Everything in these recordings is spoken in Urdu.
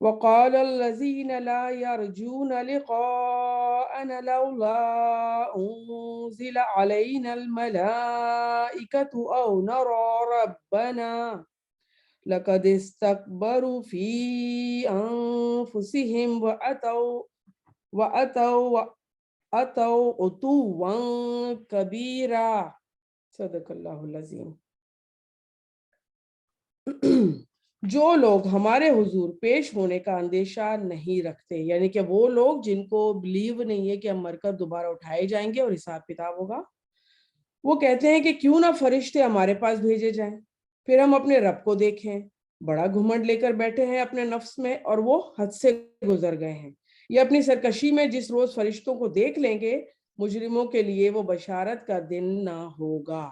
وقال الذين لا يرجون لقاءنا لولا أنزل علينا الملائكة أو نرى ربنا لقد استكبروا في أنفسهم وأتوا عتوا كبيرا صدق اللہ العظیم۔ جو لوگ ہمارے حضور پیش ہونے کا اندیشہ نہیں رکھتے، یعنی کہ وہ لوگ جن کو بلیو نہیں ہے کہ ہم مر کر دوبارہ اٹھائے جائیں گے اور حساب کتاب ہوگا، وہ کہتے ہیں کہ کیوں نہ فرشتے ہمارے پاس بھیجے جائیں، پھر ہم اپنے رب کو دیکھیں۔ بڑا گھمنڈ لے کر بیٹھے ہیں اپنے نفس میں اور وہ حد سے گزر گئے ہیں۔ یہ اپنی سرکشی میں جس روز فرشتوں کو دیکھ لیں گے، مجرموں کے لیے وہ بشارت کا دن نہ ہوگا۔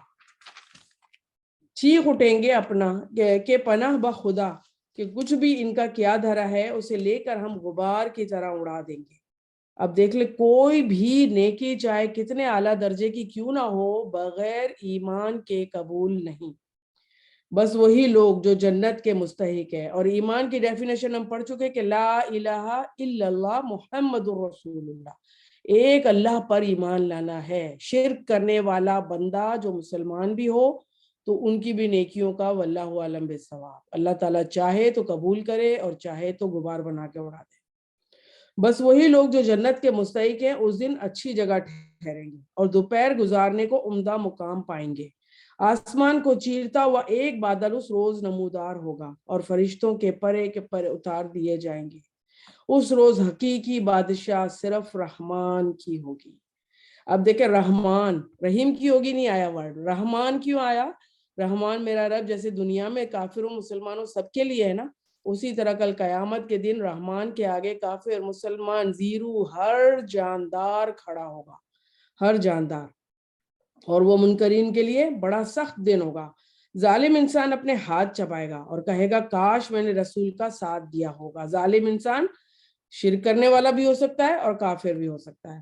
چیخ اٹھیں گے اپنا کہ پناہ بخدا کہ کچھ بھی ان کا کیا دھرا ہے اسے لے کر ہم غبار کی طرح اڑا دیں گے۔ اب دیکھ لیں، کوئی بھی نیکی چاہے کتنے اعلیٰ درجے کی کیوں نہ ہو، بغیر ایمان کے قبول نہیں۔ بس وہی لوگ جو جنت کے مستحق ہے۔ اور ایمان کی ڈیفینیشن ہم پڑھ چکے کہ لا الہ الا اللہ محمد الرسول اللہ، ایک اللہ پر ایمان لانا ہے۔ شرک کرنے والا بندہ جو مسلمان بھی ہو تو ان کی بھی نیکیوں کا واللہ عالم بالصواب، اللہ تعالیٰ چاہے تو قبول کرے اور چاہے تو غبار بنا کے اڑا دے۔ بس وہی لوگ جو جنت کے مستحق ہیں اس دن اچھی جگہ ٹھہریں گے اور دوپہر گزارنے کو عمدہ مقام پائیں گے۔ آسمان کو چیرتا ہوا ایک بادل اس روز نمودار ہوگا اور فرشتوں کے پرے کے پرے اتار دیے جائیں گے۔ اس روز حقیقی بادشاہ صرف رحمان کی ہوگی۔ اب دیکھیں، رحمان، رحیم کی ہوگی نہیں آیا ورڈ، رحمان کیوں آیا؟ رحمان میرا رب جیسے دنیا میں کافروں مسلمانوں سب کے لیے ہے نا، اسی طرح کل قیامت کے دن رحمان کے آگے کافر مسلمان زیرو ہر جاندار کھڑا ہوگا، ہر جاندار۔ اور وہ منکرین کے لیے بڑا سخت دن ہوگا۔ ظالم انسان اپنے ہاتھ چبائے گا اور کہے گا کاش میں نے رسول کا ساتھ دیا ہوگا۔ ظالم انسان شرک کرنے والا بھی ہو سکتا ہے اور کافر بھی ہو سکتا ہے۔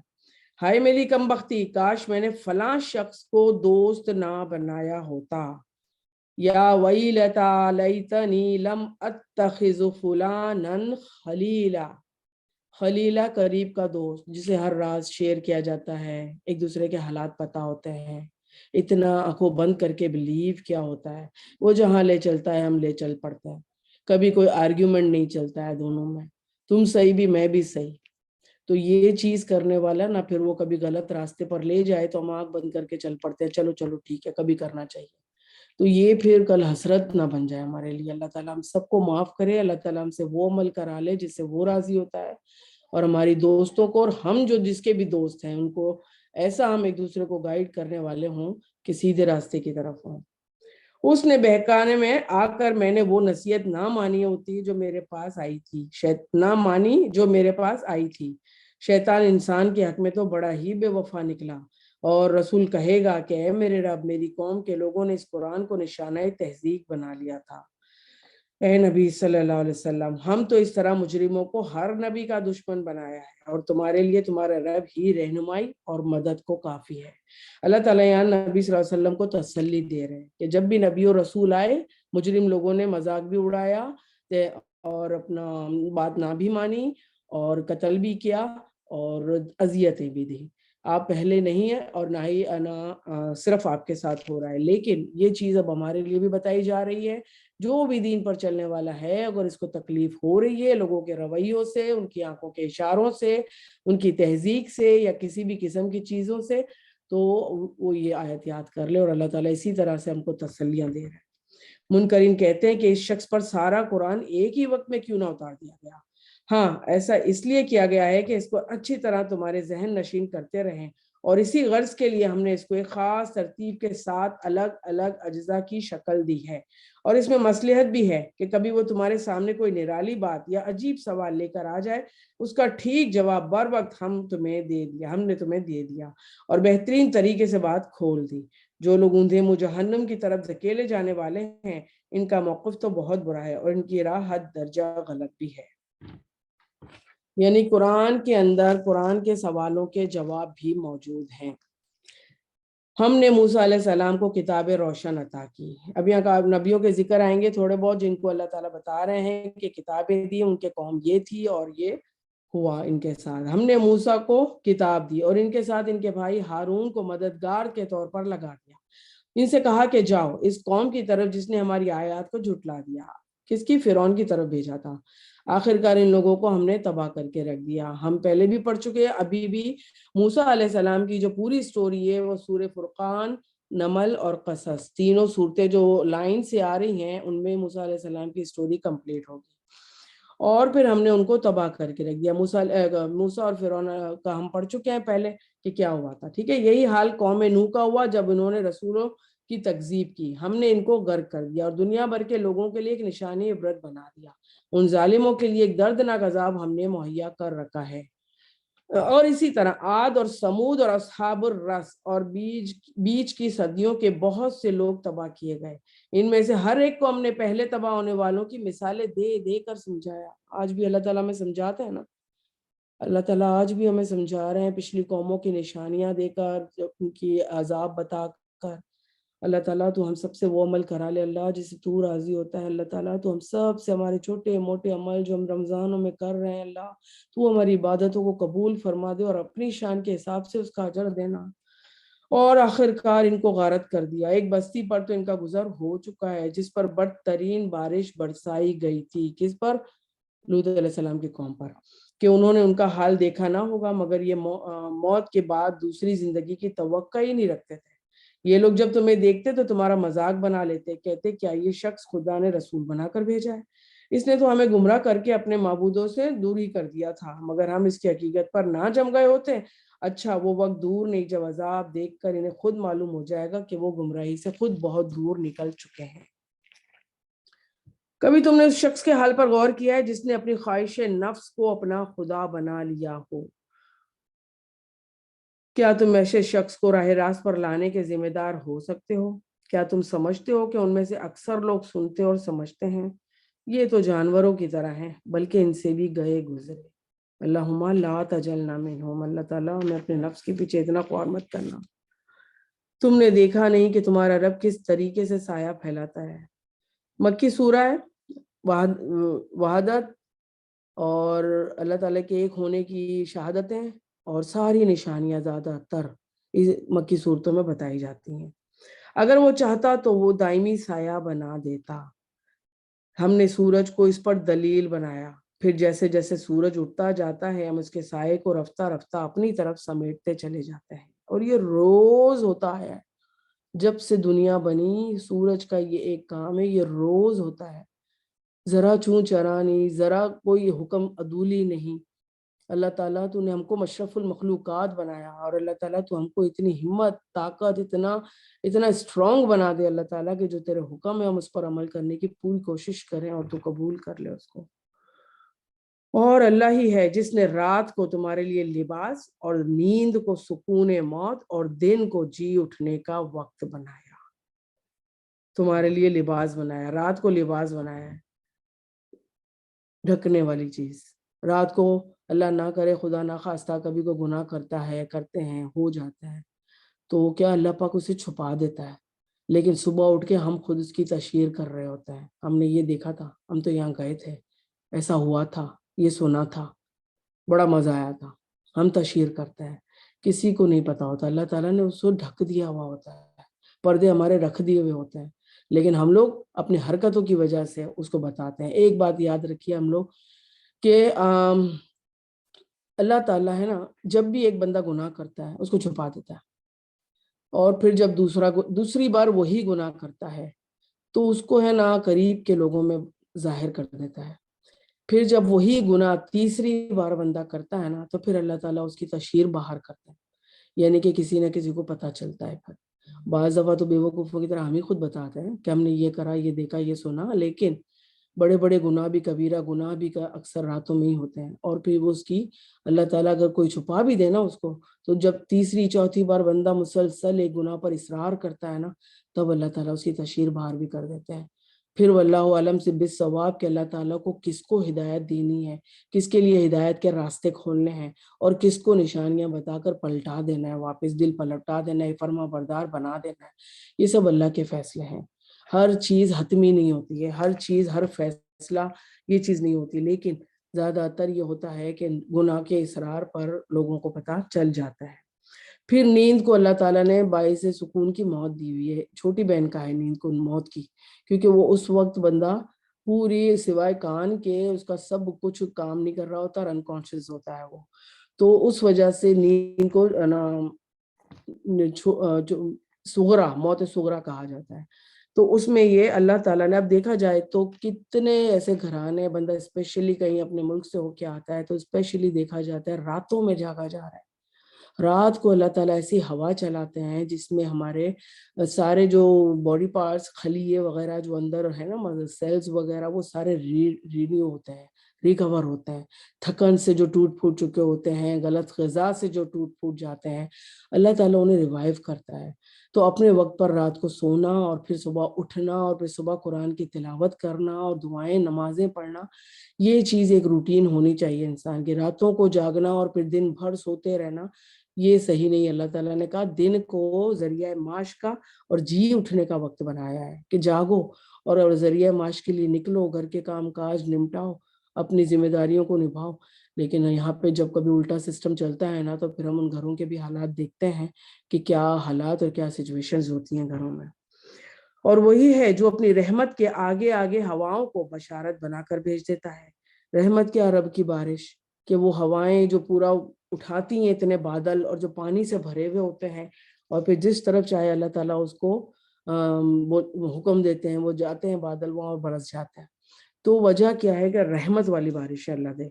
ہائے میری کم بختی، کاش میں نے فلاں شخص کو دوست نہ بنایا ہوتا۔ یا ویلتا لیتنی لم اتخذ فلانا خلیلا، خلیلہ قریب کا دوست جسے ہر راز شیئر کیا جاتا ہے، ایک دوسرے کے حالات پتہ ہوتے ہیں۔ اتنا آنکھوں بند کر کے بلیو کیا ہوتا ہے، وہ جہاں لے چلتا ہے ہم لے چل پڑتے ہیں۔ کبھی کوئی آرگیومنٹ نہیں چلتا ہے دونوں میں، تم صحیح بھی میں بھی صحیح۔ تو یہ چیز کرنے والا نہ پھر وہ کبھی غلط راستے پر لے جائے تو ہم آنکھ بند کر کے چل پڑتے ہیں، چلو چلو ٹھیک ہے کبھی کرنا چاہیے۔ تو یہ پھر کل حسرت نہ بن جائے ہمارے لیے۔ اللہ تعالیٰ ہم سب کو معاف کرے، اللہ تعالیٰ ہم سے وہ عمل کرا لے جس سے وہ راضی ہوتا ہے، اور ہماری دوستوں کو اور ہم جو جس کے بھی دوست ہیں ان کو ایسا ہم ایک دوسرے کو گائیڈ کرنے والے ہوں کہ سیدھے راستے کی طرف ہوں۔ اس نے بہکانے میں آ کر میں نے وہ نصیحت نہ مانی ہوتی جو میرے پاس آئی تھی، نہ مانی جو میرے پاس آئی تھی۔ شیطان انسان کے حق میں تو بڑا ہی بے وفا نکلا، اور رسول کہے گا کہ اے میرے رب، میری قوم کے لوگوں نے اس قرآن کو نشانہ تہذیب بنا لیا تھا۔ اے نبی صلی اللہ علیہ وسلم، ہم تو اس طرح مجرموں کو ہر نبی کا دشمن بنایا ہے، اور تمہارے لیے تمہارا رب ہی رہنمائی اور مدد کو کافی ہے۔ اللہ تعالیٰ یہاں نبی صلی اللہ علیہ وسلم کو تسلی دے رہے ہیں کہ جب بھی نبی اور رسول آئے، مجرم لوگوں نے مذاق بھی اڑایا اور اپنا بات نہ بھی مانی اور قتل بھی کیا اور اذیتیں بھی دی۔ آپ پہلے نہیں ہیں اور نہ ہی صرف آپ کے ساتھ ہو رہا ہے، لیکن یہ چیز اب ہمارے لیے بھی بتائی جا رہی ہے۔ جو بھی دین پر چلنے والا ہے، اگر اس کو تکلیف ہو رہی ہے لوگوں کے رویوں سے، ان کی آنکھوں کے اشاروں سے، ان کی تہذیب سے یا کسی بھی قسم کی چیزوں سے، تو وہ یہ آیت یاد کر لے، اور اللہ تعالیٰ اسی طرح سے ہم کو تسلیاں دے رہے ہیں۔ منکرین کہتے ہیں کہ اس شخص پر سارا قرآن ایک ہی وقت میں کیوں نہ اتار دیا گیا؟ ہاں، ایسا اس لیے کیا گیا ہے کہ اس کو اچھی طرح تمہارے ذہن نشین کرتے رہیں اور اسی غرض کے لیے ہم نے اس کو ایک خاص ترتیب کے ساتھ الگ الگ اجزاء کی شکل دی ہے، اور اس میں مصلحت بھی ہے کہ کبھی وہ تمہارے سامنے کوئی نرالی بات یا عجیب سوال لے کر آ جائے، اس کا ٹھیک جواب بر وقت ہم نے تمہیں دے دیا اور بہترین طریقے سے بات کھول دی۔ جو لوگ اندھے منہ جہنم کی طرف دھکیلے جانے والے ہیں، ان کا موقف تو بہت برا ہے اور ان کی راہ حد درجہ غلط بھی ہے۔ یعنی قرآن کے اندر قرآن کے سوالوں کے جواب بھی موجود ہیں۔ ہم نے موسیٰ علیہ السلام کو کتاب روشن عطا کی۔ اب یہاں نبیوں کے ذکر آئیں گے تھوڑے بہت، جن کو اللہ تعالیٰ بتا رہے ہیں کہ کتابیں دی، ان کے قوم یہ تھی اور یہ ہوا ان کے ساتھ۔ ہم نے موسیٰ کو کتاب دی اور ان کے ساتھ ان کے بھائی ہارون کو مددگار کے طور پر لگا دیا۔ ان سے کہا کہ جاؤ اس قوم کی طرف جس نے ہماری آیات کو جھٹلا دیا۔ کس کی؟ فرعون کی طرف بھیجا تھا۔ آخرکار ان لوگوں کو ہم نے تباہ کر کے رکھ دیا۔ ہم پہلے بھی پڑھ چکے ہیں، ابھی بھی موسیٰ علیہ السلام کی جو پوری سٹوری ہے وہ سورہ فرقان، نمل اور قصص، تینوں صورتیں جو لائن سے آ رہی ہیں ان میں موسیٰ علیہ السلام کی سٹوری کمپلیٹ ہوگی۔ اور پھر ہم نے ان کو تباہ کر کے رکھ دیا۔ موسیٰ اور فرعون کا ہم پڑھ چکے ہیں پہلے کہ کیا ہوا تھا، ٹھیک ہے۔ یہی حال قوم نوح کا ہوا جب انہوں نے رسولوں کی تکذیب کی۔ ہم نے ان کو غرق کر دیا اور دنیا بھر کے لوگوں کے لیے ایک نشانی عبرت بنا دیا۔ ان ظالموں کے لیے ایک دردناک عذاب ہم نے مہیا کر رکھا ہے۔ اور اسی طرح عاد اور سمود اور اصحاب الرس اور بیچ کی صدیوں کے بہت سے لوگ تباہ کیے گئے۔ ان میں سے ہر ایک کو ہم نے پہلے تباہ ہونے والوں کی مثالیں دے دے کر سمجھایا۔ آج بھی اللہ تعالیٰ ہمیں سمجھاتے ہیں نا، اللہ تعالیٰ آج بھی ہمیں سمجھا رہے ہیں، پچھلی قوموں کی نشانیاں دے کر، ان کی عذاب بتا کر۔ اللہ تعالیٰ تو ہم سب سے وہ عمل کرا لے اللہ جسے تو راضی ہوتا ہے۔ اللہ تعالیٰ تو ہم سب سے ہمارے چھوٹے موٹے عمل جو ہم رمضانوں میں کر رہے ہیں، اللہ تو ہماری عبادتوں کو قبول فرما دے اور اپنی شان کے حساب سے اس کا اجر دینا۔ اور آخرکار ان کو غارت کر دیا۔ ایک بستی پر تو ان کا گزر ہو چکا ہے جس پر بدترین بارش برسائی گئی تھی۔ کس پر؟ لوط علیہ السلام کی قوم پر، کہ انہوں نے ان کا حال دیکھا نہ ہوگا مگر یہ موت کے بعد دوسری زندگی کی توقع ہی نہیں رکھتے تھے۔ یہ لوگ جب تمہیں دیکھتے تو تمہارا مذاق بنا لیتے، کہتے کیا یہ شخص خدا نے رسول بنا کر بھیجا ہے؟ اس نے تو ہمیں گمراہ کر کے اپنے معبودوں سے دور ہی کر دیا تھا، مگر ہم اس کی حقیقت پر نہ جم گئے ہوتے۔ اچھا وہ وقت دور نہیں جب عذاب دیکھ کر انہیں خود معلوم ہو جائے گا کہ وہ گمراہی سے خود بہت دور نکل چکے ہیں۔ کبھی تم نے اس شخص کے حال پر غور کیا ہے جس نے اپنی خواہش نفس کو اپنا خدا بنا لیا ہو؟ کیا تم ایسے شخص کو راہ راست پر لانے کے ذمہ دار ہو سکتے ہو؟ کیا تم سمجھتے ہو کہ ان میں سے اکثر لوگ سنتے اور سمجھتے ہیں؟ یہ تو جانوروں کی طرح ہیں، بلکہ ان سے بھی گئے گزرے۔ اللہم لا تجلنا منہم، اللہ تعالیٰ ہمیں اپنے نفس کے پیچھے اتنا خوار مت کرنا۔ تم نے دیکھا نہیں کہ تمہارا رب کس طریقے سے سایہ پھیلاتا ہے؟ مکی سورہ ہے، وحدت اور اللہ تعالیٰ کے ایک ہونے کی شہادتیں اور ساری نشانیاں زیادہ تر مکی صورتوں میں بتائی جاتی ہیں۔ اگر وہ چاہتا تو وہ دائمی سایہ بنا دیتا۔ ہم نے سورج کو اس پر دلیل بنایا، پھر جیسے جیسے سورج اٹھتا جاتا ہے ہم اس کے سائے کو رفتہ رفتہ اپنی طرف سمیٹتے چلے جاتے ہیں، اور یہ روز ہوتا ہے۔ جب سے دنیا بنی سورج کا یہ ایک کام ہے، یہ روز ہوتا ہے، ذرا چون چرا نہیں، ذرا کوئی حکم عدولی نہیں۔ اللہ تعالیٰ تو نے ہم کو مشرف المخلوقات بنایا، اور اللہ تعالیٰ تو ہم کو اتنی ہمت، طاقت، اتنا اسٹرانگ بنا دے اللہ تعالیٰ کہ جو تیرے حکم ہے ہم اس پر عمل کرنے کی پوری کوشش کریں اور تو قبول کر لے اس کو۔ اور اللہ ہی ہے جس نے رات کو تمہارے لیے لباس اور نیند کو سکون موت اور دن کو جی اٹھنے کا وقت بنایا۔ تمہارے لیے لباس بنایا، رات کو لباس بنایا ہے، ڈھکنے والی چیز۔ رات کو اللہ نہ کرے خدا نہ خواستہ کبھی کو گناہ کرتے ہیں ہو جاتا ہے تو کیا اللہ پاک اسے چھپا دیتا ہے، لیکن صبح اٹھ کے ہم خود اس کی تشہیر کر رہے ہوتے ہیں۔ ہم نے یہ دیکھا تھا، ہم تو یہاں گئے تھے، ایسا ہوا تھا، یہ سنا تھا، بڑا مزہ آیا تھا، ہم تشہیر کرتے ہیں۔ کسی کو نہیں پتا ہوتا، اللہ تعالیٰ نے اس کو ڈھک دیا ہوا ہوتا ہے، پردے ہمارے رکھ دیے ہوئے ہوتے ہیں، لیکن ہم لوگ اپنی حرکتوں کی وجہ سے اس کو بتاتے ہیں۔ ایک بات یاد رکھیے ہم لوگ کہ اللہ تعالیٰ ہے نا، جب بھی ایک بندہ گناہ کرتا ہے اس کو چھپا دیتا ہے، اور پھر جب دوسری بار وہی گناہ کرتا ہے تو اس کو ہے نا قریب کے لوگوں میں ظاہر کر دیتا ہے۔ پھر جب وہی گناہ تیسری بار بندہ کرتا ہے نا تو پھر اللہ تعالیٰ اس کی تشہیر باہر کرتا ہے۔ یعنی کہ کسی نہ کسی کو پتہ چلتا ہے. پھر بعض دفعہ تو بیوقوفوں کی طرح ہم ہی خود بتاتے ہیں کہ ہم نے یہ کرا، یہ دیکھا، یہ سنا، لیکن بڑے بڑے گناہ بھی، کبیرہ گناہ بھی کا اکثر راتوں میں ہی ہوتے ہیں. اور پھر وہ اس کی اللہ تعالیٰ اگر کوئی چھپا بھی دے نا اس کو، تو جب تیسری چوتھی بار بندہ مسلسل ایک گناہ پر اصرار کرتا ہے نا، تب اللہ تعالیٰ اس کی تشہیر باہر بھی کر دیتے ہیں. پھر واللہ عالم سے بالصواب کہ اللہ تعالیٰ کو کس کو ہدایت دینی ہے، کس کے لیے ہدایت کے راستے کھولنے ہیں، اور کس کو نشانیاں بتا کر پلٹا دینا ہے، واپس دل پلٹا دینا ہے، فرما بردار بنا دینا ہے، یہ سب اللہ کے فیصلے ہیں. ہر چیز حتمی نہیں ہوتی ہے، ہر چیز، ہر فیصلہ یہ چیز نہیں ہوتی، لیکن زیادہ تر یہ ہوتا ہے کہ گناہ کے اصرار پر لوگوں کو پتہ چل جاتا ہے. پھر نیند کو اللہ تعالیٰ نے باعث سکون کی موت دی ہوئی ہے. چھوٹی بہن کا ہے نیند کو موت کی، کیونکہ وہ اس وقت بندہ پوری سوائے کان کے اس کا سب کچھ کام نہیں کر رہا ہوتا اور انکانشیس ہوتا ہے وہ. تو اس وجہ سے نیند کو صغرا، موت صغرا کہا جاتا ہے. تو اس میں یہ اللہ تعالیٰ نے، اب دیکھا جائے تو کتنے ایسے گھرانے، بندہ اسپیشلی کہیں اپنے ملک سے ہو کے آتا ہے تو اسپیشلی دیکھا جاتا ہے راتوں میں جاگا جا رہا ہے. رات کو اللہ تعالیٰ ایسی ہوا چلاتے ہیں جس میں ہمارے سارے جو باڈی پارٹس، خلیے وغیرہ جو اندر ہے نا، سیلز وغیرہ، وہ سارے رینیو ہوتے ہیں، ریکور ہوتے ہیں. تھکن سے جو ٹوٹ پھوٹ چکے ہوتے ہیں، غلط غذا سے جو ٹوٹ پھوٹ جاتے ہیں، اللہ تعالیٰ انہیں ریوائیو کرتا ہے. تو اپنے وقت پر رات کو سونا اور پھر صبح اٹھنا اور پھر صبح قرآن کی تلاوت کرنا اور دعائیں نمازیں پڑھنا، یہ چیز ایک روٹین ہونی چاہیے انسان کی. راتوں کو جاگنا اور پھر دن بھر سوتے رہنا یہ صحیح نہیں. اللہ تعالیٰ نے کہا دن کو ذریعہ معاش کا اور جی اٹھنے کا وقت بنایا ہے کہ جاگو اور ذریعہ معاش کے لیے نکلو، گھر کے کام کاج نمٹاؤ، اپنی ذمہ داریوں کو نبھاؤ. لیکن یہاں پہ جب کبھی الٹا سسٹم چلتا ہے نا، تو پھر ہم ان گھروں کے بھی حالات دیکھتے ہیں کہ کیا حالات اور کیا سچویشنز ہوتی ہیں گھروں میں. اور وہی ہے جو اپنی رحمت کے آگے آگے ہواؤں کو بشارت بنا کر بھیج دیتا ہے. رحمت کیا؟ رب کی بارش، کہ وہ ہوائیں جو پورا اٹھاتی ہیں اتنے بادل اور جو پانی سے بھرے ہوئے ہوتے ہیں، اور پھر جس طرف چاہے اللہ تعالیٰ اس کو وہ حکم دیتے ہیں، وہ جاتے ہیں بادل وہاں اور برس جاتے ہیں. تو وجہ کیا ہے کہ رحمت والی بارش اللہ دے.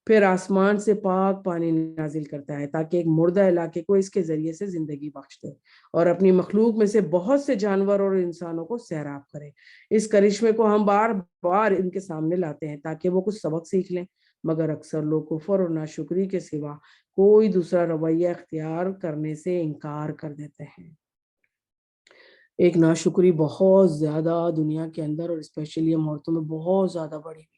پھر آسمان سے پاک پانی نازل کرتا ہے تاکہ ایک مردہ علاقے کو اس کے ذریعے سے زندگی بخش دے اور اپنی مخلوق میں سے بہت سے جانور اور انسانوں کو سیراب کرے. اس کرشمے کو ہم بار بار ان کے سامنے لاتے ہیں تاکہ وہ کچھ سبق سیکھ لیں، مگر اکثر لوگ کفر اور ناشکری کے سوا کوئی دوسرا رویہ اختیار کرنے سے انکار کر دیتے ہیں. ایک ناشکری بہت زیادہ دنیا کے اندر اور اسپیشلی ہم عورتوں میں بہت زیادہ بڑھی ہوئی ہے.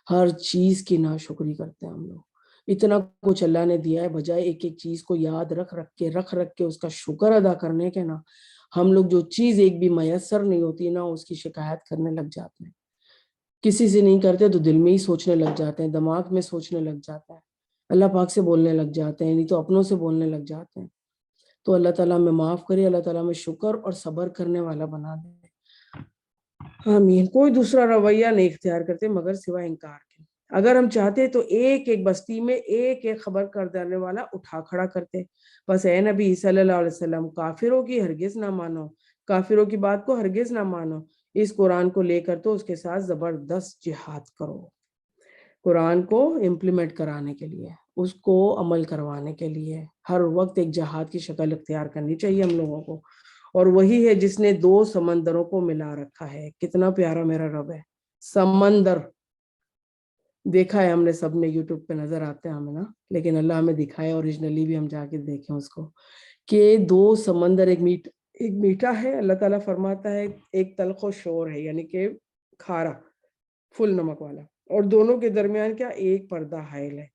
ہر چیز کی ناشکری کرتے ہیں ہم لوگ. اتنا کچھ اللہ نے دیا ہے، بجائے ایک ایک چیز کو یاد رکھ کے اس کا شکر ادا کرنے کے نا، ہم لوگ جو چیز ایک بھی میسر نہیں ہوتی نا اس کی شکایت کرنے لگ جاتے ہیں. کسی سے نہیں کرتے تو دل میں ہی سوچنے لگ جاتے ہیں، دماغ میں سوچنے لگ جاتا ہے، اللہ پاک سے بولنے لگ جاتے ہیں، نہیں تو اپنوں سے بولنے لگ جاتے ہیں. تو اللہ تعالیٰ ہمیں معاف کرے، اللہ تعالیٰ ہمیں شکر اور صبر کرنے والا بنا دے. آمین. کوئی دوسرا رویہ نہیں اختیار کرتے مگر سوائے انکار کے. اگر ہم چاہتے تو ایک ایک بستی میں ایک ایک خبر کر دینے والا اٹھا کھڑا کرتے. بس اے نبی صلی اللہ علیہ وسلم، کافروں کی ہرگز نہ مانو، کافروں کی بات کو ہرگز نہ مانو. اس قرآن کو لے کر تو اس کے ساتھ زبردست جہاد کرو. قرآن کو امپلیمنٹ کرانے کے لیے، اس کو عمل کروانے کے لیے ہر وقت ایک جہاد کی شکل اختیار کرنی چاہیے ہم لوگوں کو. اور وہی ہے جس نے دو سمندروں کو ملا رکھا ہے. کتنا پیارا میرا رب ہے. سمندر دیکھا ہے ہم نے، سب نے یوٹیوب پہ نظر آتے ہیں ہمیں نا، لیکن اللہ ہمیں دکھائے اوریجنلی بھی ہم جا کے دیکھیں اس کو، کہ دو سمندر، ایک میٹھا ہے، اللہ تعالیٰ فرماتا ہے، ایک تلخ و شور ہے، یعنی کہ کھارا فل نمک والا، اور دونوں کے درمیان کیا؟ ایک پردہ حائل ہے.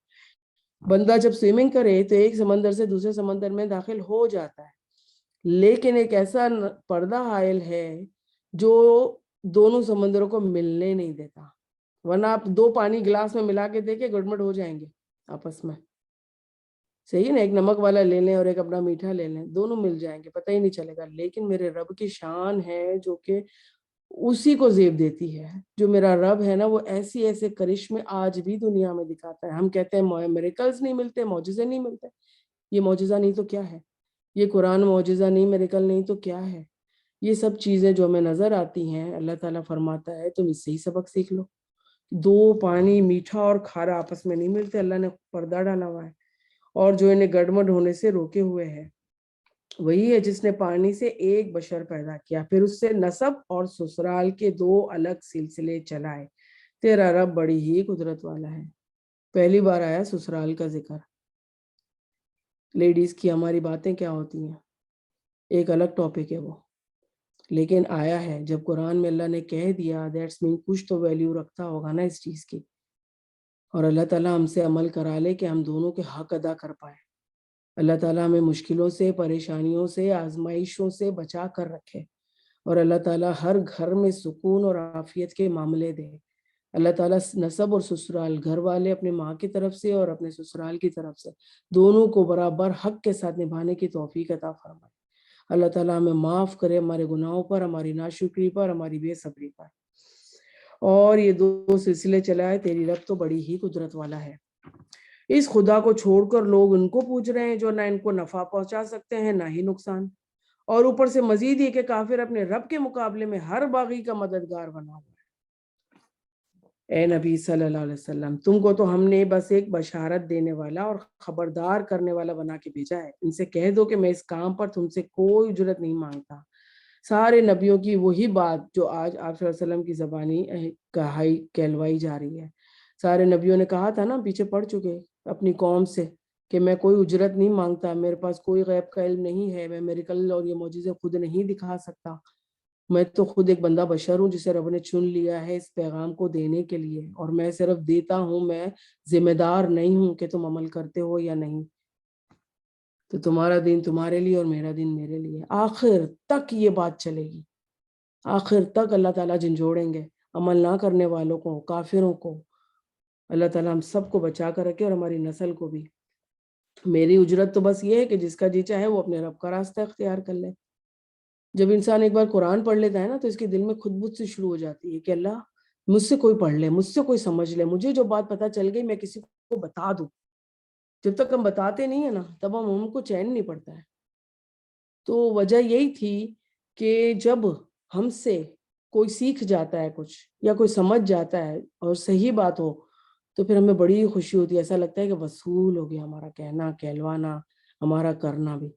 بندہ جب سوئمنگ کرے تو ایک سمندر سے دوسرے سمندر میں داخل ہو جاتا ہے، لیکن ایک ایسا پردہ حائل ہے جو دونوں سمندروں کو ملنے نہیں دیتا. ورنہ آپ دو پانی گلاس میں ملا کے دیکھیں، گڑبڑ ہو جائیں گے آپس میں. صحیح نا؟ ایک نمک والا لے لیں اور ایک اپنا میٹھا لے لیں، دونوں مل جائیں گے، پتہ ہی نہیں چلے گا. لیکن میرے رب کی شان ہے جو کہ اسی کو زیب دیتی ہے. جو میرا رب ہے نا، وہ ایسے کرشمے آج بھی دنیا میں دکھاتا ہے. ہم کہتے ہیں میریکلز نہیں ملتے، معجزے نہیں ملتے. یہ معجزہ نہیں تو کیا ہے؟ یہ قرآن معجزہ نہیں، میریکل نہیں تو کیا ہے؟ یہ سب چیزیں جو ہمیں نظر آتی ہیں، اللہ تعالیٰ فرماتا ہے تم اس سے ہی سبق سیکھ لو. دو پانی، میٹھا اور کھارا، آپس میں نہیں ملتے، اللہ نے پردہ ڈالا ہوا ہے. اور جو انہیں گڑمڑ ہونے سے روکے ہوئے ہے۔ وہی ہے جس نے پانی سے ایک بشر پیدا کیا، پھر اس سے نسب اور سسرال کے 2 الگ سلسلے چلائے۔ تیرا رب بڑی ہی قدرت والا ہے۔ پہلی بار آیا سسرال کا ذکر۔ لیڈیز کی ہماری باتیں کیا ہوتی ہیں، ایک الگ ٹاپک ہے وہ، لیکن آیا ہے جب قرآن میں اللہ نے کہہ دیا، دیٹس مین کچھ تو ویلیو رکھتا ہوگا نا اس چیز کی۔ اور اللہ تعالیٰ ہم سے عمل کرا لے کہ ہم دونوں کے حق ادا کر پائے۔ اللہ تعالیٰ ہمیں مشکلوں سے، پریشانیوں سے، آزمائشوں سے بچا کر رکھے، اور اللہ تعالیٰ ہر گھر میں سکون اور عافیت کے معاملے دے۔ اللہ تعالیٰ نسب اور سسرال، گھر والے اپنے ماں کی طرف سے اور اپنے سسرال کی طرف سے، دونوں کو برابر حق کے ساتھ نبھانے کی توفیق عطا فرمائے۔ اللہ تعالیٰ ہمیں معاف کرے ہمارے گناہوں پر، ہماری ناشکری پر، ہماری بے صبری پر، اور یہ 2 سلسلے چلائے۔ تیری رب تو بڑی ہی قدرت والا ہے۔ اس خدا کو چھوڑ کر لوگ ان کو پوج رہے ہیں جو نہ ان کو نفع پہنچا سکتے ہیں نہ ہی نقصان، اور اوپر سے مزید یہ کہ کافر اپنے رب کے مقابلے میں ہر باغی کا مددگار بنا ہوا ہے۔ اے نبی صلی اللہ علیہ وسلم، تم کو تو ہم نے بس ایک بشارت دینے والا اور خبردار کرنے والا بنا کے بھیجا ہے۔ ان سے کہہ دو کہ میں اس کام پر تم سے کوئی اجرت نہیں مانگتا۔ سارے نبیوں کی وہی بات جو آج آپ صلی اللہ علیہ وسلم کی زبانی کہلوائی جا رہی ہے۔ سارے نبیوں نے کہا تھا نا، پیچھے پڑ چکے اپنی قوم سے، کہ میں کوئی اجرت نہیں مانگتا، میرے پاس کوئی غیب کا علم نہیں ہے، میں میریکل اور یہ معجزے خود نہیں دکھا سکتا، میں تو خود ایک بندہ بشر ہوں جسے رب نے چن لیا ہے اس پیغام کو دینے کے لیے، اور میں صرف دیتا ہوں، میں ذمہ دار نہیں ہوں کہ تم عمل کرتے ہو یا نہیں۔ تو تمہارا دین تمہارے لیے اور میرا دین میرے لیے، آخر تک یہ بات چلے گی، آخر تک اللہ تعالیٰ جھنجھوڑیں گے عمل نہ کرنے والوں کو، کافروں کو۔ اللہ تعالیٰ ہم سب کو بچا کر رکھے اور ہماری نسل کو بھی۔ میری اجرت تو بس یہ ہے کہ جس کا جی چاہے وہ اپنے رب کا راستہ اختیار کر لے۔ جب انسان ایک بار قرآن پڑھ لیتا ہے نا تو اس کے دل میں خود بخود سے شروع ہو جاتی ہے کہ اللہ مجھ سے کوئی پڑھ لے، مجھ سے کوئی سمجھ لے، مجھے جو بات پتہ چل گئی میں کسی کو بتا دوں۔ جب تک ہم بتاتے نہیں ہیں نا تب ہم کو چین نہیں پڑتا ہے۔ تو وجہ یہی تھی کہ جب ہم سے کوئی سیکھ جاتا ہے کچھ یا کوئی سمجھ جاتا ہے اور صحیح بات ہو تو پھر ہمیں بڑی خوشی ہوتی ہے، ایسا لگتا ہے کہ وصول ہو گیا ہمارا کہنا، کہلوانا، ہمارا کرنا بھی۔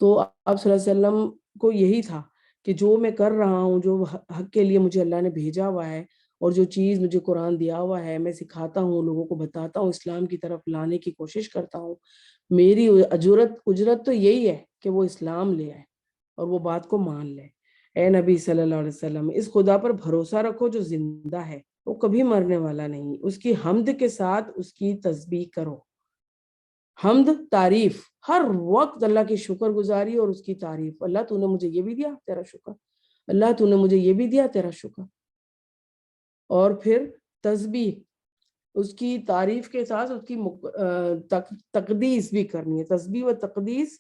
تو آپ صلی اللہ علیہ وسلم کو یہی تھا کہ جو میں کر رہا ہوں، جو حق کے لیے مجھے اللہ نے بھیجا ہوا ہے، اور جو چیز مجھے قرآن دیا ہوا ہے میں سکھاتا ہوں، لوگوں کو بتاتا ہوں، اسلام کی طرف لانے کی کوشش کرتا ہوں، میری اجرت تو یہی ہے کہ وہ اسلام لے آئے اور وہ بات کو مان لے۔ اے نبی صلی اللہ علیہ وسلم، اس خدا پر بھروسہ رکھو جو زندہ ہے، وہ کبھی مرنے والا نہیں، اس کی حمد کے ساتھ اس کی تسبیح کرو۔ حمد، تعریف، ہر وقت اللہ کی شکر گزاری اور اس کی تعریف۔ اللہ تو نے مجھے یہ بھی دیا، تیرا شکر۔ اللہ تو نے مجھے یہ بھی دیا، تیرا شکر۔ اور پھر تسبیح، اس کی تعریف کے ساتھ اس کی تقدیس بھی کرنی ہے۔ تسبیح و تقدیس،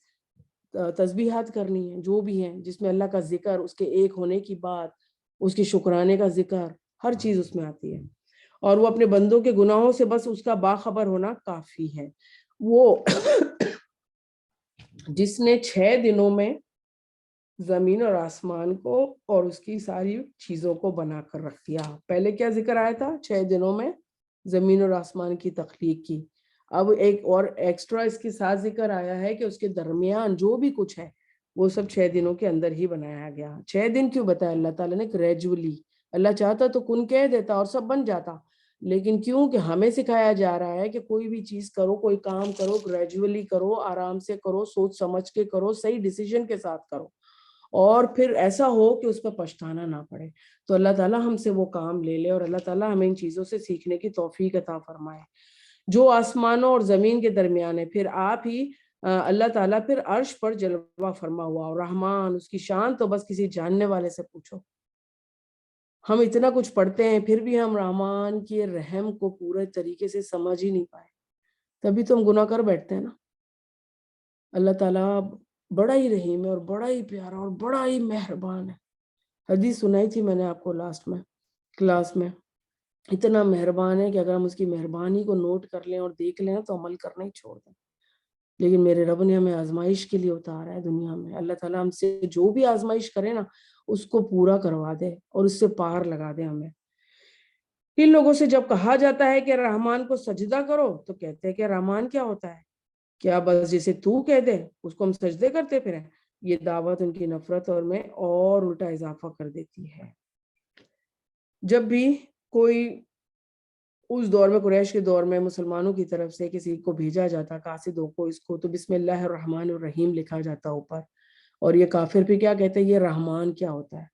تسبیحات کرنی ہے جو بھی ہیں جس میں اللہ کا ذکر، اس کے ایک ہونے کی بات، اس کے شکرانے کا ذکر، ہر چیز اس میں آتی ہے۔ اور وہ اپنے بندوں کے گناہوں سے بس اس کا باخبر ہونا کافی ہے۔ وہ جس نے 6 دنوں میں زمین اور آسمان کو اور اس کی ساری چیزوں کو بنا کر رکھ دیا۔ پہلے کیا ذکر آیا تھا؟ 6 دنوں میں زمین اور آسمان کی تخلیق کی۔ اب ایک اور ایکسٹرا اس کے ساتھ ذکر آیا ہے کہ اس کے درمیان جو بھی کچھ ہے وہ سب 6 دنوں کے اندر ہی بنایا گیا۔ 6 دن کیوں بتایا اللہ تعالیٰ نے؟ گریجولی، اللہ چاہتا تو کن کہہ دیتا اور سب بن جاتا، لیکن کیوں کہ ہمیں سکھایا جا رہا ہے کہ کوئی بھی چیز کرو، کوئی کام کرو، گریجولی کرو، آرام سے کرو، سوچ سمجھ کے کرو، صحیح ڈیسیژن کے ساتھ کرو، اور پھر ایسا ہو کہ اس پہ پچھتانا نہ پڑے۔ تو اللہ تعالیٰ ہم سے وہ کام لے لے، اور اللہ تعالیٰ ہمیں ان چیزوں سے سیکھنے کی توفیق عطا فرمائے۔ جو آسمانوں اور زمین کے درمیان ہے، پھر آپ ہی اللہ تعالیٰ پھر عرش پر جلوہ فرما ہوا، اور رحمان، اس کی شان تو بس کسی جاننے والے سے پوچھو۔ ہم اتنا کچھ پڑھتے ہیں پھر بھی ہم رحمان کے رحم کو پورے طریقے سے سمجھ ہی نہیں پائے، تبھی تو ہم گناہ کر بیٹھتے ہیں نا۔ اللہ تعالیٰ بڑا ہی رحیم ہے اور بڑا ہی پیارا اور بڑا ہی مہربان ہے۔ حدیث سنائی تھی میں نے آپ کو لاسٹ میں کلاس میں، اتنا مہربان ہے کہ اگر ہم اس کی مہربانی کو نوٹ کر لیں اور دیکھ لیں تو عمل کرنا ہی چھوڑ دیں۔ لیکن میرے رب نے ہمیں آزمائش کے لیے اتارا ہے دنیا میں۔ اللہ تعالیٰ ہم سے جو بھی آزمائش کرے نا اس کو پورا کروا دے اور اس سے پار لگا دے ہمیں۔ ان لوگوں سے جب کہا جاتا ہے کہ رحمان کو سجدہ کرو تو کہتے ہیں کہ رحمان کیا ہوتا ہے؟ کیا بس جسے تو کہہ دے اس کو ہم سجدے کرتے پھریں؟ یہ دعوت ان کی نفرت اور میں اور الٹا اضافہ کر دیتی ہے۔ جب بھی کوئی اس دور میں، قریش کے دور میں، مسلمانوں کی طرف سے کسی کو بھیجا جاتا قاصدوں کو، اس کو تو بسم اللہ الرحمن الرحیم لکھا جاتا اوپر، اور یہ کافر پہ کیا کہتے ہیں، یہ رحمان کیا ہوتا ہے؟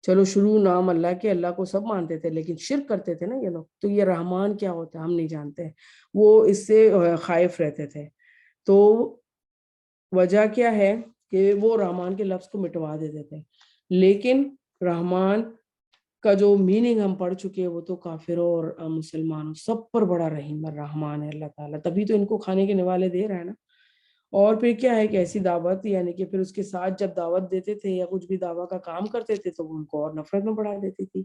چلو شروع نام اللہ کے، اللہ کو سب مانتے تھے لیکن شرک کرتے تھے نا یہ لوگ، تو یہ رحمان کیا ہوتا ہے ہم نہیں جانتے، وہ اس سے خائف رہتے تھے۔ تو وجہ کیا ہے کہ وہ رحمان کے لفظ کو مٹوا دیتے تھے، لیکن رحمان کا جو میننگ ہم پڑھ چکے ہیں وہ تو کافروں اور مسلمانوں سب پر بڑا رحیم الرحمن ہے اللہ تعالیٰ، تبھی تو ان کو کھانے کے نوالے دے رہا ہے نا۔ اور پھر کیا ہے کہ ایسی دعوت، یعنی کہ پھر اس کے ساتھ جب دعوت دیتے تھے یا کچھ بھی دعوت کا کام کرتے تھے تو وہ ان کو اور نفرت میں بڑھا دیتی تھی۔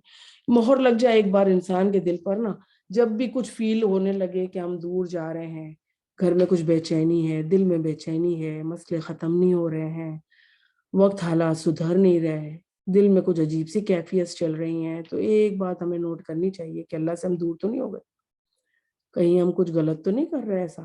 مہر لگ جائے ایک بار انسان کے دل پر نا، جب بھی کچھ فیل ہونے لگے کہ ہم دور جا رہے ہیں، گھر میں کچھ بے چینی ہے، دل میں بے چینی ہے، مسئلے ختم نہیں ہو رہے ہیں، وقت حالات سدھر نہیں رہے، دل میں کچھ عجیب سی کیفیت چل رہی ہیں، تو ایک بات ہمیں نوٹ کرنی چاہیے کہ اللہ سے ہم دور تو نہیں ہو گئے، کہیں ہم کچھ غلط تو نہیں کر رہے ایسا،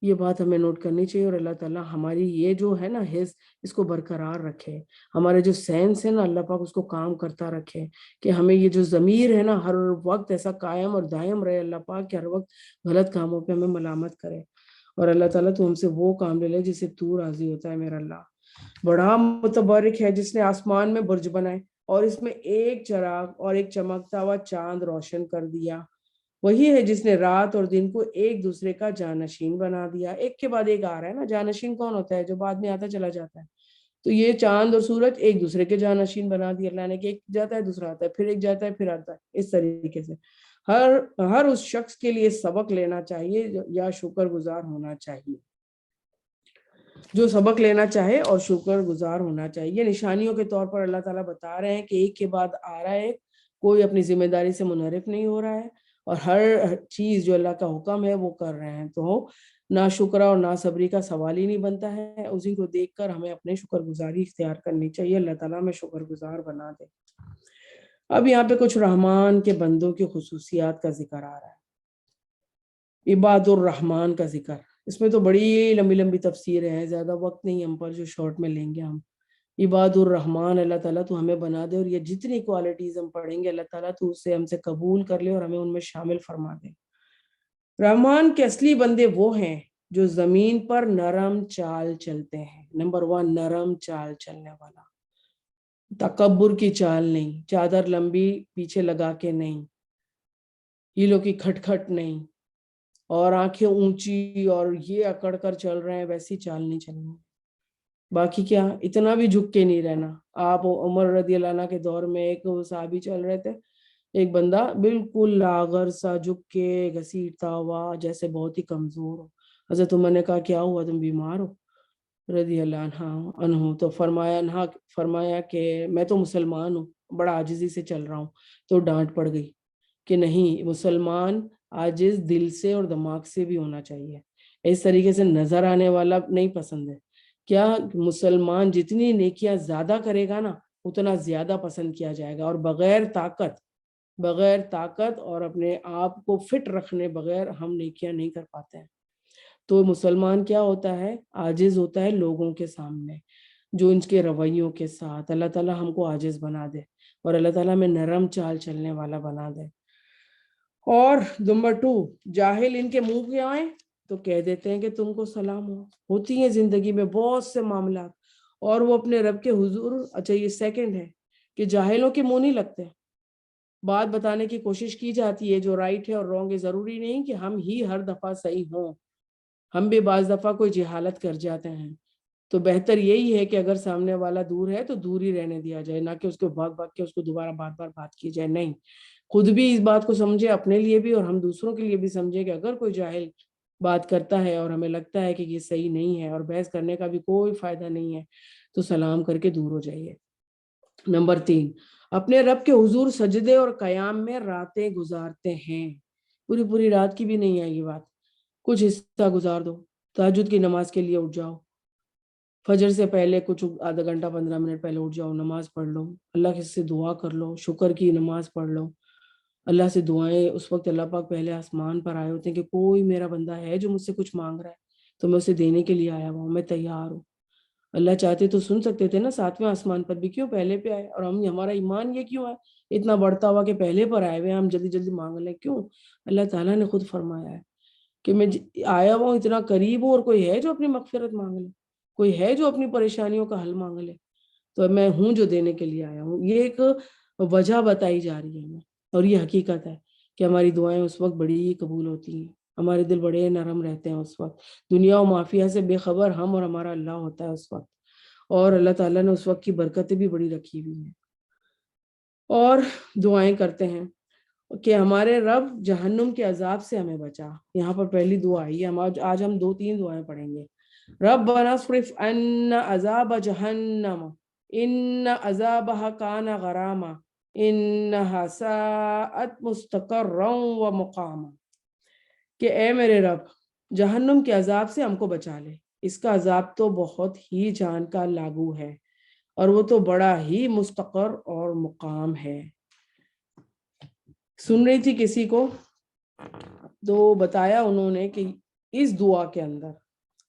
یہ بات ہمیں نوٹ کرنی چاہیے۔ اور اللہ تعالیٰ ہماری یہ جو ہے نا حس، اس کو برقرار رکھے، ہمارے جو سینس ہے نا اللہ پاک اس کو کام کرتا رکھے، کہ ہمیں یہ جو ضمیر ہے نا ہر وقت ایسا قائم اور دائم رہے اللہ پاک، کہ ہر وقت غلط کاموں پہ ہمیں ملامت کرے۔ اور اللہ تعالیٰ تو ہم سے وہ کام لے لے جس سے تو راضی ہوتا ہے میرا اللہ۔ بڑا متبرک ہے جس نے آسمان میں برج بنائے اور اس میں ایک چراغ اور ایک چمکتا ہوا چاند روشن کر دیا، وہی ہے جس نے رات اور دن کو ایک دوسرے کا جانشین بنا دیا۔ ایک کے بعد ایک آ رہا ہے نا، جانشین کون ہوتا ہے؟ جو بعد میں آتا چلا جاتا ہے، تو یہ چاند اور سورج ایک دوسرے کے جانشین بنا دیا اللہ نے، کہ ایک جاتا ہے دوسرا آتا ہے، پھر ایک جاتا ہے پھر آتا ہے، اس طریقے سے ہر اس شخص کے لیے سبق لینا چاہیے یا شکر گزار ہونا چاہیے، جو سبق لینا چاہے اور شکر گزار ہونا چاہیے۔ نشانیوں کے طور پر اللہ تعالیٰ بتا رہے ہیں کہ ایک کے بعد آ رہا ہے، کوئی اپنی ذمہ داری سے منحرف نہیں ہو رہا ہے، اور ہر چیز جو اللہ کا حکم ہے وہ کر رہے ہیں، تو نا شکرہ اور نا صبری کا سوال ہی نہیں بنتا ہے۔ اسی کو دیکھ کر ہمیں اپنے شکر گزاری اختیار کرنی چاہیے، اللہ تعالیٰ ہمیں شکر گزار بنا دے۔ اب یہاں پہ کچھ رحمان کے بندوں کی خصوصیات کا ذکر آ رہا ہے، عباد الرحمان کا ذکر، اس میں تو بڑی لمبی لمبی تفسیریں ہیں، زیادہ وقت نہیں ہم پر جو شارٹ میں لیں گے ہم۔ عباد الرحمان اللہ تعالیٰ تو ہمیں بنا دے، اور یہ جتنی کوالٹیز ہم پڑھیں گے اللہ تعالیٰ تو اسے ہم سے قبول کر لے اور ہمیں ان میں شامل فرما دے۔ رحمان کے اصلی بندے وہ ہیں جو زمین پر نرم چال چلتے ہیں۔ نمبر 1، نرم چال چلنے والا، تکبر کی چال نہیں، چادر لمبی پیچھے لگا کے نہیں، ہیلوں کی کھٹ کھٹ نہیں، اور آنکھیں اونچی اور یہ اکڑ کر چل رہے ہیں، ویسی چال نہیں چلنی۔ باقی کیا، اتنا بھی جھک کے نہیں رہنا۔ آپ عمر رضی اللہ عنہ کے دور میں ایک صحابی چل رہے تھے، ایک بندہ بالکل لاغر سا جھک کے گھسیٹتا ہوا جیسے بہت ہی کمزور ہو۔ حضرت عمر نے کہا کیا ہوا، تم بیمار ہو؟ رضی اللہ عنہ تو فرمایا کہ میں تو مسلمان ہوں، بڑا عاجزی سے چل رہا ہوں۔ تو ڈانٹ پڑ گئی کہ نہیں، مسلمان عاجز دل سے اور دماغ سے بھی ہونا چاہیے، اس طریقے سے نظر آنے والا نہیں پسند ہے۔ کیا مسلمان جتنی نیکیاں زیادہ کرے گا نا اتنا زیادہ پسند کیا جائے گا، اور بغیر طاقت اور اپنے آپ کو فٹ رکھنے بغیر ہم نیکیاں نہیں کر پاتے ہیں۔ تو مسلمان کیا ہوتا ہے؟ عاجز ہوتا ہے لوگوں کے سامنے، جو ان کے رویوں کے ساتھ۔ اللہ تعالیٰ ہم کو عاجز بنا دے اور اللہ تعالیٰ میں نرم چال چلنے والا بنا دے۔ اور نمبر 2، جاہل ان کے منہ پہ آئیں تو کہہ دیتے ہیں کہ تم کو سلام ہو۔ ہوتی ہیں زندگی میں بہت سے معاملات، اور وہ اپنے رب کے حضور، اچھا یہ سیکنڈ ہے کہ جاہلوں کے منہ نہیں لگتے، بات بتانے کی کوشش کی جاتی ہے جو رائٹ ہے اور رونگ ہے، ضروری نہیں کہ ہم ہی ہر دفعہ صحیح ہوں، ہم بھی بعض دفعہ کوئی جہالت کر جاتے ہیں، تو بہتر یہی ہے کہ اگر سامنے والا دور ہے تو دور ہی رہنے دیا جائے، نہ کہ اس کو بھاگ کے اس کو دوبارہ بار بات کی جائے۔ نہیں، خود بھی اس بات کو سمجھے، اپنے لیے بھی اور ہم دوسروں کے لیے بھی سمجھے کہ اگر کوئی جاہل بات کرتا ہے اور ہمیں لگتا ہے کہ یہ صحیح نہیں ہے اور بحث کرنے کا بھی کوئی فائدہ نہیں ہے، تو سلام کر کے دور ہو جائیے۔ نمبر 3، اپنے رب کے حضور سجدے اور قیام میں راتیں گزارتے ہیں، پوری رات کی بھی نہیں آئے گی بات، کچھ حصہ گزار دو، تہجد کی نماز کے لیے اٹھ جاؤ، فجر سے پہلے کچھ آدھا گھنٹہ 15 منٹ پہلے اٹھ جاؤ، نماز پڑھ لو، اللہ سے دعا کر لو، شکر کی نماز پڑھ لو، اللہ سے دعائیں۔ اس وقت اللہ پاک پہلے آسمان پر آئے ہوتے ہیں کہ کوئی میرا بندہ ہے جو مجھ سے کچھ مانگ رہا ہے، تو میں اسے دینے کے لیے آیا ہوں، میں تیار ہوں۔ اللہ چاہتے تو سن سکتے تھے نا 7ویں آسمان پر بھی، کیوں پہلے پہ آئے؟ اور ہمارا ایمان یہ کیوں ہے اتنا بڑھتا ہوا کہ پہلے پر آئے ہوئے ہم جلدی جلدی مانگ لیں؟ کیوں؟ اللہ تعالیٰ نے خود فرمایا ہے کہ میں آیا ہوا ہوں، اتنا قریب ہوں، اور کوئی ہے جو اپنی مغفرت مانگ لے، کوئی ہے جو اپنی پریشانیوں کا حل مانگ لے؟ تو میں ہوں جو دینے کے لیے آیا ہوں۔ یہ ایک وجہ بتائی جا رہی ہے ہمیں، اور یہ حقیقت ہے کہ ہماری دعائیں اس وقت بڑی قبول ہوتی ہیں، ہمارے دل بڑے نرم رہتے ہیں اس وقت، دنیا و مافیہ سے بے خبر ہم اور ہمارا اللہ ہوتا ہے اس وقت، اور اللہ تعالیٰ نے اس وقت کی برکتیں بھی بڑی رکھی ہوئی ہیں۔ اور دعائیں کرتے ہیں کہ ہمارے رب جہنم کے عذاب سے ہمیں بچا۔ یہاں پر پہلی دعا آئی ہے، آج ہم 2-3 دعائیں پڑھیں گے۔ ربنا اصرف عنا عذاب جہنم ان عذابها کان غراما انها ساءت مستقرا و مقاما، کہ اے میرے رب جہنم کے عذاب سے ہم کو بچا لے، اس کا عذاب تو بہت ہی جان کا لاگو ہے، اور وہ تو بڑا ہی مستقر اور مقام ہے۔ سن رہی تھی کسی کو تو بتایا انہوں نے کہ اس دعا کے اندر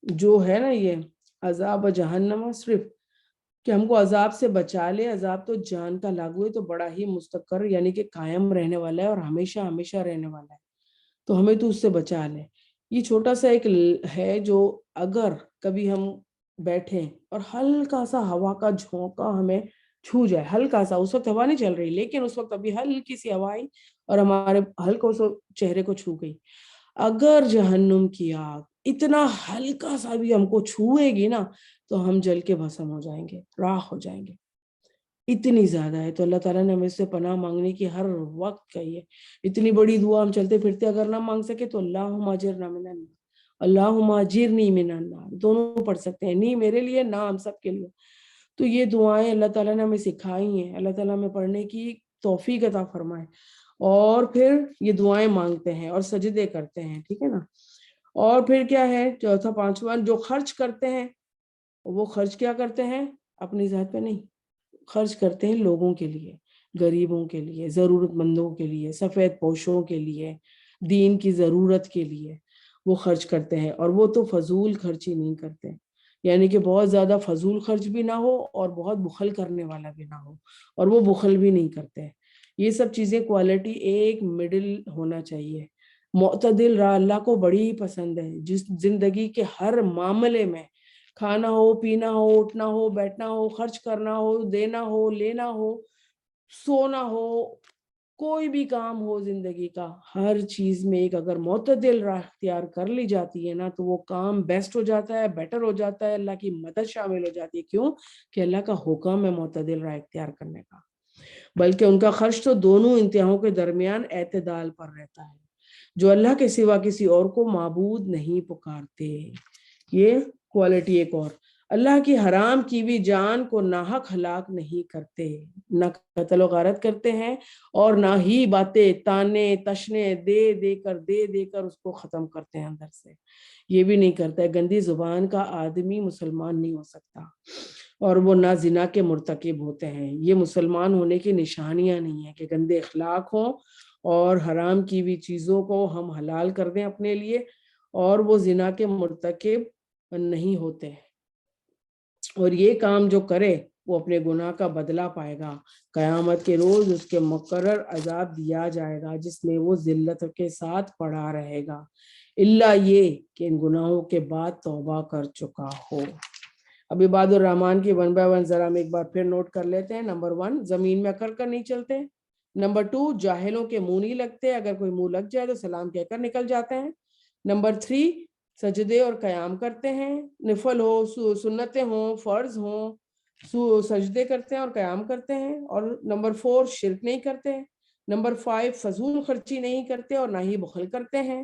جو ہے نا یہ عذاب جہنم صرف کہ ہم کو عذاب سے بچا لے، عذاب تو جان کا لاگو ہے، تو بڑا ہی مستقر یعنی کہ قائم رہنے والا ہے اور ہمیشہ ہمیشہ رہنے والا ہے، تو ہمیں تو اس سے بچا لے۔ یہ چھوٹا سا ایک ہے جو اگر کبھی ہم بیٹھیں اور ہلکا سا ہوا کا جھونکا ہمیں چھو جائے، ہلکا سا، اس وقت ہوا نہیں چل رہی لیکن اس وقت ابھی ہلکی سی ہوا آئی اور ہمارے ہلکا سا چہرے کو چھو گئی، اگر جہنم کی آگ اتنا ہلکا سا بھی ہم کو چھوئے گی نا تو ہم جل کے بھسم ہو جائیں گے، راکھ ہو جائیں گے، اتنی زیادہ ہے۔ تو اللہ تعالیٰ نے ہمیں اس سے پناہ مانگنے کی ہر وقت کہی ہے۔ اتنی بڑی دعا ہم چلتے پھرتے اگر نہ مانگ سکے تو اللہم اجرنا من النار، اللہم اجرنی من النار، دونوں پڑھ سکتے ہیں، نہیں میرے لیے نہ ہم سب کے لیے۔ تو یہ دعائیں اللہ تعالیٰ نے ہمیں سکھائی ہیں، اللہ تعالیٰ ہمیں پڑھنے کی توفیق عطا فرمائے، اور پھر یہ دعائیں مانگتے ہیں اور سجدے کرتے ہیں، ٹھیک ہے نا۔ اور پھر کیا ہے چوتھا پانچواں، جو خرچ کرتے ہیں وہ خرچ کیا کرتے ہیں؟ اپنی ذات پہ نہیں، خرچ کرتے ہیں لوگوں کے لیے، غریبوں کے لیے، ضرورت مندوں کے لیے، سفید پوشوں کے لیے، دین کی ضرورت کے لیے وہ خرچ کرتے ہیں، اور وہ تو فضول خرچی نہیں کرتے، یعنی کہ بہت زیادہ فضول خرچ بھی نہ ہو اور بہت بخل کرنے والا بھی نہ ہو، اور وہ بخل بھی نہیں کرتے۔ یہ سب چیزیں کوالٹی ایک مڈل ہونا چاہیے، معتدل راہ اللہ کو بڑی پسند ہے، جس زندگی کے ہر معاملے میں، کھانا ہو، پینا ہو، اٹھنا ہو، بیٹھنا ہو، خرچ کرنا ہو، دینا ہو، لینا ہو، سونا ہو، کوئی بھی کام ہو زندگی کا، ہر چیز میں ایک اگر معتدل راہ اختیار کر لی جاتی ہے نا تو وہ کام بیسٹ ہو جاتا ہے، بیٹر ہو جاتا ہے، اللہ کی مدد شامل ہو جاتی ہے۔ کیوں؟ کہ اللہ کا حکم ہے معتدل راہ اختیار کرنے کا، بلکہ ان کا خرچ تو دونوں انتہاؤں کے درمیان اعتدال پر رہتا ہے، جو اللہ کے سوا کسی اور کو معبود نہیں پکارتے۔ یہ کوالٹی ایک اور، اللہ کی حرام کی بھی جان کو ناحق ہلاک نہیں کرتے، نہ قتل و غارت کرتے ہیں، اور نہ ہی باتیں تانے تشنے دے کر اس کو ختم کرتے ہیں اندر سے، یہ بھی نہیں کرتا ہے۔ گندی زبان کا آدمی مسلمان نہیں ہو سکتا، اور وہ نہ زنا کے مرتکب ہوتے ہیں، یہ مسلمان ہونے کی نشانیاں نہیں ہیں کہ گندے اخلاق ہوں اور حرام کی بھی چیزوں کو ہم حلال کر دیں اپنے لیے، اور وہ زنا کے مرتکب نہیں ہوتے، اور یہ کام جو کرے وہ اپنے گناہ کا بدلہ پائے گا، قیامت کے روز اس کے مقرر عذاب دیا جائے گا جس میں وہ ذلت کے ساتھ پڑا رہے گا، الا یہ کہ ان گناہوں کے بعد توبہ کر چکا ہو۔ اب عباد الرحمن کی 1 by 1 ذرا ہم ایک بار پھر نوٹ کر لیتے ہیں۔ نمبر 1، زمین میں اکڑ کر نہیں چلتے۔ نمبر 2، جاہلوں کے منہ نہیں لگتے، اگر کوئی منہ لگ جائے تو سلام کہہ کر نکل جاتے ہیں۔ نمبر 3، سجدے اور قیام کرتے ہیں، نفل ہو، سنتیں ہوں، فرض ہوں، سجدے کرتے ہیں اور قیام کرتے ہیں۔ اور نمبر 4، شرک نہیں کرتے۔ نمبر 5، فضول خرچی نہیں کرتے اور نہ ہی بخل کرتے ہیں۔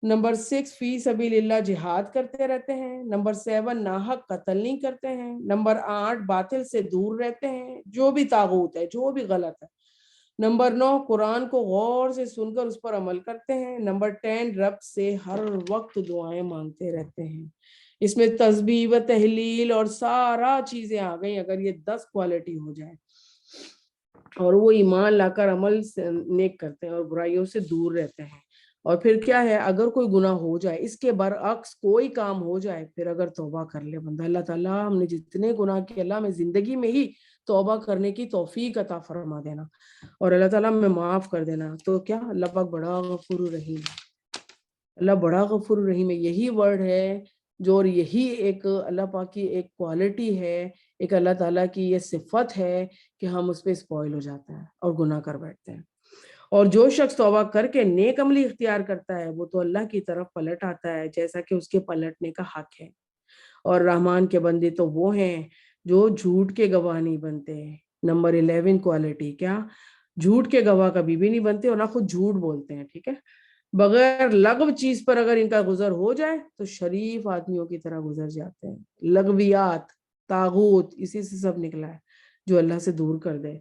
نمبر 6، فی سبیل اللہ جہاد کرتے رہتے ہیں۔ نمبر 7، ناحق قتل نہیں کرتے ہیں۔ نمبر 8، باطل سے دور رہتے ہیں، جو بھی طاغوت ہے، جو بھی غلط ہے۔ نمبر 9، قرآن کو غور سے سن کر اس پر عمل کرتے ہیں۔ نمبر 10، رب سے ہر وقت دعائیں مانگتے رہتے ہیں۔ اس میں تسبیح و تحلیل اور سارا چیزیں آ گئی، اگر یہ 10 کوالٹی ہو جائے، اور وہ ایمان لا کر عمل نیک کرتے ہیں اور برائیوں سے دور رہتے ہیں۔ اور پھر کیا ہے، اگر کوئی گناہ ہو جائے، اس کے برعکس کوئی کام ہو جائے، پھر اگر توبہ کر لے بندہ، اللہ تعالیٰ ہم نے جتنے گناہ کیے اللہ میں زندگی میں ہی توبہ کرنے کی توفیق عطا فرما دینا، اور اللہ تعالیٰ میں معاف کر دینا، تو کیا اللہ پاک بڑا غفور الرحیم، اللہ بڑا غفور الرحیم ہے۔ یہی ورڈ ہے جو، اور یہی ایک اللہ پاک کی ایک کوالٹی ہے، ایک اللہ تعالیٰ کی یہ صفت ہے کہ ہم اس پہ اسپوائل ہو جاتے ہیں اور گناہ کر بیٹھتے ہیں۔ اور جو شخص توبہ کر کے نیک عملی اختیار کرتا ہے وہ تو اللہ کی طرف پلٹ آتا ہے جیسا کہ اس کے پلٹنے کا حق ہے۔ اور رحمان کے بندے تو وہ ہیں جو جھوٹ کے گواہ نہیں بنتے۔ نمبر 11 کوالٹی، کیا؟ جھوٹ کے گواہ کبھی بھی نہیں بنتے اور نہ خود جھوٹ بولتے ہیں، ٹھیک ہے؟ بغیر لغو چیز پر اگر ان کا گزر ہو جائے تو شریف آدمیوں کی طرح گزر جاتے ہیں۔ لغویات، طاغوت، اسی سے سب نکلا ہے جو اللہ سے دور کر دے،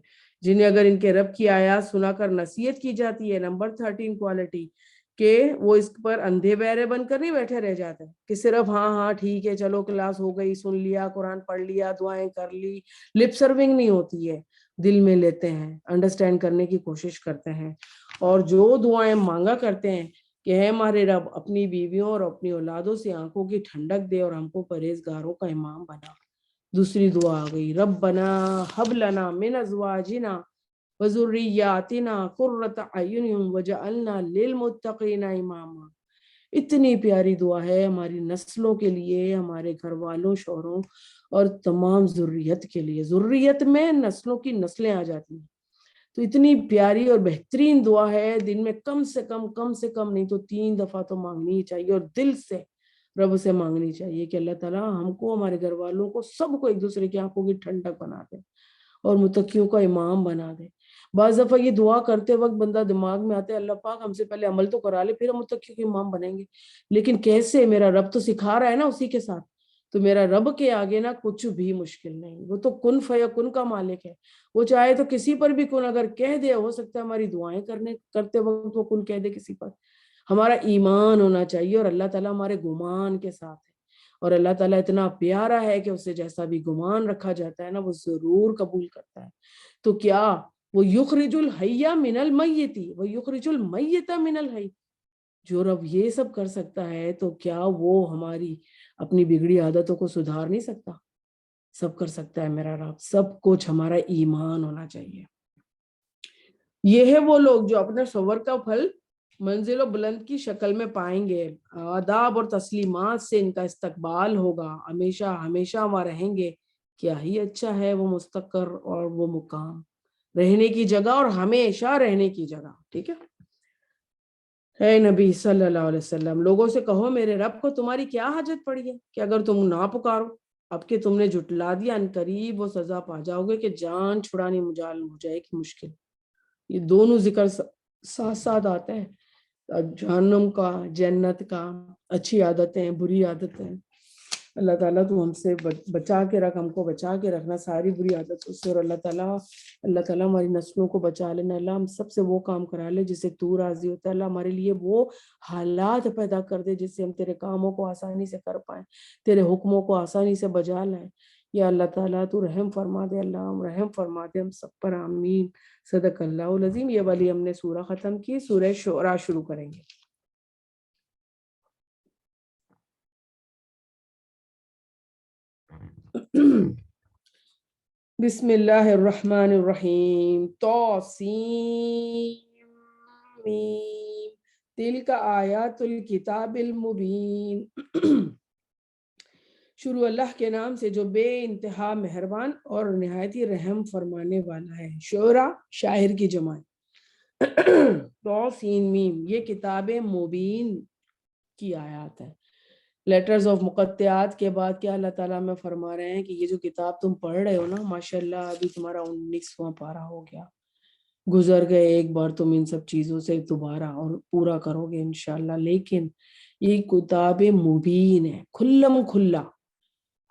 جنہیں اگر ان کے رب کی آیات سنا کر نصیحت کی جاتی ہے۔ نمبر 13 کوالٹی، کہ وہ اس پر اندھے بہرے بن کر نہیں بیٹھے رہ جاتے کہ صرف ہاں ہاں ٹھیک ہے چلو کلاس ہو گئی، سن لیا، قرآن پڑھ لیا، دعائیں کر لی، لپ سرونگ نہیں ہوتی ہے، دل میں لیتے ہیں، انڈرسٹینڈ کرنے کی کوشش کرتے ہیں، اور جو دعائیں مانگا کرتے ہیں کہ اے ہمارے رب اپنی بیویوں اور اپنی اولادوں سے آنکھوں کی ٹھنڈک دے اور ہم کو پرہیزگاروں کا امام بنا۔ دوسری دعا آ گئی، ربنا ہب لنا من ازواجنا وذریاتنا قرۃ اعین وجعلنا للمتقین اماما۔ اتنی پیاری دعا ہے ہماری نسلوں کے لیے، ہمارے گھر والوں، شوہروں اور تمام ذریت کے لیے۔ ذریت میں نسلوں کی نسلیں آ جاتی ہیں، تو اتنی پیاری اور بہترین دعا ہے، دن میں کم سے کم نہیں تو 3 دفعہ تو مانگنی ہی چاہیے، اور دل سے رب سے مانگنی چاہیے کہ اللہ تعالیٰ ہم کو، ہمارے گھر والوں کو، سب کو ایک دوسرے کی آنکھوں کی ٹھنڈک بنا دے اور متقیوں کا امام بنا دے۔ بعض دفعہ یہ دعا کرتے وقت بندہ دماغ میں آتا ہے اللہ پاک ہم سے پہلے عمل تو کرا لے پھر ہم متقیوں کے امام بنیں گے، لیکن کیسے؟ میرا رب تو سکھا رہا ہے نا اسی کے ساتھ، تو میرا رب کے آگے نا کچھ بھی مشکل نہیں، وہ تو کن فیکن کا مالک ہے، وہ چاہے تو کسی پر بھی کن اگر کہہ دے، ہو سکتا ہے ہماری دعائیں کرتے وقت وہ کن کہہ دے کسی پر۔ ہمارا ایمان ہونا چاہیے اور اللہ تعالیٰ ہمارے گمان کے ساتھ ہے، اور اللہ تعالیٰ اتنا پیارا ہے کہ اسے جیسا بھی گمان رکھا جاتا ہے نا وہ ضرور قبول کرتا ہے۔ تو کیا وہ یخرج الحی من المیت ویخرج المیت من الحی، جو رب یہ سب کر سکتا ہے تو کیا وہ ہماری اپنی بگڑی عادتوں کو سدھار نہیں سکتا؟ سب کر سکتا ہے میرا رب، سب کچھ ہمارا ایمان ہونا چاہیے۔ یہ ہے وہ لوگ جو اپنے صبر کا پھل منزل و بلند کی شکل میں پائیں گے، آداب اور تسلیمات سے ان کا استقبال ہوگا، ہمیشہ ہمیشہ وہاں رہیں گے۔ کیا ہی اچھا ہے وہ مستقر اور وہ مقام، رہنے کی جگہ اور ہمیشہ رہنے کی جگہ، ٹھیک ہے؟ اے نبی صلی اللہ علیہ وسلم، لوگوں سے کہو میرے رب کو تمہاری کیا حاجت پڑی ہے کہ اگر تم نہ پکارو، اب کہ تم نے جھٹلا دیا، ان قریب وہ سزا پا جاؤ گے کہ جان چھڑانی مجال ہو جائے گی مشکل۔ یہ دونوں ذکر ساتھ ساتھ آتے ہیں، جہنم کا، جنت کا، اچھی عادتیں، بری عادتیں۔ اللہ تعالیٰ تو ہم سے بچا کے رکھ، ہم کو بچا کے رکھنا ساری بری عادتوں سے، اور اللہ تعالیٰ ہماری نسلوں کو بچا لینا۔ اللہ ہم سب سے وہ کام کرا لے جس سے تو راضی ہوتا ہے، اللہ ہمارے لیے وہ حالات پیدا کر دے جس سے ہم تیرے کاموں کو آسانی سے کر پائیں، تیرے حکموں کو آسانی سے بجا لائیں۔ یا اللہ تعالیٰ تو رحم فرما دے، اللہ ہم رحم فرما دے ہم سب پر، آمین۔ صدق اللہ العظیم۔ یہ والی ہم نے سورہ ختم کی، سورہ شعراء شروع کریں گے۔ بسم اللہ الرحمن الرحیم، توسین میم، تلک آیات الکتاب المبین۔ شروع اللہ کے نام سے جو بے انتہا مہربان اور نہایت ہی رحم فرمانے والا ہے۔ شعراء شاعر کی جمع، توسین میم، یہ کتاب مبین کی آیات ہے۔ لیٹرز آف مقطعات کے بعد کیا اللہ تعالیٰ میں فرما رہے ہیں کہ یہ جو کتاب تم پڑھ رہے ہو نا، ماشاءاللہ ابھی تمہارا 19واں پارہ ہو گیا، گزر گئے ایک بار تم ان سب چیزوں سے دوبارہ اور پورا کرو گے انشاءاللہ، لیکن یہ کتاب مبین ہے، کھلم کھلا،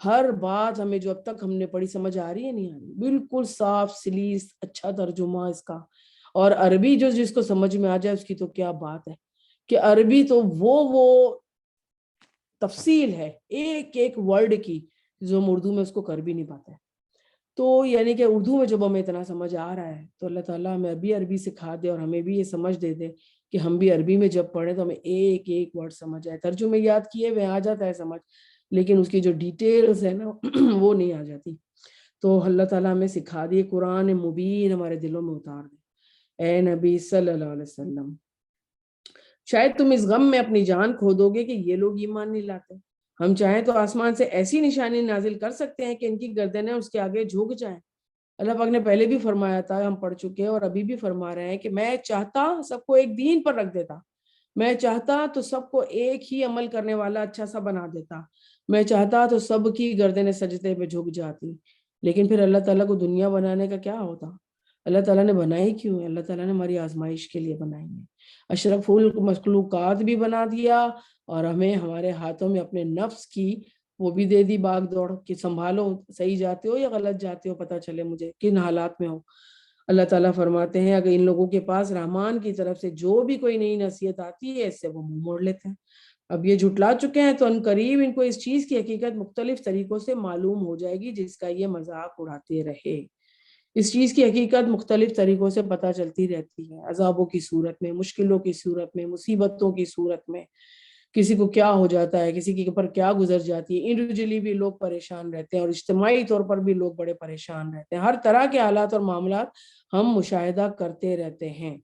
ہر بات ہمیں جو اب تک ہم نے پڑھی سمجھ آ رہی ہے نہیں آ رہی، بالکل صاف سلیس، اچھا ترجمہ اس کا، اور عربی جو جس کو سمجھ میں آ جائے اس کی تو کیا بات ہے، کہ عربی تو وہ تفصیل ہے ایک ایک ورڈ کی جو ہم اردو میں اس کو کر بھی نہیں پاتے۔ تو یعنی کہ اردو میں جب ہمیں اتنا سمجھ آ رہا ہے تو اللہ تعالیٰ ہمیں ابھی عربی سکھا دے اور ہمیں بھی یہ سمجھ دے دے کہ ہم بھی عربی میں جب پڑھیں تو ہمیں ایک ایک ورڈ سمجھ آئے. ترجمے یاد کیے ہوئے آ جاتا ہے سمجھ, لیکن اس کی جو ڈیٹیلز ہے نا وہ نہیں آ جاتی. تو اللہ تعالیٰ ہمیں سکھا دیے, قرآن مبین ہمارے دلوں میں اتار دے. اے نبی صلی اللہ علیہ وسلم, شاید تم اس غم میں اپنی جان کھو دو گے کہ یہ لوگ ایمان نہیں لاتے. ہم چاہیں تو آسمان سے ایسی نشانی نازل کر سکتے ہیں کہ ان کی گردنیں اس کے آگے جھک جائیں. اللہ پاک نے پہلے بھی فرمایا تھا, ہم پڑھ چکے ہیں اور ابھی بھی فرما رہے ہیں کہ میں چاہتا سب کو ایک دین پر رکھ دیتا, میں چاہتا تو سب کو ایک ہی عمل کرنے والا اچھا سا بنا دیتا, میں چاہتا تو سب کی گردنیں سجدے پہ جھک جاتی. لیکن پھر اللہ تعالیٰ کو دنیا بنانے کا کیا ہوتا؟ اللہ تعالیٰ نے بنائی کیوں ہے؟ اللہ تعالیٰ نے ہماری آزمائش کے لیے بنائی ہے. اشرف المخلوقات بھی بنا دیا اور ہمیں ہمارے ہاتھوں میں اپنے نفس کی وہ بھی دے دی باغ دوڑ کہ سنبھالو, صحیح جاتے ہو یا غلط جاتے ہو, پتہ چلے مجھے کن حالات میں ہو. اللہ تعالیٰ فرماتے ہیں اگر ان لوگوں کے پاس رحمان کی طرف سے جو بھی کوئی نئی نصیحت آتی ہے اس سے وہ منہ موڑ لیتے ہیں. اب یہ جھٹلا چکے ہیں تو ان قریب ان کو اس چیز کی حقیقت مختلف طریقوں سے معلوم ہو جائے گی جس کا یہ مذاق اڑاتے رہے. اس چیز کی حقیقت مختلف طریقوں سے پتہ چلتی رہتی ہے, عذابوں کی صورت میں, مشکلوں کی صورت میں, مصیبتوں کی صورت میں. کسی کو کیا ہو جاتا ہے, کسی کے اوپر کیا گزر جاتی ہے, انڈیویجولی بھی لوگ پریشان رہتے ہیں اور اجتماعی طور پر بھی لوگ بڑے پریشان رہتے ہیں. ہر طرح کے حالات اور معاملات ہم مشاہدہ کرتے رہتے ہیں.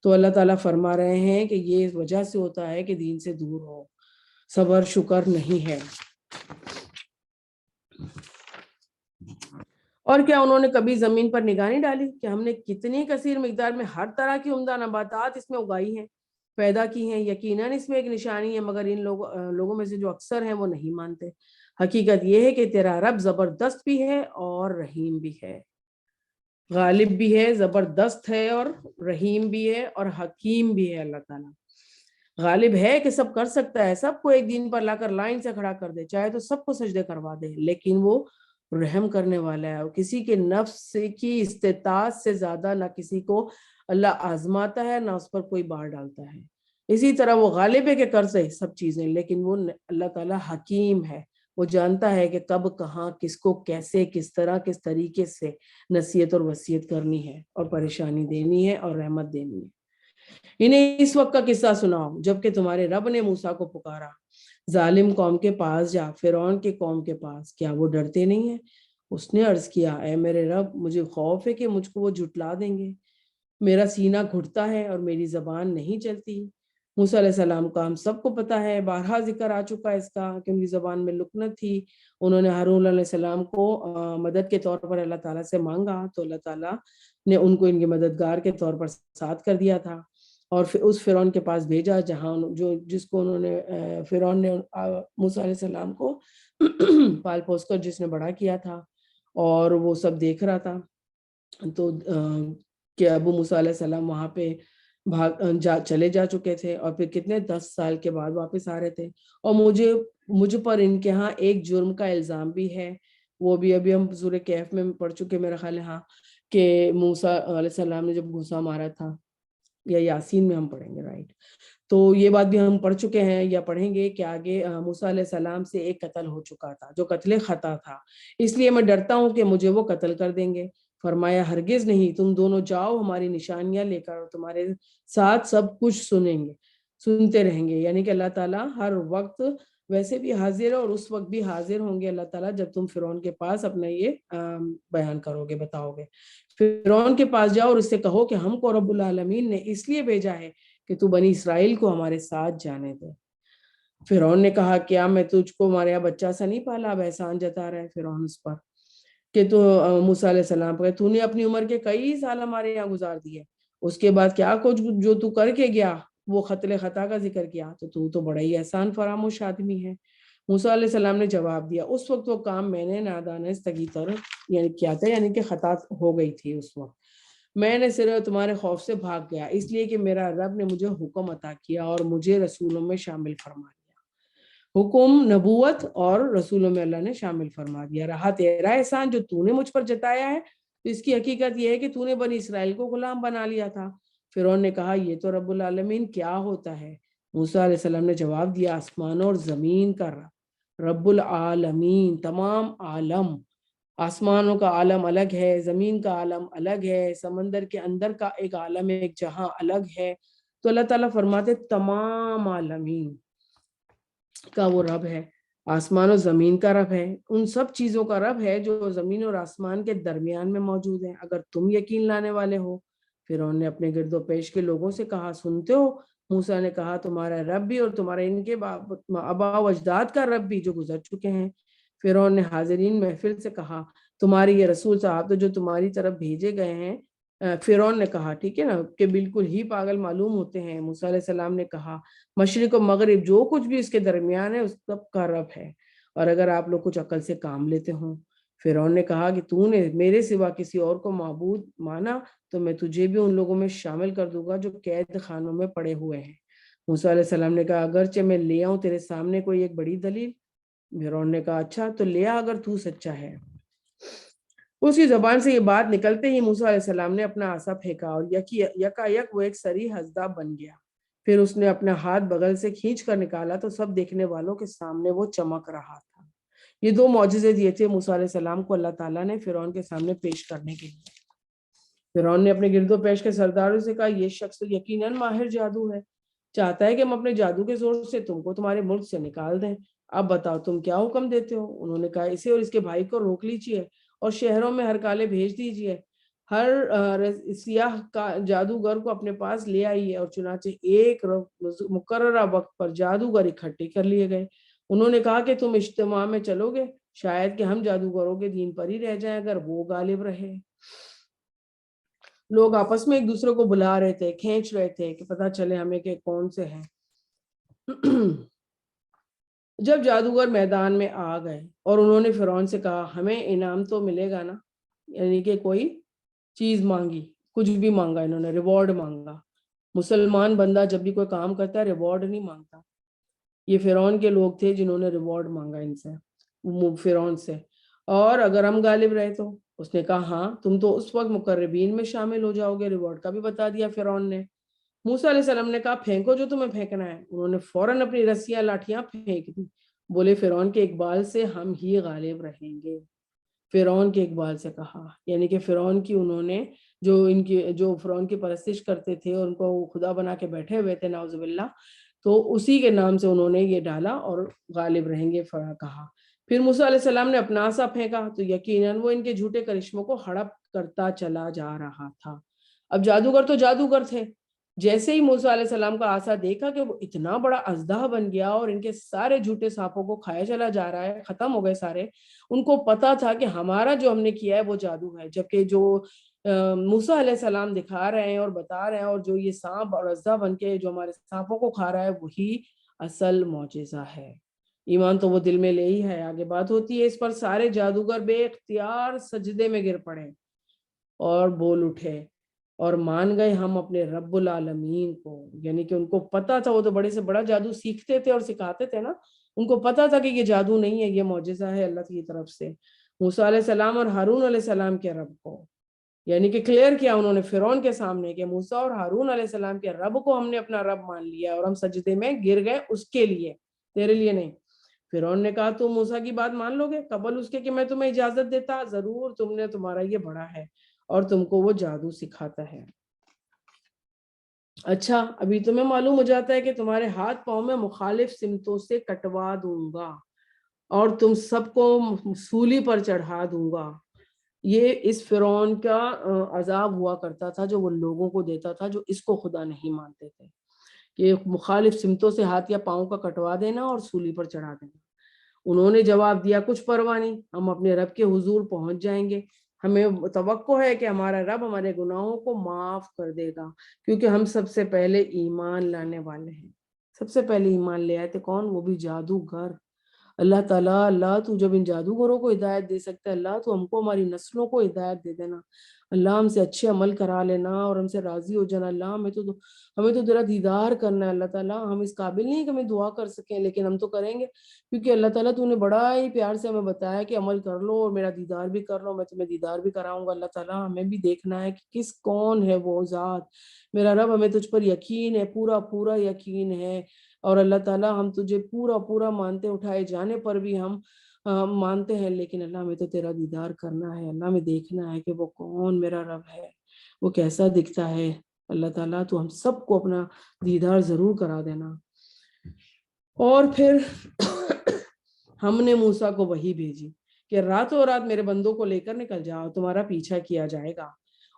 تو اللہ تعالیٰ فرما رہے ہیں کہ یہ اس وجہ سے ہوتا ہے کہ دین سے دور ہو, صبر شکر نہیں ہے. اور کیا انہوں نے کبھی زمین پر نگاہ نہیں ڈالی کہ ہم نے کتنی کثیر مقدار میں ہر طرح کی عمدہ نباتات اس میں اگائی ہیں, پیدا کی ہیں. یقیناً اس میں ایک نشانی ہے مگر ان لوگوں میں سے جو اکثر ہیں وہ نہیں مانتے. حقیقت یہ ہے کہ تیرا رب زبردست بھی ہے اور رحیم بھی ہے, غالب بھی ہے, زبردست ہے اور رحیم بھی ہے اور حکیم بھی ہے. اللہ تعالیٰ غالب ہے کہ سب کر سکتا ہے, سب کو ایک دین پر لا کر لائن سے کھڑا کر دے, چاہے تو سب کو سجدے کروا دے, لیکن وہ رحم کرنے والا ہے. اور کسی کے نفس کی استطاعت سے زیادہ نہ کسی کو اللہ آزماتا ہے نہ اس پر کوئی بار ڈالتا ہے. اسی طرح وہ غالب ہے کہ کر سکے سب چیزیں, لیکن وہ اللہ تعالیٰ حکیم ہے, وہ جانتا ہے کہ کب کہاں کس کو کیسے کس طرح کس طریقے سے نصیحت اور وصیت کرنی ہے اور پریشانی دینی ہے اور رحمت دینی ہے. انہیں اس وقت کا قصہ سناؤ جبکہ تمہارے رب نے موسیٰ کو پکارا, ظالم قوم کے پاس جا, فرعون کے قوم کے پاس, کیا وہ ڈرتے نہیں ہیں؟ اس نے عرض کیا, اے میرے رب مجھے خوف ہے کہ مجھ کو وہ جھٹلا دیں گے, میرا سینہ گھٹتا ہے اور میری زبان نہیں چلتی. موسیٰ علیہ السلام کا ہم سب کو پتہ ہے, بارہا ذکر آ چکا ہے اس کا کہ ان کی زبان میں لکنت تھی. انہوں نے ہارون علیہ السلام کو مدد کے طور پر اللہ تعالیٰ سے مانگا تو اللہ تعالیٰ نے ان کو ان کے مددگار کے طور پر ساتھ کر دیا تھا اور پھر اس فرعون کے پاس بھیجا جہاں جس کو انہوں نے فرعون نے موسیٰ علیہ السلام کو پال پوس کر جس نے بڑا کیا تھا اور وہ سب دیکھ رہا تھا. تو کہ ابو موسیٰ علیہ السلام وہاں پہ چلے جا چکے تھے اور پھر کتنے 10 سال کے بعد واپس آ رہے تھے. اور مجھ پر ان کے ہاں ایک جرم کا الزام بھی ہے, وہ بھی ابھی ہم سورہ کہف میں پڑھ چکے میرا خیال ہے, ہاں, کہ موسیٰ علیہ السلام نے جب گھوسا مارا تھا, یا یاسین میں ہم پڑھیں گے, رائٹ. تو یہ بات بھی ہم پڑھ چکے ہیں یا پڑھیں گے کہ آگے موسیٰ علیہ السلام سے ایک قتل ہو چکا تھا جو قتل خطا تھا, اس لیے میں ڈرتا ہوں کہ مجھے وہ قتل کر دیں گے. فرمایا ہرگز نہیں, تم دونوں جاؤ ہماری نشانیاں لے کر اور تمہارے ساتھ سب کچھ سنتے رہیں گے. یعنی کہ اللہ تعالیٰ ہر وقت ویسے بھی حاضر ہے اور اس وقت بھی حاضر ہوں گے اللہ تعالیٰ جب تم فرعون کے پاس اپنا یہ بیان کرو گے, بتاؤ گے. فرعون کے پاس جاؤ اور اس سے کہو کہ ہم کو رب العالمین نے اس لیے بھیجا ہے کہ تو بنی اسرائیل کو ہمارے ساتھ جانے دے. فرعون نے کہا کیا میں تجھ کو ہمارے یہاں بچہ سا نہیں پالا؟ اب احسان جتا رہا ہے فرعون اس پر کہ تو موسیٰ علیہ السلام پر تو نے اپنی عمر کے کئی سال ہمارے یہاں گزار دیے, اس کے بعد کیا کچھ جو تو کر کے گیا وہ قتل خطا کا ذکر کیا, تو بڑا ہی احسان فراموش آدمی ہے. موسیٰ علیہ السلام نے جواب دیا, اس وقت وہ کام میں نے نادانستگی طور یعنی کیا تھا, یعنی کہ خطا ہو گئی تھی اس وقت. میں نے صرف تمہارے خوف سے بھاگ گیا اس لیے کہ میرا رب نے مجھے حکم عطا کیا اور مجھے رسولوں میں شامل فرما دیا. حکم نبوت اور رسولوں میں اللہ نے شامل فرما دیا. رہا تیرا احسان جو تو نے مجھ پر جتایا ہے تو اس کی حقیقت یہ ہے کہ تو نے بنی اسرائیل کو غلام بنا لیا تھا. فرعون نے کہا یہ تو رب العالمین کیا ہوتا ہے؟ موسیٰ علیہ السلام نے جواب دیا, آسمانوں اور زمین کا رب العالمین, تمام عالم. آسمانوں کا عالم الگ ہے, زمین کا عالم الگ ہے, سمندر کے اندر کا ایک عالم ہے, ایک جہاں الگ ہے. تو اللہ تعالیٰ فرماتے تمام عالمین کا وہ رب ہے، آسمان و زمین کا رب ہے، ان سب چیزوں کا رب ہے جو زمین اور آسمان کے درمیان میں موجود ہیں، اگر تم یقین لانے والے ہو۔ فرعون نے اپنے گرد و پیش کے لوگوں سے کہا، سنتے ہو؟ موسیٰ نے کہا، تمہارا رب بھی اور تمہارے ان کے آباء و اجداد کا رب بھی جو گزر چکے ہیں۔ فرعون نے حاضرین محفل سے کہا، تمہارے یہ رسول صاحب تو جو تمہاری طرف بھیجے گئے ہیں، فرعون نے کہا، ٹھیک ہے نا، کہ بالکل ہی پاگل معلوم ہوتے ہیں۔ موسیٰ علیہ السلام نے کہا، مشرق و مغرب جو کچھ بھی اس کے درمیان ہے اس سب کا رب ہے، اور اگر آپ لوگ کچھ عقل سے کام لیتے ہوں۔ فرعون نے کہا کہ تو نے میرے سوا کسی اور کو معبود مانا تو میں تجھے بھی ان لوگوں میں شامل کر دوں گا جو قید خانوں میں پڑے ہوئے ہیں۔ موسیٰ علیہ السلام نے کہا، اگرچہ میں لے آؤں تیرے سامنے کوئی ایک بڑی دلیل؟ فرعون نے کہا، اچھا تو لے آ اگر تو سچا ہے۔ اس کی زبان سے یہ بات نکلتے ہی موسیٰ علیہ السلام نے اپنا عصا پھینکا اور یکا یک وہ ایک سری ہزدہ بن گیا۔ پھر اس نے اپنا ہاتھ بغل سے کھینچ کر نکالا تو سب دیکھنے والوں کے سامنے وہ چمک رہا تھا۔ یہ دو معجزے دیے تھے موسیٰ علیہ السلام کو اللہ تعالیٰ نے فرعون کے سامنے پیش کرنے کے لیے۔ فرعون نے اپنے گرد و پیش کے سرداروں سے کہا، یہ شخص تو یقیناً ماہر جادو ہے، چاہتا ہے کہ ہم اپنے جادو کے زور سے تم کو تمہارے ملک سے نکال دیں۔ اب بتاؤ تم کیا حکم دیتے ہو؟ انہوں نے کہا، اسے اور اس کے بھائی کو روک لیجیے اور شہروں میں ہر کالے بھیج دیجیے، ہر سیاہ جادوگر کو اپنے پاس لے آئیے۔ اور چنانچہ ایک مقررہ وقت پر جادوگر اکٹھے کر لیے گئے۔ انہوں نے کہا کہ تم اجتماع میں چلو گے، شاید کہ ہم جادوگروں کے دین پر ہی رہ جائیں اگر وہ غالب رہے۔ لوگ آپس میں ایک دوسرے کو بلا رہے تھے، کھینچ رہے تھے کہ پتہ چلے ہمیں کہ کون سے ہیں۔ جب جادوگر میدان میں آ گئے اور انہوں نے فرعون سے کہا، ہمیں انعام تو ملے گا نا، یعنی کہ کوئی چیز مانگی، کچھ بھی مانگا، انہوں نے ریوارڈ مانگا۔ مسلمان بندہ جب بھی کوئی کام کرتا ہے ریوارڈ نہیں مانگتا۔ یہ فرعون کے لوگ تھے جنہوں نے ریوارڈ مانگا ان سے، فرعون سے۔ اور اگر ہم غالب رہے تو اس نے کہا، ہاں تم تو اس وقت مقربین میں شامل ہو جاؤ گے۔ ریوارڈ کا بھی بتا دیا فرعون نے۔ موسیٰ علیہ السلام نے کہا، پھینکو جو تمہیں پھینکنا ہے۔ انہوں نے فوراً اپنی رسیاں لاٹھیاں پھینک دی۔ بولے، فرعون کے اقبال سے ہم ہی غالب رہیں گے۔ فرعون کے اقبال سے کہا، یعنی کہ فرعون کی انہوں نے جو فرعون کی پرستش کرتے تھے اور ان کو خدا بنا کے بیٹھے ہوئے تھے نعوذ باللہ، تو اسی کے نام سے انہوں نے یہ ڈالا اور غالب رہیں گے کہا۔ پھر موسیٰ علیہ السلام نے اپنا عصا پھینکا تو یقیناً وہ ان کے جھوٹے کرشموں کو ہڑپ کرتا چلا جا رہا تھا۔ اب جادوگر تو جادوگر تھے، جیسے ہی موسیٰ علیہ السلام کا عصا دیکھا کہ وہ اتنا بڑا اژدہا بن گیا اور ان کے سارے جھوٹے سانپوں کو کھایا چلا جا رہا ہے، ختم ہو گئے سارے، ان کو پتا تھا کہ ہمارا جو ہم نے کیا ہے وہ جادو ہے، جبکہ جو موسیٰ علیہ السلام دکھا رہے ہیں اور بتا رہے ہیں اور جو یہ سانپ اور اژدہا بن کے جو ہمارے سانپوں کو کھا رہا ہے وہی اصل معجزہ ہے۔ ایمان تو وہ دل میں لے ہی ہے، آگے بات ہوتی ہے۔ اس پر سارے جادوگر بے اختیار سجدے میں گر پڑے اور بول اٹھے اور مان گئے ہم اپنے رب العالمین کو، یعنی کہ ان کو پتا تھا، وہ تو بڑے سے بڑا جادو سیکھتے تھے اور سکھاتے تھے نا، ان کو پتا تھا کہ یہ جادو نہیں ہے، یہ معجزہ ہے اللہ کی طرف سے، موسیٰ علیہ السلام اور ہارون علیہ السلام کے رب کو، یعنی کہ کلیئر کیا انہوں نے فرعون کے سامنے کہ موسیٰ اور ہارون علیہ السلام کے رب کو ہم نے اپنا رب مان لیا اور ہم سجدے میں گر گئے اس کے لیے، تیرے لیے نہیں۔ فرعون نے کہا، تم موسیٰ کی بات مان لو گے قبل اس کے کہ میں تمہیں اجازت دیتا؟ ضرور، تم نے، تمہارا یہ بڑا ہے اور تم کو وہ جادو سکھاتا ہے۔ اچھا، ابھی تمہیں معلوم ہو جاتا ہے کہ تمہارے ہاتھ پاؤں میں مخالف سمتوں سے کٹوا دوں گا اور تم سب کو سولی پر چڑھا دوں گا۔ یہ اس فرعون کا عذاب ہوا کرتا تھا جو وہ لوگوں کو دیتا تھا جو اس کو خدا نہیں مانتے تھے، کہ مخالف سمتوں سے ہاتھ یا پاؤں کا کٹوا دینا اور سولی پر چڑھا دینا۔ انہوں نے جواب دیا، کچھ پرواہ نہیں، ہم اپنے رب کے حضور پہنچ جائیں گے، ہمیں توقع ہے کہ ہمارا رب ہمارے گناہوں کو معاف کر دے گا، کیونکہ ہم سب سے پہلے ایمان لانے والے ہیں۔ سب سے پہلے ایمان لے آئے تھے کون؟ وہ بھی جادوگر۔ اللہ تعالیٰ، اللہ تو جب ان جادوگروں کو ہدایت دے سکتا ہے، اللہ تو ہم کو ہماری نسلوں کو ہدایت دے دینا، اللہ ہم سے اچھے عمل کرا لینا اور ہم سے راضی ہو جانا، اللہ ہمیں تو تیرا دیدار کرنا ہے، اللہ تعالیٰ ہم اس قابل نہیں کہ ہمیں دعا کر سکیں لیکن ہم تو کریں گے، کیونکہ اللہ تعالیٰ تو نے بڑا ہی پیار سے ہمیں بتایا کہ عمل کر لو اور میرا دیدار بھی کر لو، میں تمہیں دیدار بھی کراؤں گا۔ اللہ تعالیٰ ہمیں بھی دیکھنا ہے کہ کون ہے وہ ذات، میرا رب ہمیں تجھ پر یقین ہے، پورا پورا یقین ہے، اور اللہ تعالیٰ ہم تجھے پورا پورا مانتے، اٹھائے جانے پر بھی ہم مانتے ہیں، لیکن اللہ ہمیں تو تیرا دیدار کرنا ہے، اللہ ہمیں دیکھنا ہے کہ وہ کون میرا رب ہے، وہ کیسا دکھتا ہے۔ اللہ تعالیٰ تو ہم سب کو اپنا دیدار ضرور کرا دینا۔ اور پھر ہم نے موسیٰ کو وحی بھیجی کہ راتوں رات میرے بندوں کو لے کر نکل جاؤ، تمہارا پیچھا کیا جائے گا۔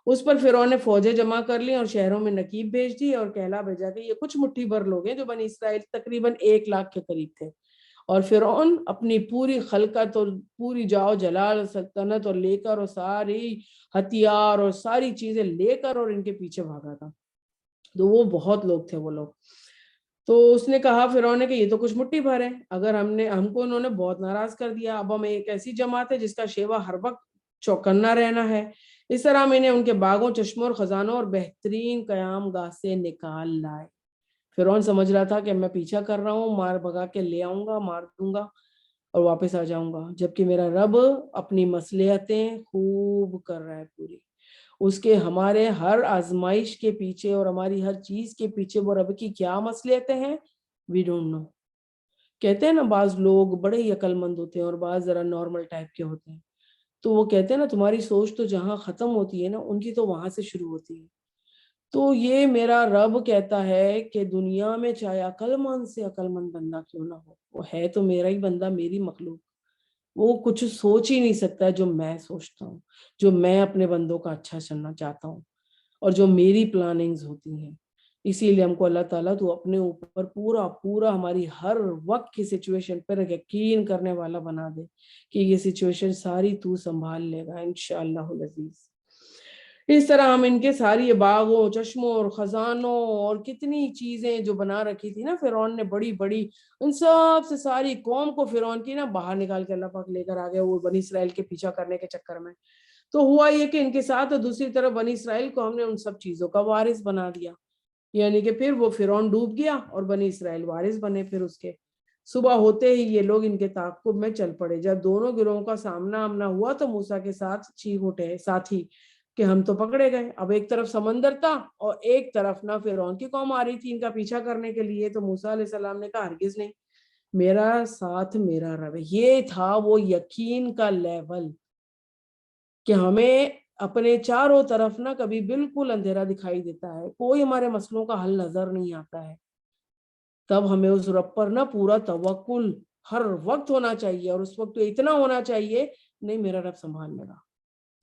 اس پر فرعون نے فوجیں جمع کر لی اور شہروں میں نقیب بھیج دی اور کہلا بھیجا کہ یہ کچھ مٹھی بھر لوگ ہیں جو بنی اسرائیل تقریباً 1 لاکھ کے قریب تھے۔ اور فرعون اپنی پوری خلقت اور پوری جاؤ جلال سلطنت اور لے کر اور ساری ہتھیار اور ساری چیزیں لے کر اور ان کے پیچھے بھاگا تھا۔ تو وہ بہت لوگ تھے وہ لوگ۔ تو اس نے کہا فرعون نے کہ یہ تو کچھ مٹھی بھر ہے، اگر ہم کو انہوں نے بہت ناراض کر دیا، اب ہم ایک ایسی جماعت ہے جس کا شیوا ہر وقت چوکنا رہنا ہے۔ اس طرح ہم انہیں ان کے باغوں، چشموں اور خزانوں اور بہترین قیام گاہ سے نکال لائے۔ فرعون سمجھ رہا تھا کہ میں پیچھا کر رہا ہوں، مار بھگا کے لے آؤں گا، مار دوں گا اور واپس آ جاؤں گا، جبکہ میرا رب اپنی مصلحتیں خوب کر رہا ہے پوری۔ اس کے ہمارے ہر آزمائش کے پیچھے اور ہماری ہر چیز کے پیچھے وہ رب کی کیا مصلحتیں ہیں، وی ڈونٹ نو۔ کہتے ہیں نا بعض لوگ بڑے ہی عقل مند ہوتے ہیں اور بعض ذرا نارمل ٹائپ کے ہوتے ہیں، تو وہ کہتے ہیں نا تمہاری سوچ تو جہاں ختم ہوتی ہے نا، ان کی تو وہاں سے شروع ہوتی ہے۔ تو یہ میرا رب کہتا ہے کہ دنیا میں چاہے عقل مند سے عقل مند بندہ کیوں نہ ہو، وہ ہے تو میرا ہی بندہ، میری مخلوق، وہ کچھ سوچ ہی نہیں سکتا جو میں سوچتا ہوں، جو میں اپنے بندوں کا اچھا چلنا چاہتا ہوں اور جو میری پلاننگز ہوتی ہیں۔ اسی لیے ہم کو اللہ تعالیٰ تو اپنے اوپر پورا پورا ہماری ہر وقت کی سچویشن پر یقین کرنے والا بنا دے کہ یہ سچویشن ساری تو سنبھال لے گا انشاءاللہ العزیز۔ اس طرح ہم ان کے ساری باغوں، چشموں اور خزانوں اور کتنی چیزیں جو بنا رکھی تھی نا فرعون نے بڑی بڑی، ان سب سے ساری قوم کو فرعون کی نا باہر نکال کے اللہ پاک لے کر آ گیا وہ بنی اسرائیل کے پیچھا کرنے کے چکر میں۔ تو ہوا یہ کہ ان کے ساتھ اور دوسری طرف بنی اسرائیل کو ہم نے ان سب چیزوں کا وارث بنا دیا، یعنی کہ پھر وہ فرعون ڈوب گیا اور بنی اسرائیل وارث بنے۔ پھر اس کے صبح ہوتے ہی یہ لوگ ان کے تعاقب میں چل پڑے۔ جب دونوں گروہوں کا سامنا آمنا ہوا تو موسیٰ کے ساتھ چیخ اٹھے ساتھی کہ ہم تو پکڑے گئے۔ اب ایک طرف سمندر تھا اور ایک طرف نہ فرعون کی قوم آ رہی تھی ان کا پیچھا کرنے کے لیے۔ تو موسیٰ علیہ السلام نے کہا ہرگز نہیں، میرا ساتھ میرا رب۔ یہ تھا وہ یقین کا لیول کہ ہمیں اپنے چاروں طرف نہ کبھی بالکل اندھیرا دکھائی دیتا ہے، کوئی ہمارے مسئلوں کا حل نظر نہیں آتا ہے، تب ہمیں اس رب پر نہ پورا توکل ہر وقت ہونا چاہیے، اور اس وقت تو اتنا ہونا چاہیے نہیں میرا رب سنبھال لے گا۔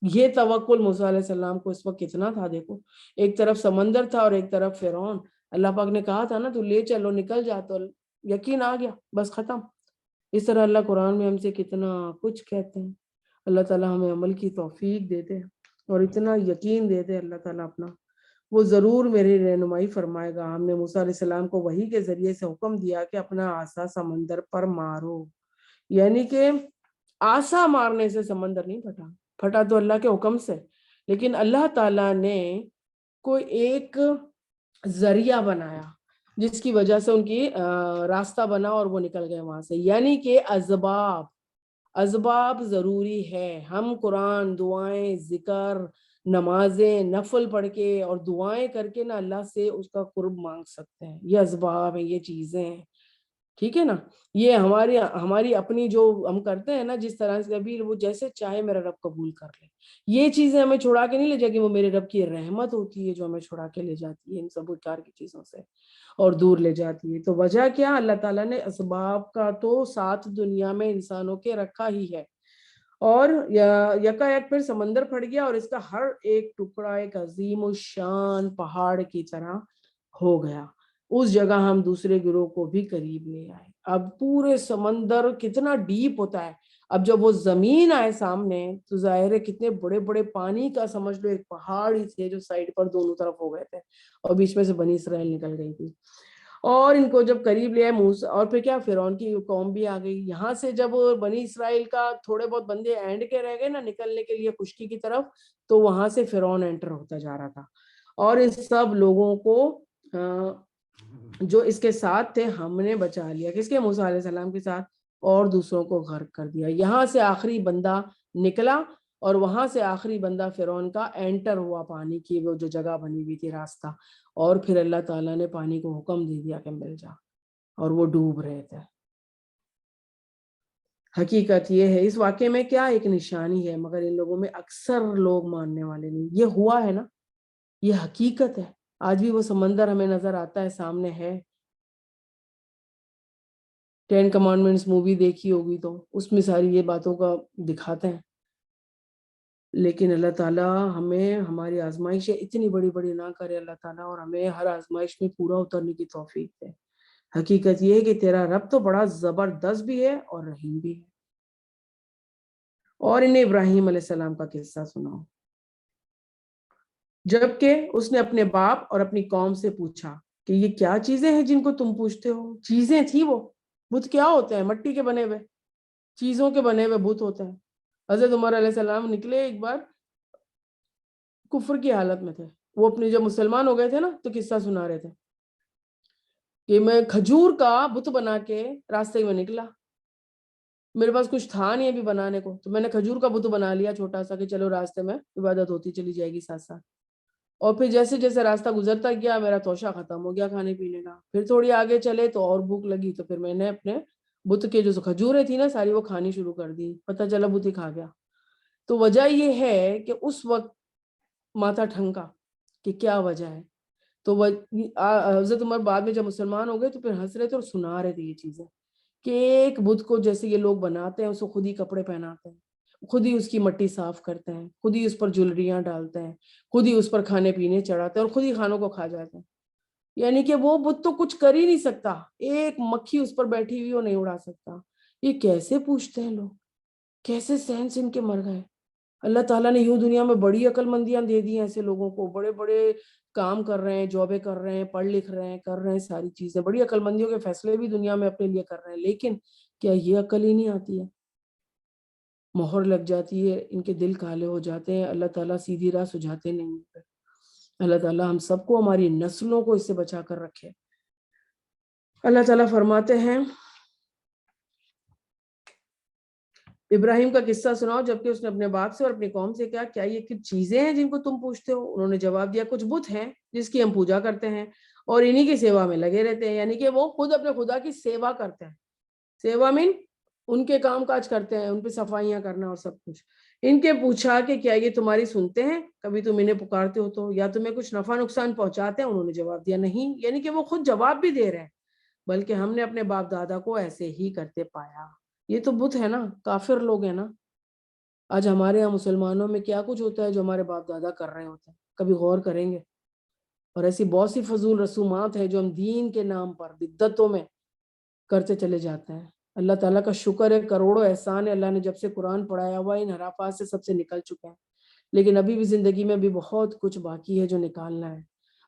یہ توکل موسیٰ علیہ السلام کو اس وقت کتنا تھا، دیکھو ایک طرف سمندر تھا اور ایک طرف فرعون۔ اللہ پاک نے کہا تھا نا تو لے چلو، نکل جا، تو یقین آ گیا، بس ختم۔ اس طرح اللہ قرآن میں ہم سے کتنا کچھ کہتے ہیں۔ اللہ تعالیٰ ہمیں عمل کی توفیق دیتے اور اتنا یقین دیتے اللہ تعالیٰ اپنا، وہ ضرور میری رہنمائی فرمائے گا۔ ہم نے موسیٰ علیہ السلام کو وحی کے ذریعے سے حکم دیا کہ اپنا عصا سمندر پر مارو، یعنی کہ عصا مارنے سے سمندر نہیں پھٹا، پھٹا تو اللہ کے حکم سے، لیکن اللہ تعالیٰ نے کوئی ایک ذریعہ بنایا جس کی وجہ سے ان کی راستہ بنا اور وہ نکل گئے وہاں سے، یعنی کہ اسباب ضروری ہے۔ ہم قرآن، دعائیں، ذکر، نمازیں، نفل پڑھ کے اور دعائیں کر کے نا اللہ سے اس کا قرب مانگ سکتے ہیں، یہ اسباب ہیں، یہ چیزیں ہیں، ٹھیک ہے نا۔ یہ ہماری اپنی جو ہم کرتے ہیں نا جس طرح سے ابھی وہ جیسے چاہے میرا رب قبول کر لے، یہ چیزیں ہمیں چھڑا کے نہیں لے جائے گی، وہ میرے رب کی رحمت ہوتی ہے جو ہمیں چھڑا کے لے جاتی ہے ان سب بیکار کی چیزوں سے اور دور لے جاتی ہے۔ تو وجہ کیا، اللہ تعالیٰ نے اسباب کا تو ساتھ دنیا میں انسانوں کے رکھا ہی ہے، اور یکا یک پھر سمندر پھٹ گیا اور اس کا ہر ایک ٹکڑا ایک عظیم الشان پہاڑ کی طرح ہو گیا۔ اس جگہ ہم دوسرے گروہ کو بھی قریب لے آئے۔ اب پورے سمندر کتنا ڈیپ ہوتا ہے، اب جب وہ زمین آئے سامنے تو ظاہر ہے کتنے بڑے بڑے پانی کا سمجھ لو ایک پہاڑ ہی تھے جو سائڈ پر دونوں طرف ہو گئے تھے اور بیچ میں سے بنی اسرائیل نکل گئی تھی۔ اور ان کو جب قریب لے آئے موسیٰ، اور پھر کیا فرعون کی قوم بھی آ گئی۔ یہاں سے جب بنی اسرائیل کا تھوڑے بہت بندے اینڈ کے رہ گئے نا نکلنے کے لیے خشکی کی طرف، تو وہاں سے فرعون انٹر ہوتا جا رہا تھا اور ان سب لوگوں کو جو اس کے ساتھ تھے ہم نے بچا لیا۔ کس کے؟ موسیٰ علیہ السلام کے ساتھ، اور دوسروں کو غرق کر دیا۔ یہاں سے آخری بندہ نکلا اور وہاں سے آخری بندہ فرعون کا انٹر ہوا پانی کی وہ جو جگہ بنی ہوئی تھی راستہ، اور پھر اللہ تعالیٰ نے پانی کو حکم دے دیا کہ مل جا، اور وہ ڈوب رہے تھے۔ حقیقت یہ ہے، اس واقعے میں کیا ایک نشانی ہے، مگر ان لوگوں میں اکثر لوگ ماننے والے نہیں۔ یہ ہوا ہے نا، یہ حقیقت ہے، آج بھی وہ سمندر ہمیں نظر آتا ہے، سامنے ہے. 10 کمانڈمنٹس مووی دیکھی ہوگی تو اس میں ساری یہ باتوں کا دکھاتے ہیں. لیکن اللہ تعالیٰ ہمیں ہماری آزمائشیں اتنی بڑی بڑی نہ کرے اللہ تعالیٰ، اور ہمیں ہر آزمائش میں پورا اترنے کی توفیق دے. حقیقت یہ ہے کہ تیرا رب تو بڑا زبردست بھی ہے اور رحیم بھی ہے. اور انہیں ابراہیم علیہ السلام کا قصہ سناؤ. جبکہ اس نے اپنے باپ اور اپنی قوم سے پوچھا کہ یہ کیا چیزیں ہیں جن کو تم پوچھتے ہو. چیزیں تھی وہ، بت کیا ہوتے ہیں؟ مٹی کے بنے ہوئے، چیزوں کے بنے ہوئے بت ہوتے ہیں. حضرت عمر علیہ السلام نکلے ایک بار، کفر کی حالت میں تھے وہ، اپنے جب مسلمان ہو گئے تھے نا تو قصہ سنا رہے تھے کہ میں کھجور کا بت بنا کے راستے میں نکلا. میرے پاس کچھ تھا نہیں ابھی بنانے کو، تو میں نے کھجور کا بت بنا لیا چھوٹا سا کہ چلو راستے میں عبادت ہوتی چلی جائے گی ساتھ ساتھ. اور پھر جیسے جیسے راستہ گزرتا گیا میرا توشہ ختم ہو گیا کھانے پینے کا. پھر تھوڑی آگے چلے تو اور بھوک لگی، تو پھر میں نے اپنے بت کے جو کھجوریں تھی نا ساری وہ کھانی شروع کر دی. پتہ چلا بت ہی کھا گیا. تو وجہ یہ ہے کہ اس وقت ماتھا ٹھنکا کہ کیا وجہ ہے. تو حضرت عمر بعد میں جب مسلمان ہو گئے تو پھر ہنس رہے تھے اور سنا رہے تھے یہ چیزیں کہ ایک بت کو جیسے یہ لوگ بناتے ہیں، اس کو خود ہی کپڑے پہناتے ہیں، خود ہی اس کی مٹی صاف کرتے ہیں، خود ہی اس پر جولریاں ڈالتے ہیں، خود ہی اس پر کھانے پینے چڑھاتے ہیں اور خود ہی کھانوں کو کھا جاتے ہیں. یعنی کہ وہ بت تو کچھ کر ہی نہیں سکتا، ایک مکھی اس پر بیٹھی ہوئی وہ نہیں اڑا سکتا. یہ کیسے پوچھتے ہیں لوگ، کیسے سینس ان کے مر گئے. اللہ تعالیٰ نے یوں دنیا میں بڑی عقل مندیاں دے دی ہیں ایسے لوگوں کو، بڑے بڑے کام کر رہے ہیں، جابیں کر رہے ہیں، پڑھ لکھ رہے ہیں، کر رہے ہیں ساری چیزیں، بڑی عقل مندیوں کے فیصلے بھی دنیا میں اپنے لیے کر رہے ہیں. لیکن کیا یہ عقل ہی نہیں آتی ہے؟ مہر لگ جاتی ہے، ان کے دل کالے ہو جاتے ہیں، اللہ تعالیٰ سیدھی راہ سجھاتے نہیں. اللہ تعالیٰ ہم سب کو، ہماری نسلوں کو اس سے بچا کر رکھے. اللہ تعالیٰ فرماتے ہیں ابراہیم کا قصہ سناؤ جبکہ اس نے اپنے باپ سے اور اپنی قوم سے کہا کیا یہ کچھ چیزیں ہیں جن کو تم پوچھتے ہو. انہوں نے جواب دیا کچھ بت ہیں جس کی ہم پوجا کرتے ہیں اور انہی کی سیوا میں لگے رہتے ہیں. یعنی کہ وہ خود اپنے خدا کی سیوا کرتے ہیں. سیوا میں ان کے کام کاج کرتے ہیں، ان پہ صفائیاں کرنا اور سب کچھ. ان کے پوچھا کہ کیا یہ تمہاری سنتے ہیں کبھی تم انہیں پکارتے ہو تو، یا تمہیں کچھ نفع نقصان پہنچاتے ہیں؟ انہوں نے جواب دیا نہیں. یعنی کہ وہ خود جواب بھی دے رہے ہیں بلکہ ہم نے اپنے باپ دادا کو ایسے ہی کرتے پایا. یہ تو بت ہے نا، کافر لوگ ہیں نا. آج ہمارے یہاں مسلمانوں میں کیا کچھ ہوتا ہے جو ہمارے باپ دادا کر رہے ہوتے ہیں، کبھی غور کریں گے؟ اور ایسی بہت سی فضول رسومات ہیں جو ہم دین کے نام پر بدعتوں میں کرتے چلے جاتے ہیں. اللہ تعالیٰ کا شکر ہے، کروڑوں احسان ہے، اللہ نے جب سے قرآن پڑھایا ہوا ان حرافات سے سب سے نکل چکے ہیں. لیکن ابھی بھی زندگی میں بھی بہت کچھ باقی ہے جو نکالنا ہے.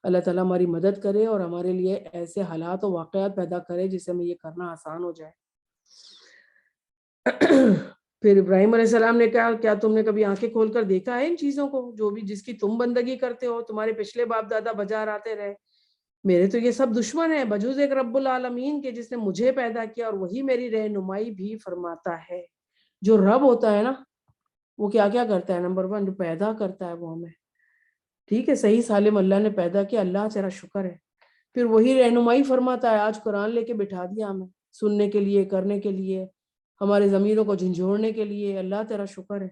اللہ تعالیٰ ہماری مدد کرے اور ہمارے لیے ایسے حالات و واقعات پیدا کرے جس سے ہمیں یہ کرنا آسان ہو جائے. پھر ابراہیم علیہ السلام نے کہا کیا تم نے کبھی آنکھیں کھول کر دیکھا ہے ان چیزوں کو جو بھی جس کی تم بندگی کرتے ہو؟ تمہارے پچھلے باپ دادا بجار آتے رہے، میرے تو یہ سب دشمن ہیں بجوز ایک رب العالمین کے جس نے مجھے پیدا کیا اور وہی میری رہنمائی بھی فرماتا ہے. جو رب ہوتا ہے نا وہ کیا کیا کرتا ہے؟ نمبر 1 جو پیدا کرتا ہے وہ ہمیں، ٹھیک ہے، صحیح سالم اللہ نے پیدا کیا، اللہ تیرا شکر ہے. پھر وہی رہنمائی فرماتا ہے. آج قرآن لے کے بٹھا دیا ہمیں سننے کے لیے، کرنے کے لیے، ہمارے ضمیروں کو جھنجھوڑنے کے لیے. اللہ تیرا شکر ہے.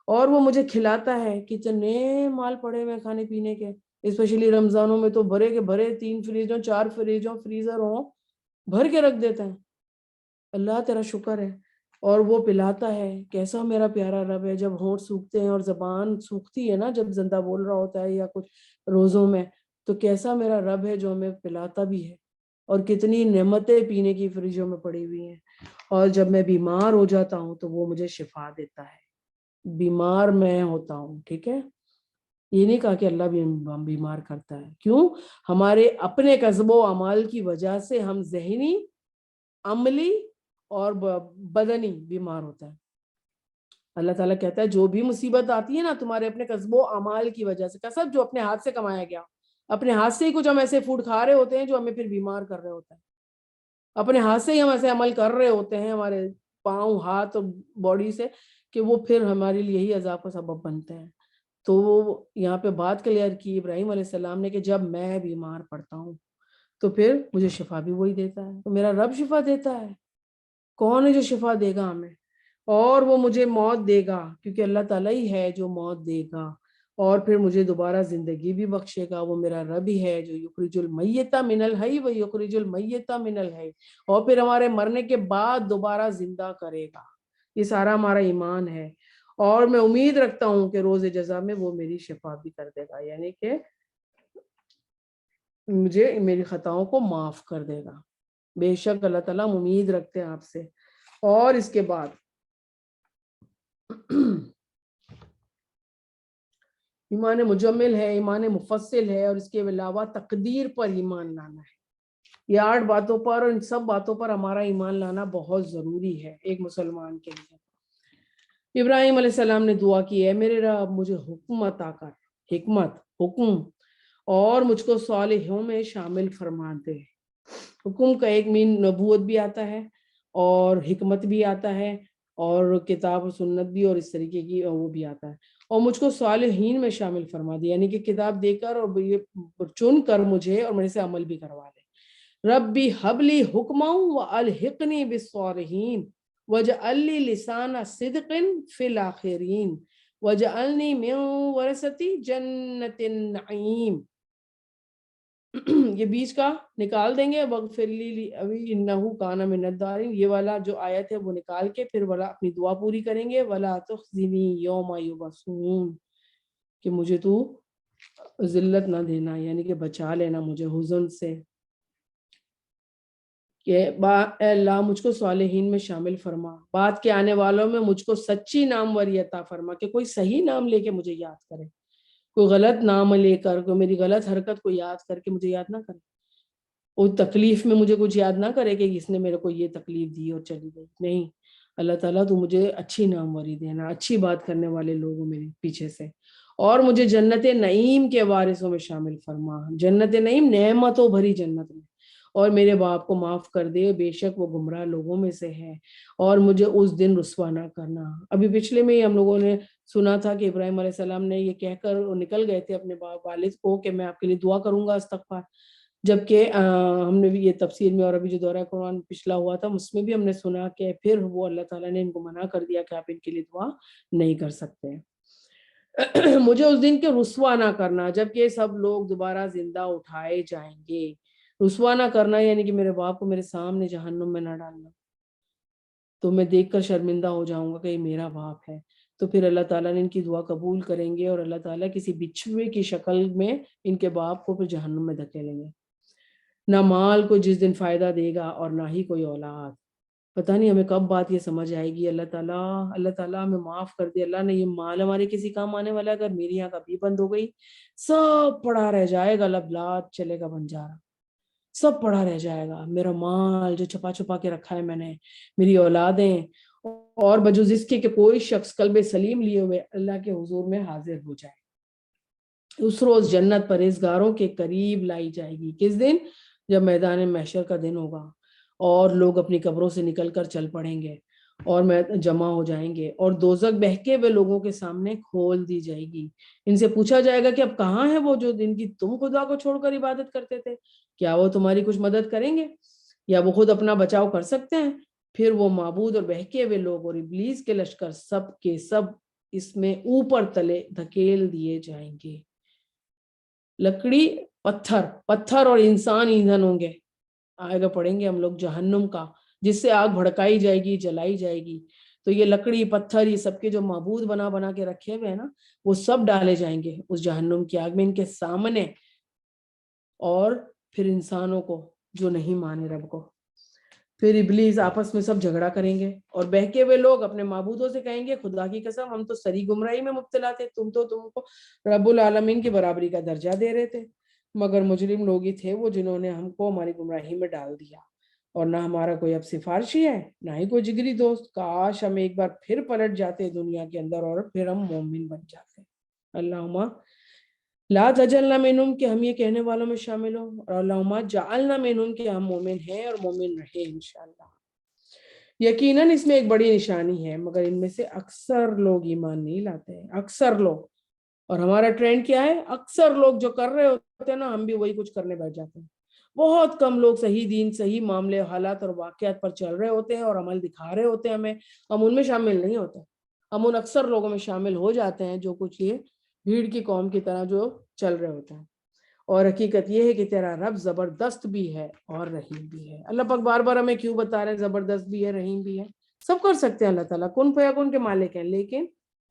اور وہ مجھے کھلاتا ہے، کتنے مال پڑے ہوئے کھانے پینے کے، اسپیشلی رمضانوں میں تو بھرے کے بھرے 3 فریجوں 4 فریجوں فریزر ہوں بھر کے رکھ دیتے ہیں. اللہ تیرا شکر ہے. اور وہ پلاتا ہے. کیسا میرا پیارا رب ہے. جب ہونٹ سوکھتے ہیں اور زبان سوکھتی ہے نا جب زندہ بول رہا ہوتا ہے یا کچھ روزوں میں، تو کیسا میرا رب ہے جو ہمیں پلاتا بھی ہے. اور کتنی نعمتیں پینے کی فریجوں میں پڑی ہوئی ہیں. اور جب میں بیمار ہو جاتا ہوں تو وہ مجھے شفا دیتا ہے. بیمار میں ہوتا ہوں، ٹھیک ہے، یہ نہیں کہا کہ اللہ بھی بیمار کرتا ہے. کیوں؟ ہمارے اپنے کسب و اعمال کی وجہ سے ہم ذہنی، عملی اور بدنی بیمار ہوتا ہے. اللہ تعالیٰ کہتا ہے جو بھی مصیبت آتی ہے نا تمہارے اپنے کسب و اعمال کی وجہ سے، کسب جو اپنے ہاتھ سے کمایا گیا، اپنے ہاتھ سے ہی کچھ ہم ایسے فوڈ کھا رہے ہوتے ہیں جو ہمیں پھر بیمار کر رہے ہوتے ہیں. اپنے ہاتھ سے ہی ہم ایسے عمل کر رہے ہوتے ہیں ہمارے پاؤں، ہاتھ اور باڈی سے کہ وہ پھر ہمارے لیے ہی عذاب کا سبب بنتے ہیں. تو یہاں پہ بات کلیئر کی ابراہیم علیہ السلام نے کہ جب میں بیمار پڑتا ہوں تو پھر مجھے شفا بھی وہی دیتا ہے. تو میرا رب شفا دیتا ہے. کون ہے جو شفا دے گا ہمیں؟ اور وہ مجھے موت دے گا کیونکہ اللہ تعالیٰ ہی ہے جو موت دے گا. اور پھر مجھے دوبارہ زندگی بھی بخشے گا. وہ میرا رب ہی ہے جو یخرج المیت من الحی و یخرج المیت من الحی, اور پھر ہمارے مرنے کے بعد دوبارہ زندہ کرے گا. یہ سارا ہمارا ایمان ہے. اور میں امید رکھتا ہوں کہ روز جزا میں وہ میری شفا بھی کر دے گا, یعنی کہ مجھے میری خطاؤں کو معاف کر دے گا. بے شک اللہ تعالیٰ ہم امید رکھتے ہیں آپ سے. اور اس کے بعد ایمان مجمل ہے, ایمان مفصل ہے, اور اس کے علاوہ تقدیر پر ایمان لانا ہے. یہ 8 باتوں پر اور ان سب باتوں پر ہمارا ایمان لانا بہت ضروری ہے ایک مسلمان کے لیے. ابراہیم علیہ السلام نے دعا کی ہے, میرے رب مجھے حکم عطا کر, حکم, اور مجھ کو صالحوں میں شامل فرما دے. حکم کا ایک مین نبوت بھی آتا ہے اور حکمت بھی آتا ہے اور کتاب و سنت بھی, اور اس طریقے کی وہ بھی آتا ہے. اور مجھ کو صالحین میں شامل فرما دے, یعنی کہ کتاب دے کر اور یہ چن کر مجھے اور میرے سے عمل بھی کروا لے. ربی حبلی حکما والحقنی بالصالحین وجعل لی لسان صدق فی الاخرین وجعلنی من ورثۃ جنۃ النعیم. یہ بیچ کا نکال دیں گے, وغفر لی ابی انہ کان من الضالین, یہ والا جو آیت ہے وہ نکال کے پھر والا اپنی دعا پوری کریں گے. ولا تخزنی یوم یبعثون, کہ مجھے تو ذلت نہ دینا, یعنی کہ بچا لینا مجھے حزن سے. کہ اے اللہ مجھ کو صالحین میں شامل فرما, بعد کے آنے والوں میں مجھ کو سچی ناموری عطا فرما, کہ کوئی صحیح نام لے کے مجھے یاد کرے, کوئی غلط نام لے کر, کوئی میری غلط حرکت کو یاد کر کے مجھے یاد نہ کرے, اور تکلیف میں مجھے کچھ یاد نہ کرے کہ اس نے میرے کو یہ تکلیف دی اور چلی گئی. نہیں, اللہ تعالیٰ تو مجھے اچھی ناموری دینا, اچھی بات کرنے والے لوگوں میرے پیچھے سے, اور مجھے جنت نعیم کے وارثوں میں شامل فرما. جنت نعیم نعمتوں بھری جنت میں. اور میرے باپ کو معاف کر دے, بے شک وہ گمراہ لوگوں میں سے ہے, اور مجھے اس دن رسوا نہ کرنا. ابھی پچھلے میں ہی ہم لوگوں نے سنا تھا کہ ابراہیم علیہ السلام نے یہ کہہ کر نکل گئے تھے اپنے والد کو کہ میں آپ کے لیے دعا کروں گا استغفار, جبکہ ہم نے بھی یہ تفسیر میں اور ابھی جو دورہ قرآن پچھلا ہوا تھا اس میں بھی ہم نے سنا کہ پھر وہ اللہ تعالیٰ نے ان کو منع کر دیا کہ آپ ان کے لیے دعا نہیں کر سکتے. مجھے اس دن کے رسوا نہ کرنا, جبکہ سب لوگ دوبارہ زندہ اٹھائے جائیں گے. رسوا نہ کرنا یعنی کہ میرے باپ کو میرے سامنے جہنم میں نہ ڈالنا, تو میں دیکھ کر شرمندہ ہو جاؤں گا کہ یہ میرا باپ ہے. تو پھر اللہ تعالیٰ نے ان کی دعا قبول کریں گے, اور اللہ تعالیٰ کسی بچھوے کی شکل میں ان کے باپ کو پھر جہنم میں دھکیلیں گے. نہ مال کو جس دن فائدہ دے گا اور نہ ہی کوئی اولاد. پتہ نہیں ہمیں کب بات یہ سمجھ آئے گی. اللہ تعالیٰ ہمیں معاف کر دے. اللہ نے یہ مال ہمارے کسی کام آنے والا, اگر میری آنکھ ابھی بند ہو گئی سب پڑا رہ جائے گا, لبلات چلے گا بنجارا, سب پڑا رہ جائے گا. میرا مال جو چھپا چھپا کے رکھا ہے میں نے, میری اولادیں, اور بجوز اس کے کہ کوئی شخص قلب سلیم لیے ہوئے اللہ کے حضور میں حاضر ہو جائے. اس روز جنت پرہیزگاروں کے قریب لائی جائے گی. کس دن؟ جب میدان محشر کا دن ہوگا اور لوگ اپنی قبروں سے نکل کر چل پڑیں گے اور جمع ہو جائیں گے, اور دوزخ بہکے ہوئے لوگوں کے سامنے کھول دی جائے گی. ان سے پوچھا جائے گا کہ اب کہاں ہے وہ جو دن کی تم خدا کو چھوڑ کر عبادت کرتے تھے؟ کیا وہ تمہاری کچھ مدد کریں گے یا وہ خود اپنا بچاؤ کر سکتے ہیں؟ پھر وہ معبود اور بہکے ہوئے لوگ اور ابلیس کے لشکر سب کے سب اس میں اوپر تلے دھکیل دیے جائیں گے. لکڑی, پتھر اور انسان ایندھن ہوں گے. آئے گا پڑھیں گے ہم لوگ جہنم کا, جس سے آگ بھڑکائی جائے گی, جلائی جائے گی. تو یہ لکڑی, پتھر, یہ سب کے جو معبود بنا کے رکھے ہوئے ہیں نا, وہ سب ڈالے جائیں گے اس جہنم کی آگ میں ان کے سامنے. اور پھر انسانوں کو جو نہیں مانے رب کو, پھر ابلیس آپس میں سب جھگڑا کریں گے, اور بہکے ہوئے لوگ اپنے معبودوں سے کہیں گے خدا کی قسم ہم تو سری گمراہی میں مبتلا تھے, تم کو رب العالمین کی برابری کا درجہ دے رہے تھے, مگر مجرم لوگ ہی تھے وہ جنہوں نے ہم کو ہماری گمراہی میں ڈال دیا, اور نہ ہمارا کوئی اب سفارشی ہے نہ ہی کوئی جگری دوست. کاش ہم ایک بار پھر پلٹ جاتے دنیا کے اندر اور پھر ہم مومن بن جاتے. اللہم لا تجعلنا منہم, کہ ہم یہ کہنے والوں میں شامل ہوں, اور اللہم جعلنا منہم, کہ ہم مومن ہیں اور مومن رہے انشاءاللہ. یقیناً اس میں ایک بڑی نشانی ہے, مگر ان میں سے اکثر لوگ ایمان نہیں لاتے ہیں, اکثر لوگ. اور ہمارا ٹرینڈ کیا ہے؟ اکثر لوگ جو کر رہے ہوتے ہیں نا, ہم بھی وہی کچھ کرنے بیٹھ جاتے ہیں. بہت کم لوگ صحیح دین, صحیح معاملے, حالات اور واقعات پر چل رہے ہوتے ہیں اور عمل دکھا رہے ہوتے ہیں ہمیں. ہم ان میں شامل نہیں ہوتے, ہم ان اکثر لوگوں میں شامل ہو جاتے ہیں جو کچھ یہ بھیڑ کی قوم کی طرح جو چل رہے ہوتے ہیں. اور حقیقت یہ ہے کہ تیرا رب زبردست بھی ہے اور رحیم بھی ہے. اللہ پاک بار بار ہمیں کیوں بتا رہے ہیں زبردست بھی ہے رحیم بھی ہے؟ سب کر سکتے ہیں اللہ تعالیٰ، کن فیکون کے مالک ہیں، لیکن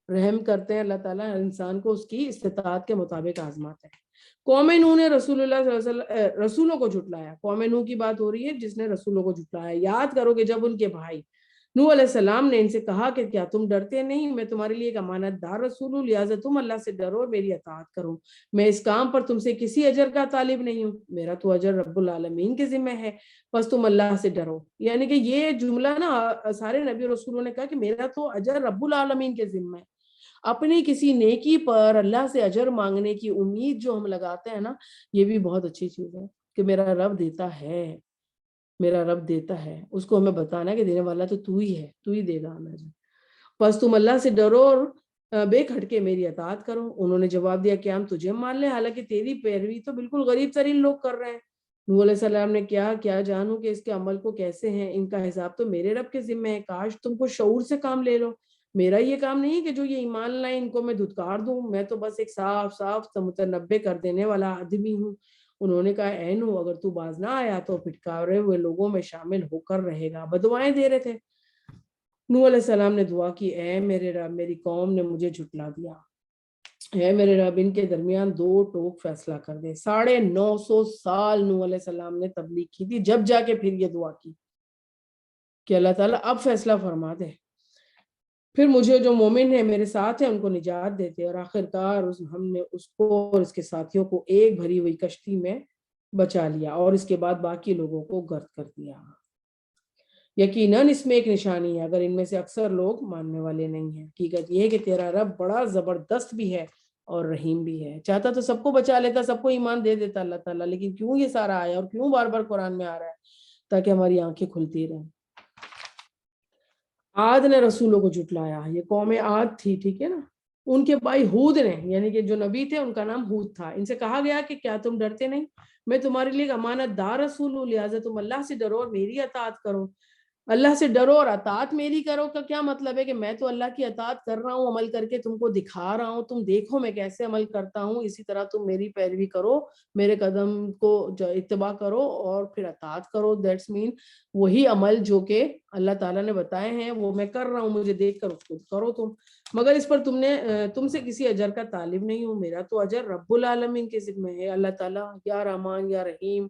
رحم کرتے ہیں اللہ تعالیٰ انسان کو اس کی استطاعت کے مطابق آزماتے ہیں. قوم نوح نے رسول اللہ صلی اللہ علیہ وسلم رسولوں کو جھٹلایا. قوم نوح کی بات ہو رہی ہے جس نے رسولوں کو جھٹلایا. یاد کرو کہ جب ان کے بھائی نوح علیہ السلام نے ان سے کہا کہ کیا تم ڈرتے نہیں، میں تمہارے لیے ایک امانت دار رسول ہوں، لہٰذا تم اللہ سے ڈرو اور میری اطاعت کرو. میں اس کام پر تم سے کسی اجر کا طالب نہیں ہوں، میرا تو اجر رب العالمین کے ذمہ ہے، بس تم اللہ سے ڈرو. یعنی کہ یہ جملہ نا سارے نبی رسولوں نے کہا کہ میرا تو اجر رب العالمین کے ذمہ ہے. اپنی کسی نیکی پر اللہ سے اجر مانگنے کی امید جو ہم لگاتے ہیں نا، یہ بھی بہت اچھی چیز ہے کہ میرا رب دیتا ہے، میرا رب دیتا ہے. اس کو ہمیں بتانا ہے کہ دینے والا تو ہی ہے، تو ہی دے گا ہمیں. بس تم اللہ سے ڈرو اور بے کھٹ کے میری اطاعت کرو. انہوں نے جواب دیا کہ ہم تجھے مان لیں، حالانکہ تیری پیروی تو بالکل غریب ترین لوگ کر رہے ہیں. نوح علیہ السلام نے کیا جانوں کہ اس کے عمل کو کیسے ہیں، ان کا حساب تو میرے رب کے ذمہ ہے. کاش تم کو شعور سے کام لے لو. میرا یہ کام نہیں کہ جو یہ ایمان لائیں ان کو میں دھتکار دوں، میں تو بس ایک صاف متنبع کر دینے والا آدمی ہوں. انہوں نے کہا اے نوح اگر تو باز نہ آیا تو پھٹکارے ہوئے لوگوں میں شامل ہو کر رہے گا. بدوائیں دے رہے تھے. نوح علیہ السلام نے دعا کی اے میرے رب میری قوم نے مجھے جھٹلا دیا، اے میرے رب ان کے درمیان دو ٹوک فیصلہ کر دے. 950 سال نوح علیہ السلام نے تبلیغ کی تھی، جب جا کے پھر یہ دعا کی کہ اللہ تعالیٰ اب فیصلہ فرما دے، پھر مجھے جو مومن ہے میرے ساتھ ہیں ان کو نجات دیتے. اور آخرکار ہم نے اس کو اور اس کے ساتھیوں کو ایک بھری ہوئی کشتی میں بچا لیا اور اس کے بعد باقی لوگوں کو غرق کر دیا. یقیناً اس میں ایک نشانی ہے اگر ان میں سے اکثر لوگ ماننے والے نہیں ہیں. حقیقت یہ ہے کہ تیرا رب بڑا زبردست بھی ہے اور رحیم بھی ہے. چاہتا تو سب کو بچا لیتا، سب کو ایمان دے دیتا اللہ تعالیٰ، لیکن کیوں یہ سارا آیا اور کیوں بار بار قرآن میں آ رہا ہے؟ تاکہ ہماری آنکھیں کھلتی رہیں. عاد نے رسولوں کو جھٹلایا. یہ قوم عاد تھی، ٹھیک ہے نا. ان کے بھائی ہود نے، یعنی کہ جو نبی تھے ان کا نام ہود تھا، ان سے کہا گیا کہ کیا تم ڈرتے نہیں، میں تمہارے لیے امانت دار رسول ہوں، لہٰذا تم اللہ سے ڈرو اور میری اطاعت کرو. اللہ سے ڈرو اور اطاعت میری کرو کا کیا مطلب ہے؟ کہ میں تو اللہ کی اطاعت کر رہا ہوں، عمل کر کے تم کو دکھا رہا ہوں، تم دیکھو میں کیسے عمل کرتا ہوں، اسی طرح تم میری پیروی کرو، میرے قدم کو اتباع کرو اور پھر اطاعت کرو. دیٹس مین وہی عمل جو کہ اللہ تعالیٰ نے بتائے ہیں وہ میں کر رہا ہوں، مجھے دیکھ کر اس کو کرو تم. مگر اس پر تم سے کسی اجر کا طالب نہیں ہوں، میرا تو اجر رب العالمین کے ذمہ ہے. اللہ تعالیٰ یا رحمان یا رحیم،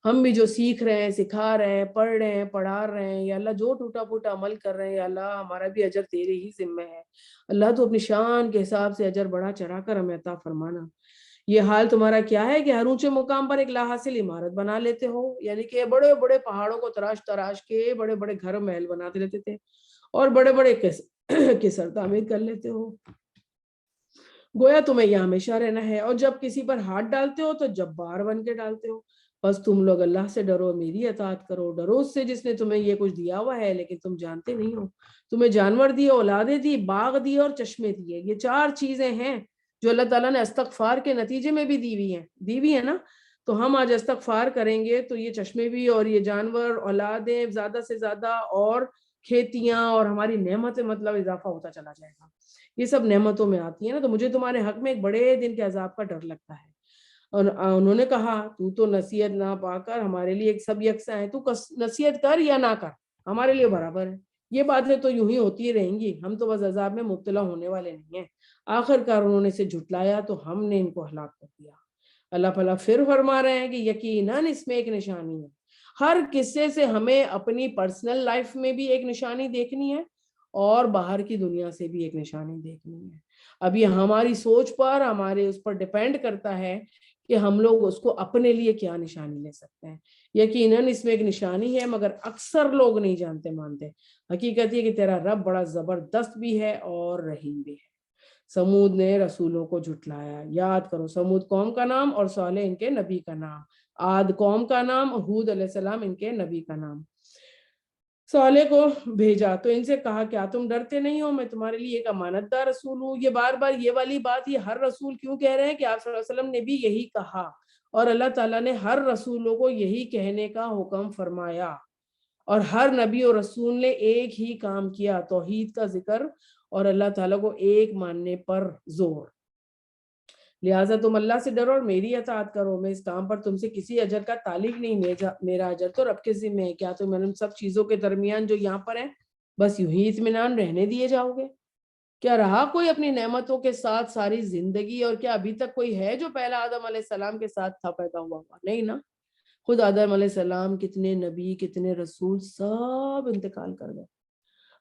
ہم بھی جو سیکھ رہے ہیں، سکھا رہے ہیں، پڑھ رہے ہیں، پڑھا رہے ہیں، یا اللہ جو ٹوٹا پھوٹا عمل کر رہے ہیں، یا اللہ ہمارا بھی اجر تیرے ہی ذمہ ہے. اللہ تو اپنی شان کے حساب سے اجر بڑا چڑھا کر ہمیں عطا فرمانا. یہ حال تمہارا کیا ہے کہ ہر اونچے مقام پر ایک لا حاصل عمارت بنا لیتے ہو، یعنی کہ بڑے بڑے پہاڑوں کو تراش کے بڑے بڑے گھر محل بناتے لیتے تھے اور بڑے بڑے کسر تعمیر کر لیتے ہو، گویا تمہیں یہاں ہمیشہ رہنا ہے، اور جب کسی پر ہاتھ ڈالتے ہو تو جبار بن کے ڈالتے ہو. بس تم لوگ اللہ سے ڈرو، میری اطاعت کرو. ڈرو اس سے جس نے تمہیں یہ کچھ دیا ہوا ہے لیکن تم جانتے نہیں ہو. تمہیں جانور دیے، اولادیں دی، باغ دیے اور چشمے دیے. یہ 4 چیزیں ہیں جو اللہ تعالیٰ نے استغفار کے نتیجے میں بھی دی ہوئی ہیں نا. تو ہم آج استغفار کریں گے تو یہ چشمے بھی اور یہ جانور، اولادیں زیادہ سے زیادہ، اور کھیتیاں اور ہماری نعمتیں، مطلب اضافہ ہوتا چلا جائے گا. یہ سب نعمتوں میں آتی ہیں نا. تو مجھے تمہارے حق میں ایک بڑے دن کے عذاب کا ڈر لگتا ہے. اور انہوں نے کہا تو نصیحت نہ پا کر ہمارے لیے ایک سب یکساں ہے، تو نصیحت کر یا نہ کر ہمارے لیے برابر ہے. یہ باتیں تو یوں ہی ہوتی رہیں گی، ہم تو بس عذاب میں مبتلا ہونے والے نہیں ہیں. آخر کار انہوں نے اسے جھٹلایا تو ہم نے ان کو ہلاک کر دیا. اللہ تعالیٰ پھر فرما رہے ہیں کہ یقیناً اس میں ایک نشانی ہے. ہر قصے سے ہمیں اپنی پرسنل لائف میں بھی ایک نشانی دیکھنی ہے اور باہر کی دنیا سے بھی ایک نشانی دیکھنی ہے. اب یہ ہماری سوچ پر، ہمارے اس پر ڈیپینڈ کرتا ہے کہ ہم لوگ اس کو اپنے لیے کیا نشانی لے سکتے ہیں. یقیناً اس میں ایک نشانی ہے مگر اکثر لوگ نہیں جانتے مانتے. حقیقت یہ کہ تیرا رب بڑا زبردست بھی ہے اور رحیم بھی ہے. سمود نے رسولوں کو جھٹلایا. یاد کرو سمود قوم کا نام اور صالح ان کے نبی کا نام، عاد قوم کا نام، ہود علیہ السلام ان کے نبی کا نام. صالح کو بھیجا تو ان سے کہا کیا تم ڈرتے نہیں ہو، میں تمہارے لیے ایک امانت دار رسول ہوں. یہ بار بار یہ والی بات یہ ہر رسول کیوں کہہ رہے ہیں؟ کہ آپ صلی اللہ علیہ وسلم نے بھی یہی کہا اور اللہ تعالیٰ نے ہر رسولوں کو یہی کہنے کا حکم فرمایا اور ہر نبی اور رسول نے ایک ہی کام کیا، توحید کا ذکر اور اللہ تعالیٰ کو ایک ماننے پر زور. لہٰذا تم اللہ سے ڈرو اور میری اطاعت کرو، میں اس کام پر تم سے کسی اجر کا تعلق نہیں، میرا اجر تو رب کے ذمہ ہے۔ کیا تم ان سب چیزوں کے درمیان جو یہاں پر ہیں بس یوں ہی اطمینان رہنے دیے جاؤ گے؟ کیا رہا کوئی اپنی نعمتوں کے ساتھ ساری زندگی؟ اور کیا ابھی تک کوئی ہے جو پہلا آدم علیہ السلام کے ساتھ تھا پیدا ہوا؟ نہیں نا، خود آدم علیہ السلام، کتنے نبی، کتنے رسول، سب انتقال کر گئے۔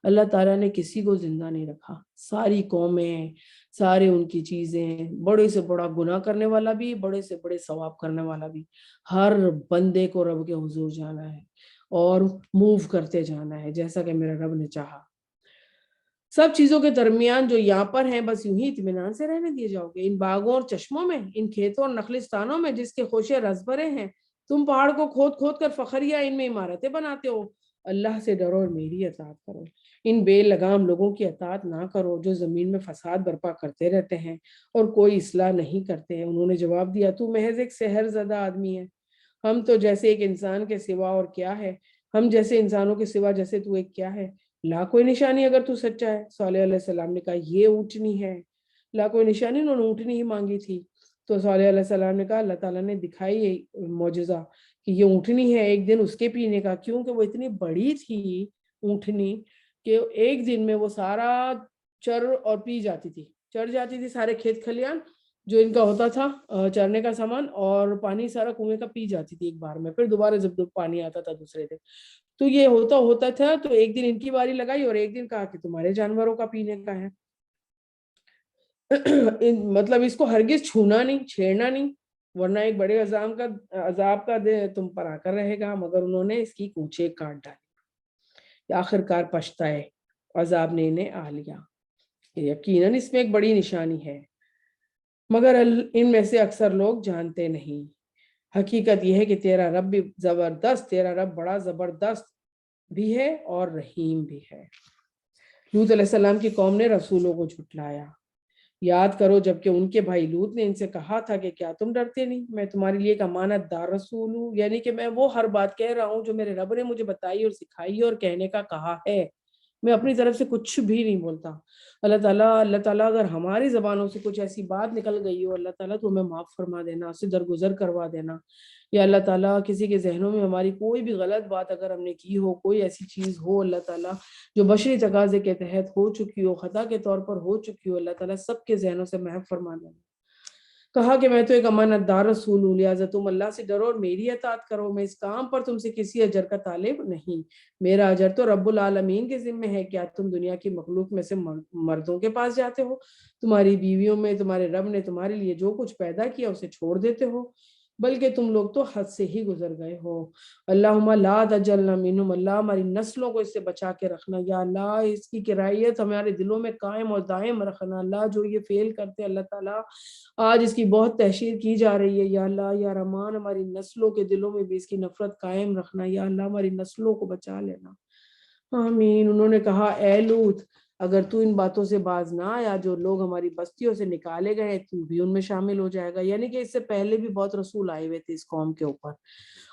اللہ تعالیٰ نے کسی کو زندہ نہیں رکھا، ساری قومیں، سارے ان کی چیزیں، بڑے سے بڑا گناہ کرنے والا بھی، بڑے سے بڑے ثواب کرنے والا بھی، ہر بندے کو رب کے حضور جانا ہے اور موو کرتے جانا ہے جیسا کہ میرا رب نے چاہا۔ سب چیزوں کے درمیان جو یہاں پر ہیں بس یوں ہی اطمینان سے رہنے دیے جاؤ گے۔ ان باغوں اور چشموں میں، ان کھیتوں اور نخلستانوں میں جس کے خوشے رس بھرے ہیں، تم پہاڑ کو کھود کھود کر فخریہ ان میں عمارتیں بناتے ہو۔ اللہ سے ڈرو اور میری اطاعت کرو، ان بے لگام لوگوں کی اطاعت نہ کرو جو زمین میں فساد برپا کرتے رہتے ہیں اور کوئی اصلاح نہیں کرتے ہیں۔ انہوں نے جواب دیا، تو محض ایک سحر زدہ آدمی ہے، ہم تو جیسے ایک انسان کے سوا اور کیا ہے، ہم جیسے انسانوں کے سوا جیسے تو ایک کیا ہے، لا کوئی نشانی اگر تو سچا ہے۔ صالح علیہ السلام نے کہا یہ اونٹنی ہے۔ لا کوئی نشانی، انہوں نے اونٹنی ہی مانگی تھی۔ تو صالح علیہ السلام نے کہا اللہ تعالیٰ نے دکھائی یہ معجزہ کہ یہ اونٹنی ہے ایک دن اس کے پینے کا، کیونکہ وہ اتنی بڑی تھی اونٹنی کہ ایک دن میں وہ سارا چر اور پی جاتی تھی، چڑھ جاتی تھی سارے کھیت کھلیان جو ان کا ہوتا تھا چرنے کا سامان، اور پانی سارا کنویں کا پی جاتی تھی ایک بار میں، پھر دوبارہ جب پانی آتا تھا دوسرے دن۔ تو یہ ہوتا تھا، تو ایک دن ان کی باری لگائی اور ایک دن کہا کہ تمہارے جانوروں کا پینے کا ہے۔ مطلب اس کو ہرگز چھونا نہیں، چھیڑنا نہیں، ورنہ ایک بڑے عذاب کا دے تم پر آ کر رہے گا۔ مگر انہوں نے اس کی کونچے کاٹ ڈالی، آخرکار پچھتائے، عذاب نے انہیں آ لیا۔ یقیناً اس میں ایک بڑی نشانی ہے، مگر ان میں سے اکثر لوگ جانتے نہیں۔ حقیقت یہ ہے کہ تیرا رب بھی زبردست، تیرا رب بڑا زبردست بھی ہے اور رحیم بھی ہے۔ لوط علیہ السلام کی قوم نے رسولوں کو جھٹلایا۔ یاد کرو جبکہ ان کے بھائی لوط نے ان سے کہا تھا کہ کیا تم ڈرتے نہیں، میں تمہارے لیے ایک امانت دار رسول ہوں، یعنی کہ میں وہ ہر بات کہہ رہا ہوں جو میرے رب نے مجھے بتائی اور سکھائی اور کہنے کا کہا ہے، میں اپنی طرف سے کچھ بھی نہیں بولتا۔ اللہ تعالیٰ اگر ہماری زبانوں سے کچھ ایسی بات نکل گئی ہو، اللہ تعالیٰ تو ہمیں معاف فرما دینا، اس سے درگزر کروا دینا۔ یا اللہ تعالیٰ کسی کے ذہنوں میں ہماری کوئی بھی غلط بات اگر ہم نے کی ہو، کوئی ایسی چیز ہو اللہ تعالیٰ جو بشری تقاضے کے تحت ہو چکی ہو، خطا کے طور پر ہو چکی ہو، اللہ تعالیٰ سب کے ذہنوں سے محو فرما دینا۔ کہا کہ میں تو ایک امانت دار رسول ہوں، لہٰذا تم اللہ سے ڈرو اور میری اطاعت کرو، میں اس کام پر تم سے کسی اجر کا طالب نہیں، میرا اجر تو رب العالمین کے ذمہ ہے۔ کیا تم دنیا کی مخلوق میں سے مردوں کے پاس جاتے ہو، تمہاری بیویوں میں تمہارے رب نے تمہارے لیے جو کچھ پیدا کیا اسے چھوڑ دیتے ہو، بلکہ تم لوگ تو حد سے ہی گزر گئے ہو۔ اللہم لا تجلنا منہم، اللہ ہماری نسلوں کو اس سے بچا کے رکھنا، یا اللہ اس کی کرائیت ہمارے دلوں میں قائم اور دائم رکھنا۔ اللہ جو یہ فیل کرتے اللہ تعالیٰ آج اس کی بہت تحشیر کی جا رہی ہے، یا اللہ یا رحمان ہماری نسلوں کے دلوں میں بھی اس کی نفرت قائم رکھنا، یا اللہ ہماری نسلوں کو بچا لینا، آمین۔ انہوں نے کہا اے لوط اگر تو ان باتوں سے باز نہ آیا، جو لوگ ہماری بستیوں سے نکالے گئے تو بھی ان میں شامل ہو جائے گا۔ یعنی کہ اس سے پہلے بھی بہت رسول آئے ہوئے تھے اس قوم کے اوپر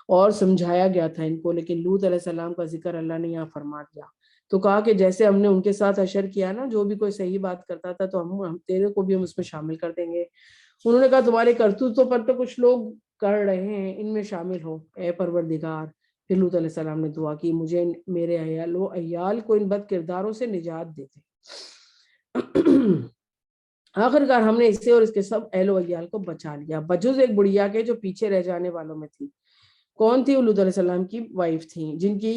اور سمجھایا گیا تھا ان کو، لیکن لوط علیہ السلام کا ذکر اللہ نے یہاں فرما دیا۔ تو کہا کہ جیسے ہم نے ان کے ساتھ حشر کیا نا، جو بھی کوئی صحیح بات کرتا تھا تو ہم تیرے کو بھی ہم اس میں شامل کر دیں گے۔ انہوں نے کہا تمہارے کرتوتوں پر تو کچھ لوگ کر رہے ہیں، ان میں شامل ہو اے پروردگار۔ پھر لوط علیہ السلام نے دعا کی مجھے میرے عیال کو ان بد کرداروں سے نجات دیتے۔ آخرکار ہم نے اسے اور اس کے سب اہل و عیال کو بچا لیا، بجز ایک بڑھیا کے جو پیچھے رہ جانے والوں میں تھی۔ کون تھی؟ لوط علیہ السلام کی وائف تھیں، جن کی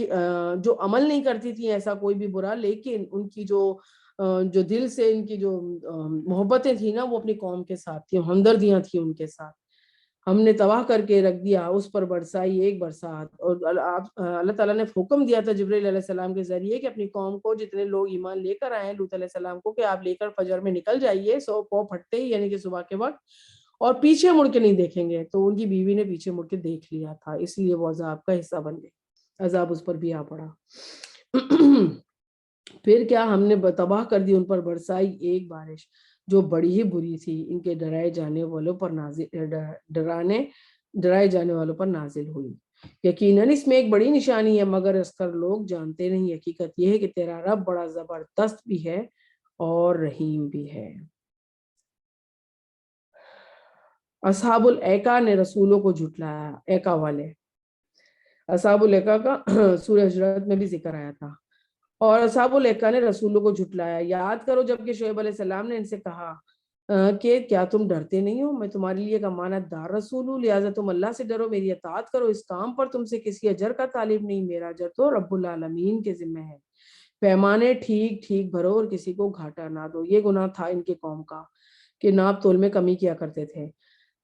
جو عمل نہیں کرتی تھی ایسا کوئی بھی برا، لیکن ان کی جو دل سے ان کی جو محبتیں تھیں نا وہ اپنی قوم کے ساتھ تھیں، ہمدردیاں تھیں ان کے ساتھ۔ ہم نے تباہ کر کے رکھ دیا، اس پر برسائی ایک برسات، اور اللہ تعالیٰ نے حکم دیا تھا جبرائیل علیہ السلام کے ذریعے کہ اپنی قوم کو جتنے لوگ ایمان لے کر آئے ہیں لوط علیہ السلام کو، کہ آپ لے کر فجر میں نکل جائیے سو پو پھٹتے ہی، یعنی کہ صبح کے وقت، اور پیچھے مڑ کے نہیں دیکھیں گے۔ تو ان کی بیوی نے پیچھے مڑ کے دیکھ لیا تھا، اس لیے وہ عذاب کا حصہ بن گئی، عذاب اس پر بھی آ پڑا۔ پھر کیا ہم نے تباہ کر دی ان پر برسائی ایک بارش جو بڑی ہی بری تھی، ان کے ڈرائے جانے والوں پر نازل ہوئی۔ یقیناً اس میں ایک بڑی نشانی ہے مگر اکثر لوگ جانتے نہیں۔ حقیقت یہ ہے کہ تیرا رب بڑا زبردست بھی ہے اور رحیم بھی ہے۔ اصحاب الایکا نے رسولوں کو جھٹلایا. ایکا والے, اصحاب الایکا کا سورہ حجرات میں بھی ذکر آیا تھا. اور اصحاب الایکا نے رسولوں کو جھٹلایا. یاد کرو جب کہ شعیب علیہ السلام نے ان سے کہا کہ کیا تم ڈرتے نہیں ہو, میں تمہارے لیے ایک امانت دار رسول ہوں, لہٰذا تم اللہ سے ڈرو, میری اطاعت کرو, اس کام پر تم سے کسی اجر کا طالب نہیں, میرا اجر تو رب العالمین کے ذمہ ہے. پیمانے ٹھیک ٹھیک بھرو اور کسی کو گھاٹا نہ دو. یہ گناہ تھا ان کے قوم کا کہ ناپ تول میں کمی کیا کرتے تھے.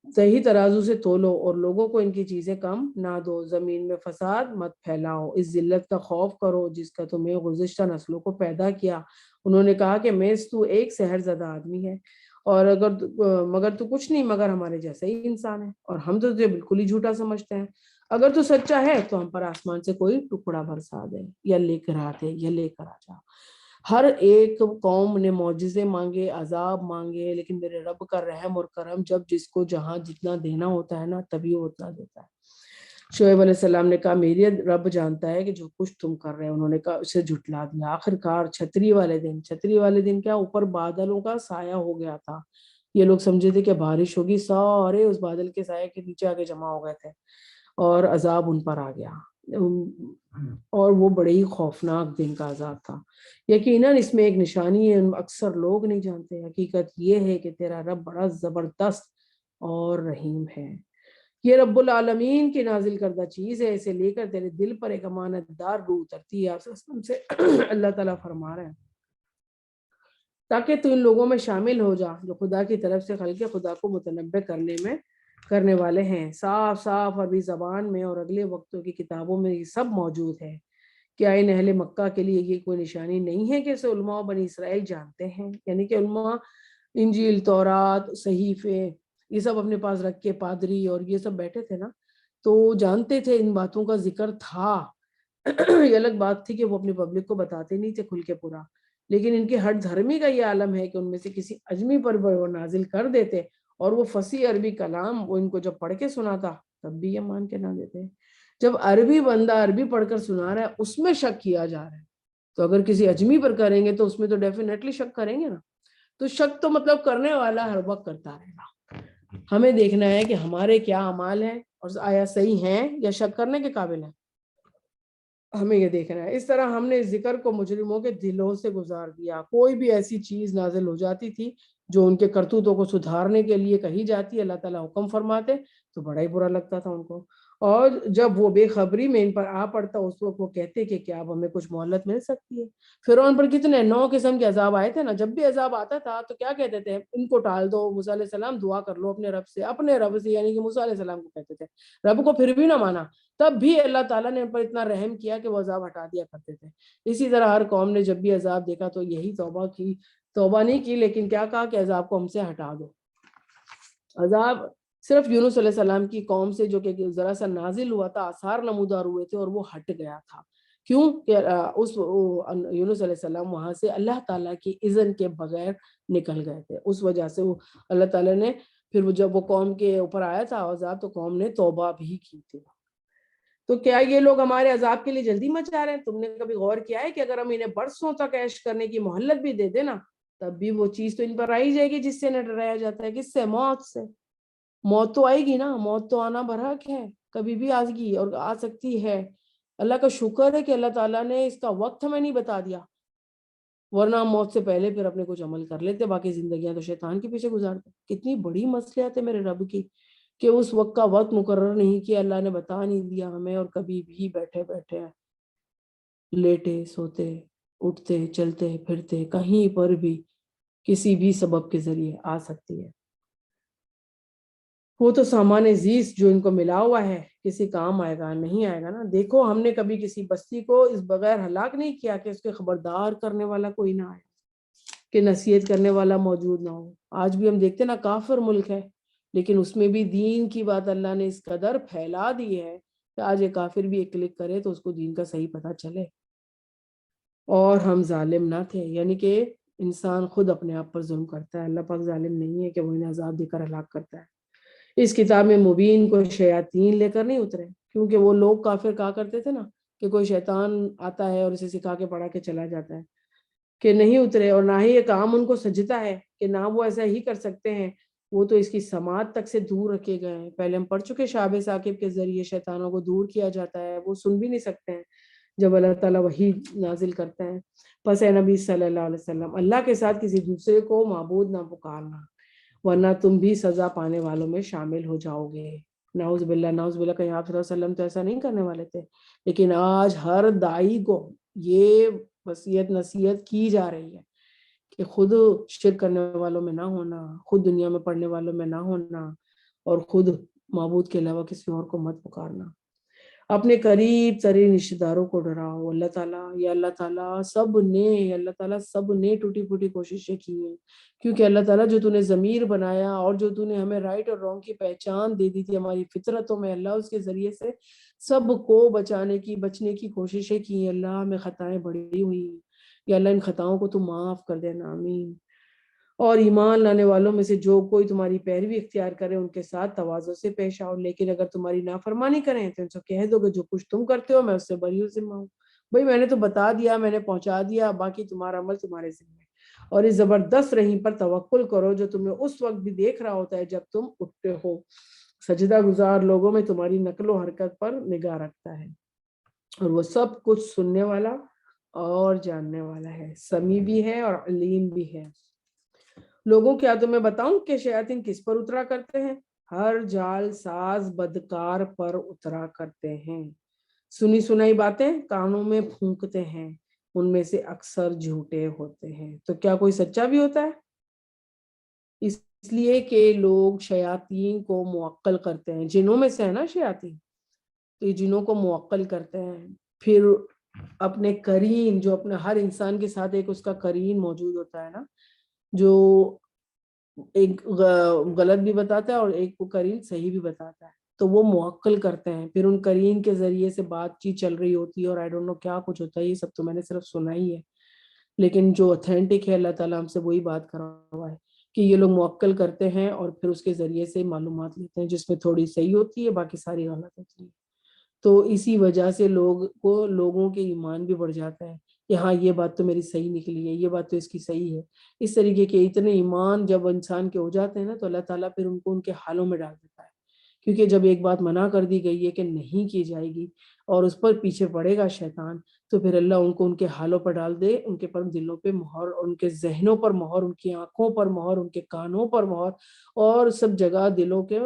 صحیح ترازو سے تولو اور لوگوں کو ان کی چیزیں کم نہ دو. زمین میں فساد مت پھیلاؤ, اس ذلت کا خوف کرو جس کا تمہیں گزشتہ نسلوں کو پیدا کیا. انہوں نے کہا کہ میز تو ایک سحر زدہ آدمی ہے, اور مگر تو کچھ نہیں مگر ہمارے جیسا ہی انسان ہے, اور ہم تو تجھے بالکل ہی جھوٹا سمجھتے ہیں. اگر تو سچا ہے تو ہم پر آسمان سے کوئی ٹکڑا برسا دے یا لے کر آتے یا لے کر آ جا. ہر ایک قوم نے معجزے مانگے, عذاب مانگے, لیکن میرے رب کا رحم اور کرم جب جس کو جہاں جتنا دینا ہوتا ہے نا تبھی وہ اتنا دیتا ہے. شعیب علیہ السلام نے کہا میری رب جانتا ہے کہ جو کچھ تم کر رہے ہیں. انہوں نے کہا اسے جھٹلا دیا. آخر کار چھتری والے دن کیا اوپر بادلوں کا سایہ ہو گیا تھا. یہ لوگ سمجھے تھے کہ بارش ہوگی, سارے اس بادل کے سائے کے نیچے آ کے جمع ہو گئے تھے اور عذاب ان پر آ گیا, اور وہ بڑے ہی خوفناک دن کا عذاب تھا. یقیناً اس میں ایک نشانی ہے, اکثر لوگ نہیں جانتے. حقیقت یہ ہے کہ تیرا رب بڑا زبردست اور رحیم ہے. یہ رب العالمین کی نازل کردہ چیز ہے, اسے لے کر تیرے دل پر ایک امانت دار روح اترتی ہے. سے اللہ تعالیٰ فرما رہے ہیں تاکہ تو ان لوگوں میں شامل ہو جا جو خدا کی طرف سے خلق خدا کو متنبع کرنے والے ہیں. صاف صاف عربی زبان میں اور اگلے وقتوں کی کتابوں میں یہ سب موجود ہے. کیا ان اہل مکہ کے لیے یہ کوئی نشانی نہیں ہے کہ اسے علماء بنی اسرائیل جانتے ہیں؟ یعنی کہ علماء انجیل, تورات, صحیفے یہ سب اپنے پاس رکھ کے پادری اور یہ سب بیٹھے تھے نا, تو جانتے تھے ان باتوں کا ذکر تھا. یہ الگ بات تھی کہ وہ اپنی پبلک کو بتاتے نہیں تھے کھل کے پورا, لیکن ان کے ہر دھرمی کا یہ عالم ہے کہ ان میں سے کسی اجمی پر وہ نازل کر دیتے, اور وہ فصیح عربی کلام وہ ان کو جب پڑھ کے سناتا تب بھی یہ مان کے نہ دیتے. جب عربی بندہ عربی پڑھ کر سنا رہا ہے اس میں شک کیا جا رہا ہے, تو اگر کسی اجمی پر کریں گے تو اس میں تو ڈیفینیٹلی شک کریں گے نا. تو شک تو مطلب کرنے والا ہر وقت کرتا رہے گا. ہمیں دیکھنا ہے کہ ہمارے کیا اعمال ہیں اور آیا صحیح ہیں یا شک کرنے کے قابل ہیں, ہمیں یہ دیکھنا ہے. اس طرح ہم نے اس ذکر کو مجرموں کے دلوں سے گزار دیا. کوئی بھی ایسی چیز نازل ہو جاتی تھی جو ان کے کرتوتوں کو سدھارنے کے لیے کہی جاتی, اللہ تعالیٰ حکم فرماتے تو بڑا ہی برا لگتا تھا ان کو. اور جب وہ بے خبری میں ان پر آ پڑتا اس وقت وہ کہتے کہ کیا اب ہمیں کچھ مہلت مل سکتی ہے. فرعون پر کتنے 9 قسم کے عذاب آئے تھے نا. جب بھی عذاب آتا تھا تو کیا کہتے تھے, ان کو ٹال دو. موسیٰ علیہ السلام دعا کر لو اپنے رب سے یعنی کہ موسیٰ علیہ السلام کو کہتے تھے. رب کو پھر بھی نہ مانا, تب بھی اللہ تعالیٰ نے ان پر اتنا رحم کیا کہ وہ عذاب ہٹا دیا کرتے تھے. اسی طرح ہر قوم نے جب بھی عذاب دیکھا تو یہی توبہ نہیں کی, لیکن کیا کہا کہ عذاب کو ہم سے ہٹا دو. عذاب صرف یونس علیہ السلام کی قوم سے جو کہ ذرا سا نازل ہوا تھا, آثار نمودار ہوئے تھے اور وہ ہٹ گیا تھا. کیوں کہ اس یونس علیہ السلام وہاں سے اللہ تعالیٰ کی اذن کے بغیر نکل گئے تھے. اس وجہ سے وہ اللہ تعالیٰ نے پھر جب وہ قوم کے اوپر آیا تھا عذاب تو قوم نے توبہ بھی کی تھی. تو کیا یہ لوگ ہمارے عذاب کے لیے جلدی مچا رہے ہیں؟ تم نے کبھی غور کیا ہے کہ اگر ہم انہیں برسوں تک عیش کرنے کی مہلت بھی دے دیں نا تب بھی وہ چیز تو ان پر آئی جائے گی جس سے انہیں ڈرایا جاتا ہے. کس سے؟ موت سے. موت تو آئے گی نا, موت تو آنا برحق ہے, کبھی بھی آ گی اور آ سکتی ہے. اللہ کا شکر ہے کہ اللہ تعالیٰ نے اس کا وقت ہمیں نہیں بتا دیا, ورنہ ہم موت سے پہلے پھر اپنے کچھ عمل کر لیتے, باقی زندگیاں تو شیطان کے پیچھے گزارتے. کتنی بڑی مصلحت ہے میرے رب کی کہ اس وقت کا وقت مقرر نہیں کیا, اللہ نے بتا نہیں دیا ہمیں, اور کبھی بھی بیٹھے بیٹھے لیٹے سوتے اٹھتے چلتے پھرتے کہیں پر بھی کسی بھی سبب کے ذریعے آ سکتی ہے. وہ تو سامان زیست جو ان کو ملا ہوا ہے کسی کام آئے گا نہیں آئے گا نا. دیکھو ہم نے کبھی کسی بستی کو اس بغیر ہلاک نہیں کیا کہ اس کے خبردار کرنے والا کوئی نہ آئے, کہ نصیحت کرنے والا موجود نہ ہو. آج بھی ہم دیکھتے نا کافر ملک ہے لیکن اس میں بھی دین کی بات اللہ نے اس قدر پھیلا دی ہے کہ آج یہ کافر بھی ایک کلک کرے تو اس کو دین کا صحیح پتہ چلے. اور ہم ظالم نہ تھے, یعنی کہ انسان خود اپنے آپ پر ظلم کرتا ہے. اللہ پاک ظالم نہیں ہے کہ وہ انہیں عذاب دے کر ہلاک کرتا ہے. اس کتاب میں مبین کو شیاطین لے کر نہیں اترے, کیونکہ وہ لوگ کافر کہا کرتے تھے نا کہ کوئی شیطان آتا ہے اور اسے سکھا کے پڑھا کے چلا جاتا ہے, کہ نہیں اترے. اور نہ ہی یہ کام ان کو سجتا ہے کہ نہ وہ ایسا ہی کر سکتے ہیں وہ تو اس کی سماعت تک سے دور رکھے گئے ہیں. پہلے ہم پڑھ چکے شہاب ثاقب کے ذریعے شیطانوں کو دور کیا جاتا ہے, وہ سن بھی نہیں سکتے ہیں جب اللہ تعالیٰ وحی نازل کرتے ہیں. پس اے نبی صلی اللہ علیہ وسلم اللہ کے ساتھ کسی دوسرے کو معبود نہ پکارنا, ورنہ تم بھی سزا پانے والوں میں شامل ہو جاؤ گے. نعوذ باللہ, نعوذ باللہ. کہیں آپ صلی اللہ علیہ وسلم تو ایسا نہیں کرنے والے تھے, لیکن آج ہر دائی کو یہ وصیت نصیحت کی جا رہی ہے کہ خود شرک کرنے والوں میں نہ ہونا, خود دنیا میں پڑھنے والوں میں نہ ہونا, اور خود معبود کے علاوہ کسی اور کو مت پکارنا. اپنے قریب ترین رشتہ داروں کو ڈراؤ. اللہ تعالیٰ اللہ تعالیٰ سب نے ٹوٹی پھوٹی کوششیں کی ہیں, کیونکہ اللہ تعالیٰ جو تو نے ضمیر بنایا اور جو تو نے ہمیں رائٹ اور رانگ کی پہچان دے دی تھی ہماری فطرتوں میں, اللہ اس کے ذریعے سے سب کو بچنے کی کوششیں کی ہیں. اللہ ہمیں خطائیں بڑی ہوئی ہیں, یا اللہ ان خطاؤں کو تو معاف کر دینا, آمین. اور ایمان لانے والوں میں سے جو کوئی تمہاری پیروی اختیار کرے ان کے ساتھ تواضع سے پیش آؤ, لیکن اگر تمہاری نافرمانی کریں تو ان سے کہہ دو کہ جو کچھ تم کرتے ہو میں اس سے بری ذمہ ہوں. بھائی میں نے تو بتا دیا, میں نے پہنچا دیا, باقی تمہارا عمل تمہارے ذمہ ہے. اور اس زبردست رحیم پر توکل کرو جو تمہیں اس وقت بھی دیکھ رہا ہوتا ہے جب تم اٹھتے ہو. سجدہ گزار لوگوں میں تمہاری نقل و حرکت پر نگاہ رکھتا ہے, اور وہ سب کچھ سننے والا اور جاننے والا ہے, سمیع بھی ہے اور علیم بھی ہے. لوگوں کیا تمہیں بتاؤں کہ شیاطین کس پر اترا کرتے ہیں؟ ہر جال ساز بدکار پر اترا کرتے ہیں. سنی سنائی باتیں کانوں میں پھونکتے ہیں, ان میں سے اکثر جھوٹے ہوتے ہیں. تو کیا کوئی سچا بھی ہوتا ہے؟ اس لیے کہ لوگ شیاطین کو معقل کرتے ہیں. جنوں میں سے ہے نا شیاطین, تو یہ جنوں کو معقل کرتے ہیں. پھر اپنے قرین, جو اپنے ہر انسان کے ساتھ ایک اس کا قرین موجود ہوتا ہے نا, جو ایک غلط بھی بتاتا ہے اور ایک کو قرین صحیح بھی بتاتا ہے, تو وہ معقل کرتے ہیں. پھر ان قرین کے ذریعے سے بات چیت چل رہی ہوتی ہے, اور آئی ڈونٹ نو کیا کچھ ہوتا ہے, یہ سب تو میں نے صرف سنا ہی ہے. لیکن جو اتھینٹک ہے اللہ تعالیٰ ہم سے وہی بات کر رہا ہے کہ یہ لوگ معقل کرتے ہیں اور پھر اس کے ذریعے سے معلومات لیتے ہیں, جس میں تھوڑی صحیح ہوتی ہے, باقی ساری غلط ہوتی ہے. تو اسی وجہ سے لوگوں کے ایمان بھی بڑھ جاتا ہے کہ ہاں یہ بات تو میری صحیح نکلی ہے, یہ بات تو اس کی صحیح ہے. اس طریقے کے اتنے ایمان جب انسان کے ہو جاتے ہیں نا, تو اللہ تعالیٰ پھر ان کو ان کے حالوں میں ڈال دیتا ہے. کیونکہ جب ایک بات منع کر دی گئی ہے کہ نہیں کی جائے گی اور اس پر پیچھے پڑے گا شیطان, تو پھر اللہ ان کو ان کے حالوں پر ڈال دے, ان کے پر دلوں پہ مہر, اور ان کے ذہنوں پر مہر, ان کی آنکھوں پر مہر, ان کے کانوں پر مہر, اور سب جگہ دلوں کے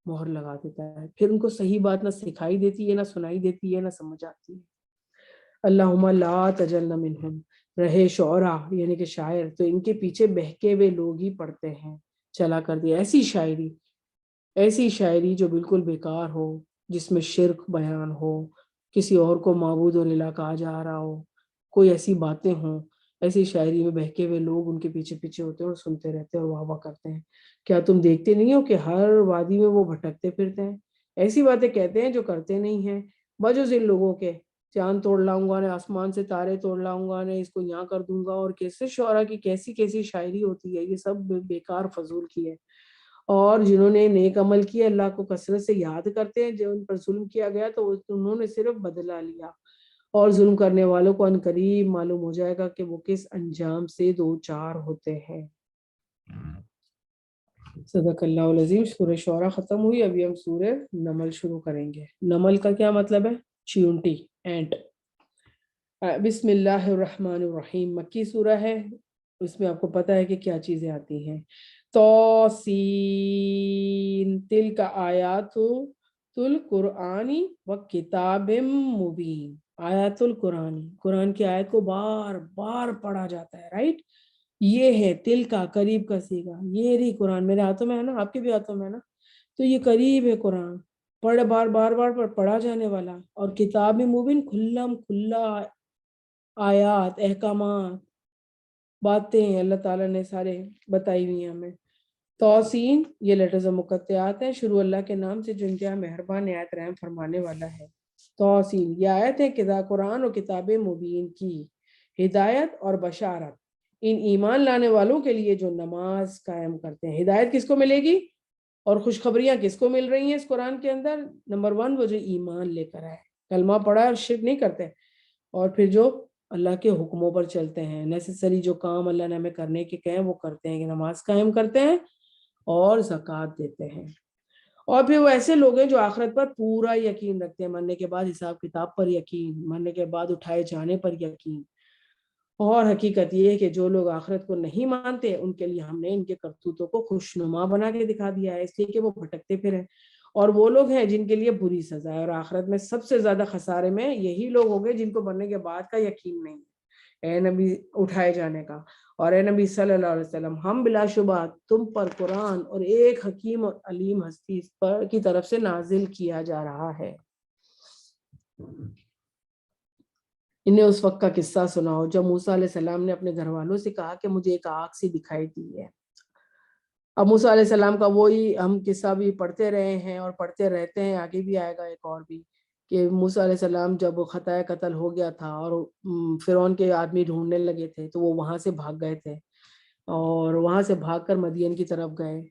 مہر لگا دیتا ہے. پھر ان کو صحیح بات نہ سکھائی دیتی ہے, نہ سنائی دیتی ہے, نہ سمجھ آتی ہے. اللہم لا تجلنا منہم, رہے شعرا یعنی کہ شاعر, تو ان کے پیچھے بہکے ہوئے لوگ ہی پڑھتے ہیں. چلا کر دیا ایسی شاعری جو بالکل بیکار ہو, جس میں شرک بیان ہو, کسی اور کو معبود اور الہ کہا جا رہا ہو, کوئی ایسی باتیں ہوں, ایسی شاعری میں بہکے ہوئے لوگ ان کے پیچھے پیچھے ہوتے ہیں اور سنتے رہتے ہیں اور واہ واہ کرتے ہیں. کیا تم دیکھتے نہیں ہو کہ ہر وادی میں وہ بھٹکتے پھرتے ہیں, ایسی باتیں کہتے ہیں جو کرتے نہیں ہیں, بجز ان لوگوں کے چاند توڑ لاؤں گا نے, آسمان سے تارے توڑ لاؤں گا نے, اس کو یہاں کر دوں گا, اور کیسے شعرا کی کیسی کیسی شاعری ہوتی ہے. یہ سب بیکار فضول کی ہے. اور جنہوں نے نیک عمل کیا اللہ کو کثرت سے یاد کرتے ہیں, جو ان پر ظلم کیا گیا تو انہوں نے صرف بدلہ لیا, اور ظلم کرنے والوں کو ان قریب معلوم ہو جائے گا کہ وہ کس انجام سے دو چار ہوتے ہیں. صدق اللہ العظیم. سورہ شعراء ختم ہوئی, ابھی ہم سورہ نمل شروع کریں گے. نمل کا کیا مطلب ہے؟ چیونٹی, اینٹ. بسم اللہ الرحمن الرحیم. مکی سورہ ہے, اس میں آپ کو پتہ ہے کہ کیا چیزیں آتی ہیں. توسین تلک آیات القرآنی و کتاب مبین. آیات القرآنی, قرآن کی آیت کو بار بار پڑھا جاتا ہے, رائٹ. یہ ہے تل کا, قریب کا صیغہ. یہ رہی قرآن, میرے ہاتھوں میں ہے نا, آپ کے بھی ہاتھوں میں ہے نا, تو یہ قریب ہے قرآن, بار بار پڑھا جانے والا. اور کتاب مبین, کھلا آیات, احکامات, باتیں اللہ تعالیٰ نے سارے بتائی ہوئی ہیں ہمیں. توسین یہ لیٹرز مقطعات ہیں, شروع اللہ کے نام سے جو انتہا مہربان نہایت رحم فرمانے والا ہے. توسین یہ آیت ہے کتاب قرآن اور کتاب مبین کی ہدایت اور بشارت ان ایمان لانے والوں کے لیے جو نماز قائم کرتے ہیں. ہدایت کس کو ملے گی اور خوشخبریاں کس کو مل رہی ہیں اس قرآن کے اندر؟ نمبر 1 وہ جو ایمان لے کر آئے, کلمہ پڑھا اور شرک نہیں کرتے, اور پھر جو اللہ کے حکموں پر چلتے ہیں, نیسیسری جو کام اللہ نے ہمیں کرنے کے کہیں وہ کرتے ہیں, کہ نماز قائم کرتے ہیں اور زکوٰۃ دیتے ہیں. اور پھر وہ ایسے لوگ ہیں جو آخرت پر پورا یقین رکھتے ہیں, مرنے کے بعد حساب کتاب پر یقین, مرنے کے بعد اٹھائے جانے پر یقین. اور حقیقت یہ ہے کہ جو لوگ آخرت کو نہیں مانتے ان کے لیے ہم نے ان کے کرتوتوں کو خوشنما بنا کے دکھا دیا ہے, اس لیے کہ وہ بھٹکتے پھریں. اور وہ لوگ ہیں جن کے لیے بری سزا ہے, اور آخرت میں سب سے زیادہ خسارے میں یہی لوگ ہوں گے جن کو مرنے کے بعد کا یقین نہیں ہے, اے نبی اٹھائے جانے کا. اور اے نبی صلی اللہ علیہ وسلم, ہم بلا شبہ تم پر قرآن اور ایک حکیم اور علیم ہستی پر کی طرف سے نازل کیا جا رہا ہے. انہیں اس وقت کا قصہ سناؤ جب موسیٰ علیہ السلام نے اپنے گھر والوں سے کہا کہ مجھے ایک آگ سی دکھائی دی ہے. اب موسیٰ علیہ السلام کا وہی ہم قصہ بھی پڑھتے رہے ہیں اور پڑھتے رہتے ہیں, آگے بھی آئے گا ایک اور بھی, کہ موسیٰ علیہ السلام جب خطۂ قتل ہو گیا تھا اور فرعون کے آدمی ڈھونڈنے لگے تھے تو وہ وہاں سے بھاگ گئے تھے, اور وہاں سے بھاگ کر مدین کی طرف گئے.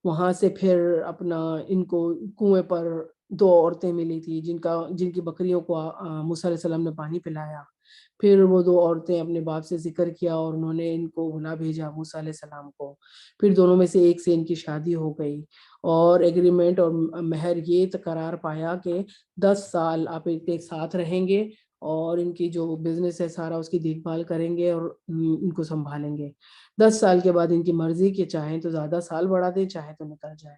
وہاں سے پھر اپنا ان کو کنویں پر 2 عورتیں ملی تھی جن کی بکریوں کو موسیٰ علیہ السلام نے پانی پلایا. پھر وہ 2 عورتیں اپنے باپ سے ذکر کیا اور انہوں نے ان کو بلا بھیجا موسیٰ علیہ السلام کو. پھر دونوں میں سے ایک سے ان کی شادی ہو گئی, اور ایگریمنٹ اور مہر یہ قرار پایا کہ 10 سال آپ ایک ساتھ رہیں گے, اور ان کی جو بزنس ہے سارا اس کی دیکھ بھال کریں گے اور ان کو سنبھالیں گے. 10 سال کے بعد ان کی مرضی کہ چاہیں تو زیادہ سال بڑھا دیں, چاہیں تو نکل جائے.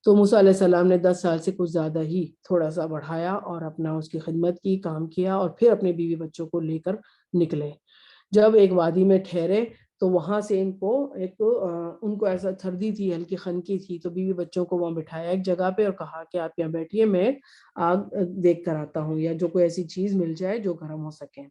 تو موسیٰ علیہ السلام نے 10 سال سے کچھ زیادہ ہی تھوڑا سا بڑھایا اور اپنا اس کی خدمت کی, کام کیا, اور پھر اپنے بیوی بچوں کو لے کر نکلے. جب ایک وادی میں ٹھہرے تو وہاں سے ان کو ایسا سردی تھی, ہلکی خنکی تھی, تو بیوی بچوں کو وہاں بٹھایا ایک جگہ پہ اور کہا کہ آپ یہاں بیٹھیے, میں آگ دیکھ کر آتا ہوں, یا جو کوئی ایسی چیز مل جائے جو گرم ہو سکے.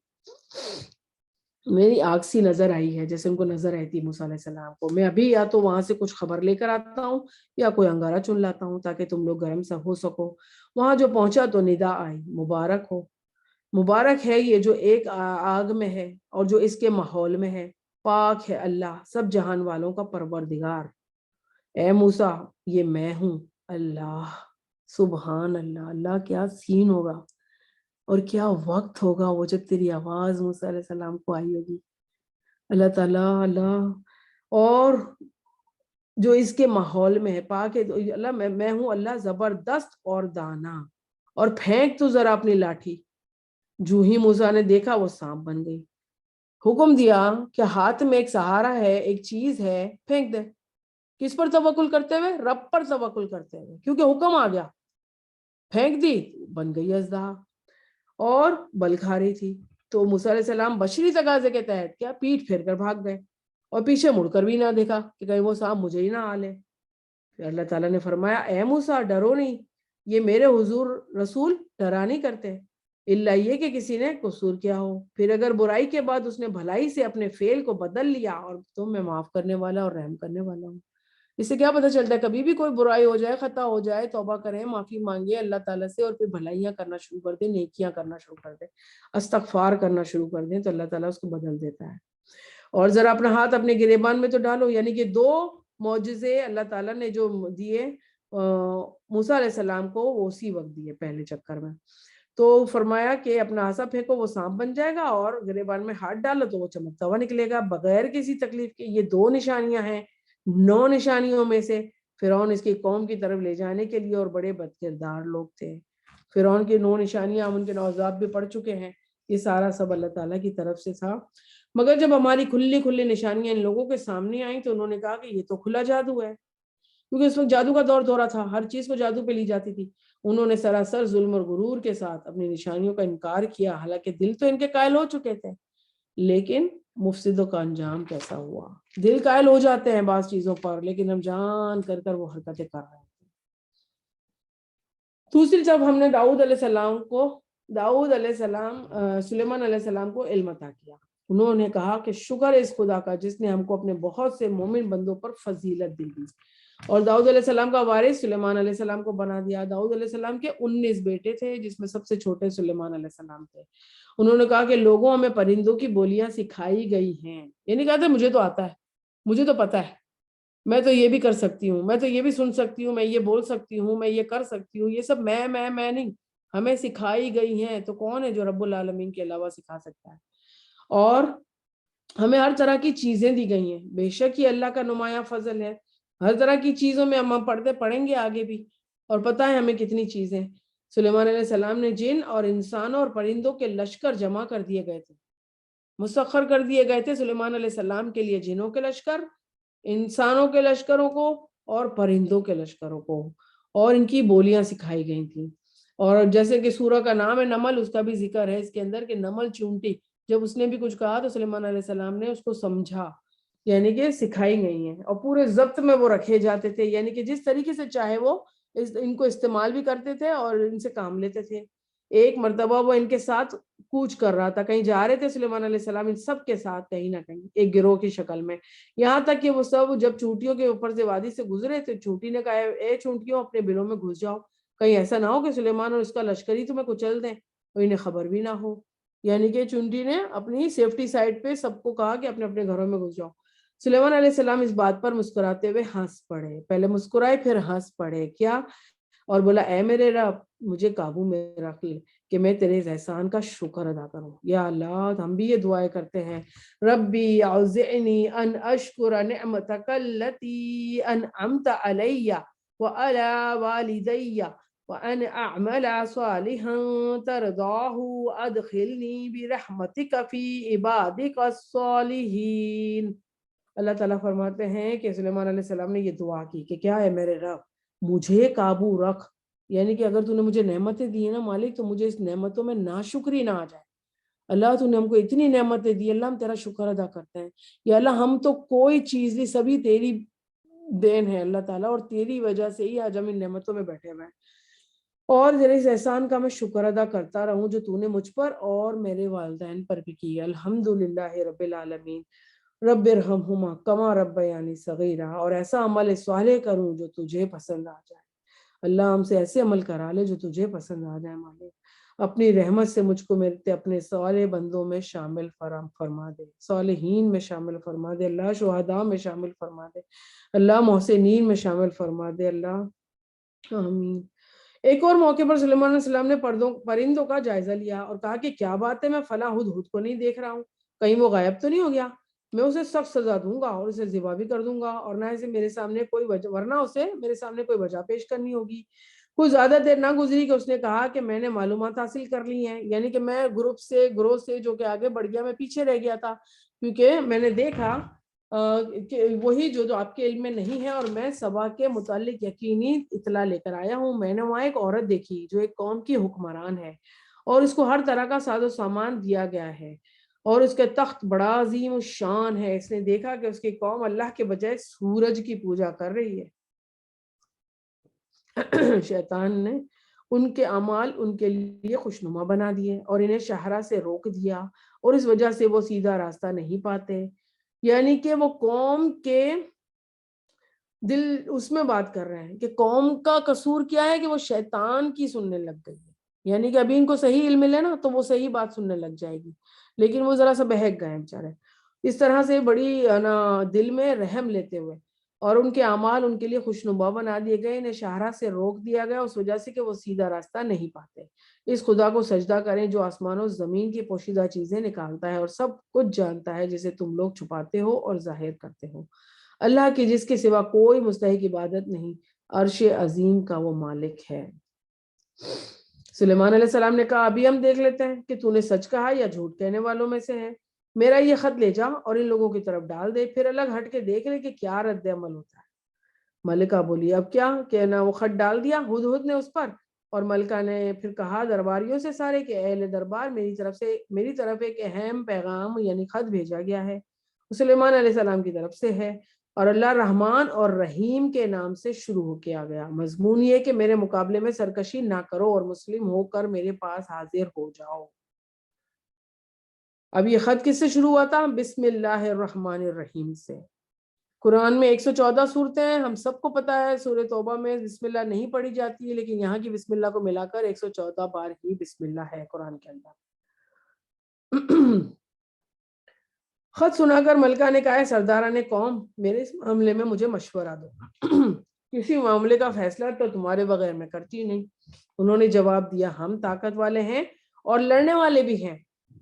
میری آگ سی نظر آئی ہے جیسے ان کو نظر آئی تھی موسیٰ علیہ السلام کو. میں ابھی یا تو وہاں سے کچھ خبر لے کر آتا ہوں یا کوئی انگارہ چن لاتا ہوں تاکہ تم لوگ گرم سا ہو سکو. وہاں جو پہنچا تو ندا آئی, مبارک ہو, مبارک ہے یہ جو ایک آگ میں ہے اور جو اس کے ماحول میں ہے, پاک ہے اللہ سب جہان والوں کا پروردگار. اے موسیٰ یہ میں ہوں اللہ. سبحان اللہ, اللہ کیا سین ہوگا اور کیا وقت ہوگا وہ جب تیری آواز موسیٰ علیہ السلام کو آئی ہوگی. اللہ تعالیٰ اللہ, اور جو اس کے ماحول میں ہے, پاک ہے اللہ, میں ہوں اللہ زبردست اور دانا, اور پھینک تو ذرا اپنی لاٹھی. جو ہی موسیٰ نے دیکھا وہ سانپ بن گئی. حکم دیا کہ ہاتھ میں ایک سہارا ہے, ایک چیز ہے, پھینک دے. کس پر توکل کرتے ہوئے؟ رب پر توکل کرتے ہوئے, کیونکہ حکم آ گیا. پھینک دی, بن گئی اژدہا, اور بل کھا رہی تھی. تو موسیٰ علیہ السلام بشری تقاضے کے تحت کیا پیٹ پھیر کر بھاگ گئے, اور پیچھے مڑ کر بھی نہ دیکھا کہ کہیں وہ سانپ مجھے ہی نہ آ لے. پھر اللہ تعالیٰ نے فرمایا اے موسیٰ ڈرو نہیں, یہ میرے حضور رسول ڈرا نہیں کرتے الا یہ کہ کسی نے قصور کیا ہو. پھر اگر برائی کے بعد اس نے بھلائی سے اپنے فعل کو بدل لیا, اور تو میں معاف کرنے والا اور رحم کرنے والا ہوں. اس سے کیا پتہ چلتا ہے, کبھی بھی کوئی برائی ہو جائے, خطا ہو جائے, توبہ کریں, معافی مانگے اللہ تعالیٰ سے, اور پھر بھلائیاں کرنا شروع کر دیں, نیکیاں کرنا شروع کر دیں, استغفار کرنا شروع کر دیں, تو اللہ تعالیٰ اس کو بدل دیتا ہے. اور ذرا اپنا ہاتھ اپنے گریبان میں تو ڈالو, یعنی کہ 2 معجزے اللہ تعالیٰ نے جو دیے موسیٰ علیہ السلام کو وہ اسی وقت دیے پہلے چکر میں. تو فرمایا کہ اپنا عصا پھینکو وہ سانپ بن جائے گا, اور گریبان میں ہاتھ ڈالو تو وہ چمکتا ہوا نکلے گا بغیر کسی تکلیف کے. یہ 2 نشانیاں ہیں 9 نشانیوں میں سے. فرعون اس کی قوم کی طرف لے جانے کے لیے, اور بڑے بد کردار لوگ تھے. فرعون کی 9 نشانیاں, ہم ان کے نوزاد بھی پڑھ چکے ہیں. یہ سارا سب اللہ تعالیٰ کی طرف سے تھا. مگر جب ہماری کھلی نشانیاں ان لوگوں کے سامنے آئیں تو انہوں نے کہا کہ یہ تو کھلا جادو ہے, کیونکہ اس وقت جادو کا دور تھا, ہر چیز کو جادو پہ لی جاتی تھی. انہوں نے سراسر ظلم اور غرور کے ساتھ اپنی نشانیوں کا انکار کیا, حالانکہ دل تو ان کے قائل ہو چکے تھے. لیکن مفسدوں کا انجام کیسا ہوا. دل قائل ہو جاتے ہیں بعض چیزوں پر, لیکن ہم جان کر وہ حرکتیں کر رہے ہیں. دوسری, جب ہم نے سلیمان علیہ السلام کو علم عطا کیا, انہوں نے کہا کہ شکر ہے اس خدا کا جس نے ہم کو اپنے بہت سے مومن بندوں پر فضیلت دی. اور داؤد علیہ السلام کا وارث سلیمان علیہ السلام کو بنا دیا. داؤد علیہ السلام کے 19 بیٹے تھے, جس میں سب سے چھوٹے سلیمان علیہ السلام تھے. انہوں نے کہا کہ لوگوں ہمیں پرندوں کی بولیاں سکھائی گئی ہیں. یہ نہیں کہا تھا مجھے تو آتا ہے, مجھے تو پتا ہے, میں تو یہ بھی کر سکتی ہوں, میں تو یہ بھی سن سکتی ہوں, میں یہ بول سکتی ہوں, میں یہ کر سکتی ہوں. یہ سب میں نہیں, ہمیں سکھائی گئی ہیں. تو کون ہے جو رب العالمین کے علاوہ سکھا سکتا ہے. اور ہمیں ہر طرح کی چیزیں دی گئی ہیں. بے شک یہ اللہ کا نمایاں فضل ہے. ہر طرح کی چیزوں میں ہم پڑھیں گے آگے بھی، اور پتہ ہے ہمیں کتنی چیزیں. سلیمان علیہ السلام نے جن اور انسانوں اور پرندوں کے لشکر جمع کر دیے گئے تھے، مسخر کر دیے گئے تھے سلیمان علیہ السلام کے لیے، جنوں کے لشکر، انسانوں کے لشکروں کو اور پرندوں کے لشکروں کو، اور ان کی بولیاں سکھائی گئی تھیں. اور جیسے کہ سورہ کا نام ہے نمل، اس کا بھی ذکر ہے اس کے اندر کہ نمل چونٹی، جب اس نے بھی کچھ کہا تو سلیمان علیہ السلام نے اس کو سمجھا، یعنی کہ سکھائی گئی ہیں، اور پورے ضبط میں وہ رکھے جاتے تھے، یعنی کہ جس طریقے سے چاہے وہ ان کو استعمال بھی کرتے تھے اور ان سے کام لیتے تھے. ایک مرتبہ وہ ان کے ساتھ کوچ کر رہا تھا، کہیں جا رہے تھے سلیمان علیہ السلام ان سب کے ساتھ کہیں نہ کہیں ایک گروہ کی شکل میں، یہاں تک کہ وہ سب جب چونٹیوں کے اوپر سے وادی سے گزرے تو چونٹی نے کہا اے چونٹیوں اپنے بلوں میں گھس جاؤ، کہیں ایسا نہ ہو کہ سلیمان اور اس کا لشکر ہی تمہیں کچل دیں اور انہیں خبر بھی نہ ہو. یعنی کہ چونٹی نے اپنی سیفٹی سائٹ پہ سب کو کہا کہ اپنے اپنے گھروں میں گھس جاؤ. سلیمان علیہ السلام اس بات پر مسکراتے ہوئے ہنس پڑے، پہلے مسکرائے پھر ہنس پڑے، کیا؟ اور بولا اے میرے رب مجھے قابو میں رکھ لے کہ میں تیرے اس احسان کا شکر ادا کروں. یا اللہ ہم بھی یہ دعائیں کرتے ہیں، ربی اوزعنی ان اشکر نعمتک التی انعمت علی وعلی والدی وان اعمل صالحا ترضاہ ادخلنی برحمتک فی عبادک الصالحین. اللہ تعالیٰ فرماتے ہیں کہ سلیمان علیہ السلام نے یہ دعا کی کہ کیا ہے میرے رب مجھے قابو رکھ، یعنی کہ اگر تو نے مجھے نعمتیں دی ہیں نا مالک تو مجھے اس نعمتوں میں ناشکری نہ آ جائے. اللہ تو نے ہم کو اتنی نعمتیں دی، اللہ ہم تیرا شکر ادا کرتے ہیں. یا اللہ ہم تو کوئی چیز نہیں، سبھی تیری دین ہے اللہ تعالیٰ، اور تیری وجہ سے ہی آج ہم ان نعمتوں میں بیٹھے ہوئے ہیں، اور تیرے اس احسان کا میں شکر ادا کرتا رہوں جو تو نے مجھ پر اور میرے والدین پر بھی کی. الحمدللہ رب العالمین رب ارحمہما کما ربیانی صغیرا. اور ایسا عمل صالح کروں جو تجھے پسند آ جائے. اللہ ہم سے ایسے عمل کرا لے جو تجھے پسند آ جائے مالک. اپنی رحمت سے مجھ کو میرے اپنے صالح بندوں میں شامل فرما دے، صالحین میں شامل فرما دے اللہ، شہداء میں شامل فرما دے اللہ، محسنین میں شامل فرما دے اللہ، آمین. ایک اور موقع پر سلیمان علیہ السلام نے پرندوں کا جائزہ لیا اور کہا کہ کیا بات ہے میں فلاں ہدہد کو نہیں دیکھ رہا ہوں، کہیں وہ غائب تو نہیں ہو گیا، میں اسے سخت سزا دوں گا اور اسے ذبح بھی کر دوں گا، اور نہ اسے میرے سامنے کوئی وجہ، ورنہ اسے میرے سامنے کوئی وجہ پیش کرنی ہوگی. کوئی زیادہ دیر نہ گزری کہ اس نے کہا کہ میں نے معلومات حاصل کر لی ہیں، یعنی کہ میں گروہ سے جو کہ آگے بڑھ گیا، میں پیچھے رہ گیا تھا کیونکہ میں نے دیکھا کہ وہی جو آپ کے علم میں نہیں ہے، اور میں سبا کے متعلق یقینی اطلاع لے کر آیا ہوں. میں نے وہاں ایک عورت دیکھی جو ایک قوم کی حکمران ہے، اور اس کو ہر طرح کا ساز و سامان دیا گیا ہے، اور اس کا تخت بڑا عظیم الشان ہے. اس نے دیکھا کہ اس کی قوم اللہ کے بجائے سورج کی پوجا کر رہی ہے. شیطان نے ان کے اعمال ان کے لیے خوشنما بنا دیے اور انہیں شاہراہ سے روک دیا، اور اس وجہ سے وہ سیدھا راستہ نہیں پاتے. یعنی کہ وہ قوم کے دل اس میں بات کر رہے ہیں کہ قوم کا قصور کیا ہے کہ وہ شیطان کی سننے لگ گئی ہے. یعنی کہ ابھی ان کو صحیح علم ملے نا تو وہ صحیح بات سننے لگ جائے گی، لیکن وہ ذرا سا بہک گئے بیچارے. اس طرح سے بڑی دل میں رحم لیتے ہوئے اور ان کے اعمال ان کے لیے خوشنما بنا دیے گئے، انہیں شاہراہ سے روک دیا گیا اس وجہ سے کہ وہ سیدھا راستہ نہیں پاتے. اس خدا کو سجدہ کریں جو آسمان و زمین کی پوشیدہ چیزیں نکالتا ہے اور سب کچھ جانتا ہے جسے تم لوگ چھپاتے ہو اور ظاہر کرتے ہو. اللہ کی جس کے سوا کوئی مستحق عبادت نہیں، عرش عظیم کا وہ مالک ہے. سلیمان علیہ السلام نے کہا ابھی ہم دیکھ لیتے ہیں کہ تو نے سچ کہا یا جھوٹ کہنے والوں میں سے ہے. میرا یہ خط لے جا اور ان لوگوں کی طرف ڈال دے، پھر الگ ہٹ کے دیکھ لے کہ کیا رد عمل ہوتا ہے. ملکہ بولی اب کیا کہنا. وہ خط ڈال دیا ہدہد نے اس پر، اور ملکہ نے پھر کہا درباریوں سے سارے کہ اہل دربار میری طرف ایک اہم پیغام یعنی خط بھیجا گیا ہے، سلیمان علیہ السلام کی طرف سے ہے، اور اللہ رحمان اور رحیم کے نام سے شروع ہو کے آ گیا. مضمون یہ کہ میرے مقابلے میں سرکشی نہ کرو اور مسلم ہو کر میرے پاس حاضر ہو جاؤ. اب یہ خط کس سے شروع ہوا تھا؟ بسم اللہ الرحمن الرحیم سے. قرآن میں 114 صورتیں ہیں، ہم سب کو پتا ہے سورہ توبہ میں بسم اللہ نہیں پڑھی جاتی ہے، لیکن یہاں کی بسم اللہ کو ملا کر 114 بار ہی بسم اللہ ہے قرآن کے اندر. خط سنا کر ملکہ نے کہا سرداران قوم میرے اس معاملے میں مجھے مشورہ دو، کسی معاملے کا فیصلہ تو تمہارے بغیر میں کرتی نہیں. انہوں نے جواب دیا ہم طاقت والے ہیں اور لڑنے والے بھی ہیں،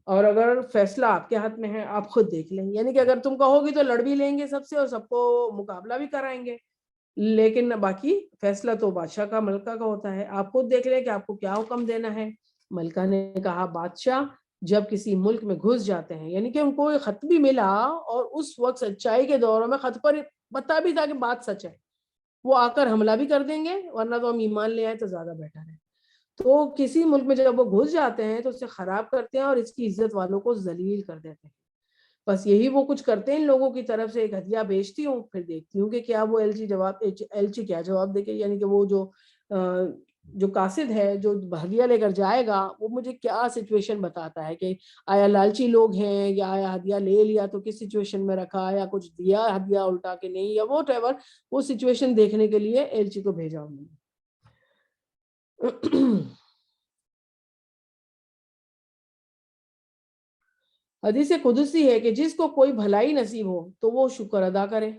اور اگر فیصلہ آپ کے ہاتھ میں ہے آپ خود دیکھ لیں. یعنی کہ اگر تم کہو گی تو لڑ بھی لیں گے سب سے اور سب کو مقابلہ بھی کرائیں گے، لیکن باقی فیصلہ تو بادشاہ کا، ملکہ کا ہوتا ہے، آپ خود دیکھ لیں کہ آپ کو کیا حکم دینا ہے۔ ملکہ نے کہا بادشاہ جب کسی ملک میں گھس جاتے ہیں، یعنی کہ ان کو ایک خط بھی ملا اور اس وقت سچائی کے دوروں میں خط پر پتا بھی تھا کہ بات سچ ہے، وہ آ کر حملہ بھی کر دیں گے، ورنہ تو ہم ایمان لے آئے تو زیادہ بیٹر ہے۔ تو کسی ملک میں جب وہ گھس جاتے ہیں تو اسے خراب کرتے ہیں اور اس کی عزت والوں کو ذلیل کر دیتے ہیں۔ بس یہی وہ کچھ کرتے ہیں ان لوگوں کی طرف سے، ایک ہدیہ بیچتی ہوں، پھر دیکھتی ہوں کہ کیا وہ ایلچی کیا جواب دے کے، یعنی کہ وہ جو قاصد ہے جو ہدیہ لے کر جائے گا وہ مجھے کیا سچویشن بتاتا ہے کہ آیا لالچی لوگ ہیں یا آیا ہدیہ لے لیا تو کس سچویشن میں رکھا، یا کچھ دیا ہدیہ الٹا کے نہیں، یا واٹ ایور، وہ سچویشن دیکھنے کے لیے ایلچی کو بھیجا انہوں نے۔ حدیث قدسی ہے کہ جس کو کوئی بھلائی نصیب ہو تو وہ شکر ادا کرے،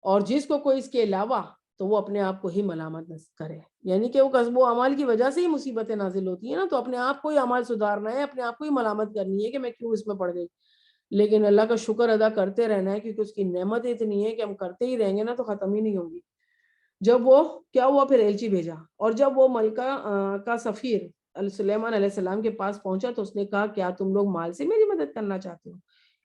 اور جس کو کوئی اس کے علاوہ تو وہ اپنے آپ کو ہی ملامت کرے، یعنی کہ وہ کسب و اعمال کی وجہ سے ہی مصیبتیں نازل ہوتی ہیں نا، تو اپنے آپ کو ہی اعمال سدھارنا ہے، اپنے آپ کو ہی ملامت کرنی ہے کہ میں کیوں اس میں پڑ گئی، لیکن اللہ کا شکر ادا کرتے رہنا ہے، کیونکہ اس کی نعمت اتنی ہے کہ ہم کرتے ہی رہیں گے نا تو ختم ہی نہیں ہوگی۔ جب وہ کیا ہوا، پھر ایلچی بھیجا، اور جب وہ ملکہ کا سفیر سلیمان علیہ السلام کے پاس پہنچا تو اس نے کہا کیا تم لوگ مال سے میری مدد کرنا چاہتے ہو،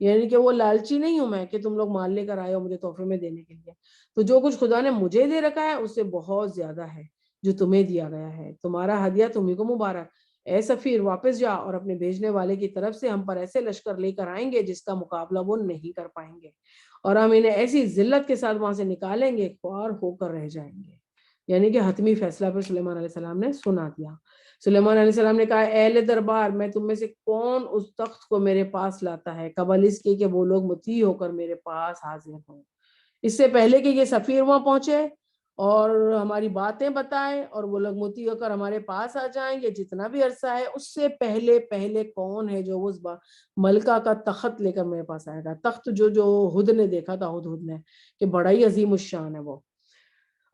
یعنی کہ وہ لالچی نہیں ہوں میں کہ تم لوگ مال لے کر آئے ہو مجھے تحفے میں دینے کے لیے، تو جو کچھ خدا نے مجھے دے رکھا ہے اس سے بہت زیادہ ہے جو تمہیں دیا گیا ہے، تمہارا ہدیہ تمہیں کو مبارک، اے سفیر واپس جا اور اپنے بھیجنے والے کی طرف سے ہم پر ایسے لشکر لے کر آئیں گے جس کا مقابلہ وہ نہیں کر پائیں گے، اور ہم انہیں ایسی ذلت کے ساتھ وہاں سے نکالیں گے خوار ہو کر رہ جائیں گے۔ یعنی کہ حتمی فیصلہ پر سلیمان علیہ السلام نے سنا دیا۔ سلیمان علیہ السلام نے کہا اہل دربار میں تم میں سے کون اس تخت کو میرے پاس لاتا ہے قبل اس کے کہ وہ لوگ مطیع ہو کر میرے پاس حاضر ہوں، اس سے پہلے کہ یہ سفیر وہاں پہنچے اور ہماری باتیں بتائیں اور وہ لوگ مطیع ہو کر ہمارے پاس آ جائیں، یہ جتنا بھی عرصہ ہے اس سے پہلے کون ہے جو اس ملکہ کا تخت لے کر میرے پاس آئے گا، تخت جو ہد نے دیکھا تھا، ہد نے کہ بڑا ہی عظیم الشان ہے وہ۔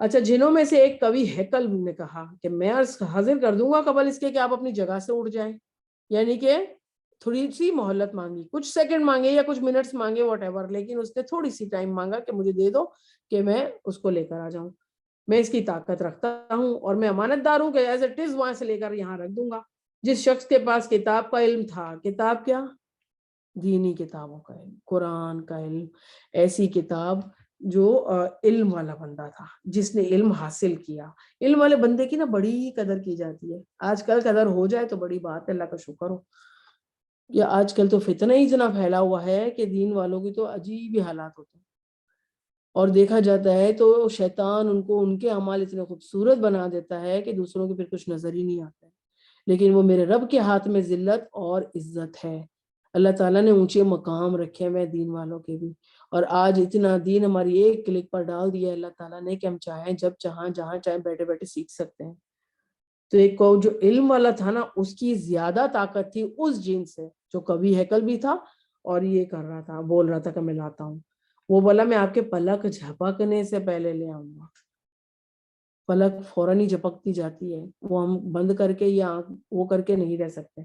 اچھا، جنوں میں سے ایک کوی ہیکل نے کہا کہ میں حاضر کر دوں گا قبل اس کے کہ آپ اپنی جگہ سے اٹھ جائیں، یعنی کہ تھوڑی سی مہلت مانگی، کچھ سیکنڈ مانگے یا کچھ منٹس مانگے واٹ ایور، لیکن اس نے تھوڑی سی ٹائم مانگا کہ مجھے دے دو کہ میں اس کو لے کر آ جاؤں، میں اس کی طاقت رکھتا ہوں اور میں امانت دار ہوں کہ ایز اٹ از وہاں سے لے کر یہاں رکھ دوں گا۔ جس شخص کے پاس کتاب کا علم تھا، کتاب کیا، دینی کتابوں کا علم، قرآن کا علم، ایسی کتاب جو علم والا بندہ تھا جس نے علم حاصل کیا، علم والے بندے کی نا بڑی قدر کی جاتی ہے، آج کل قدر ہو جائے تو بڑی بات ہے، اللہ کا شکر ہو، یا آج کل تو فتنہ ہی اتنا پھیلا ہوا ہے کہ دین والوں کی تو عجیب ہی حالات ہوتے ہیں، اور دیکھا جاتا ہے تو شیطان ان کو ان کے اعمال اتنے خوبصورت بنا دیتا ہے کہ دوسروں کے پھر کچھ نظر ہی نہیں آتا ہے، لیکن وہ میرے رب کے ہاتھ میں ذلت اور عزت ہے، اللہ تعالیٰ نے اونچے مقام رکھے ہوئے دین والوں کے بھی، اور آج اتنا دین ہماری ایک کلک پر ڈال دیا ہے اللہ تعالیٰ نے کہ ہم چاہیں جب چاہیں جہاں چاہیں بیٹھے بیٹھے سیکھ سکتے ہیں۔ تو ایک کو جو علم والا تھا نا اس کی زیادہ طاقت تھی اس جن سے جو کبھی ہیکل بھی تھا اور یہ کر رہا تھا، بول رہا تھا کہ میں لاتا ہوں، وہ بولا میں آپ کے پلک جھپکنے سے پہلے لے آؤں گا، پلک فوراً ہی جھپکتی جاتی ہے، وہ ہم بند کر کے یا وہ کر کے نہیں رہ سکتے۔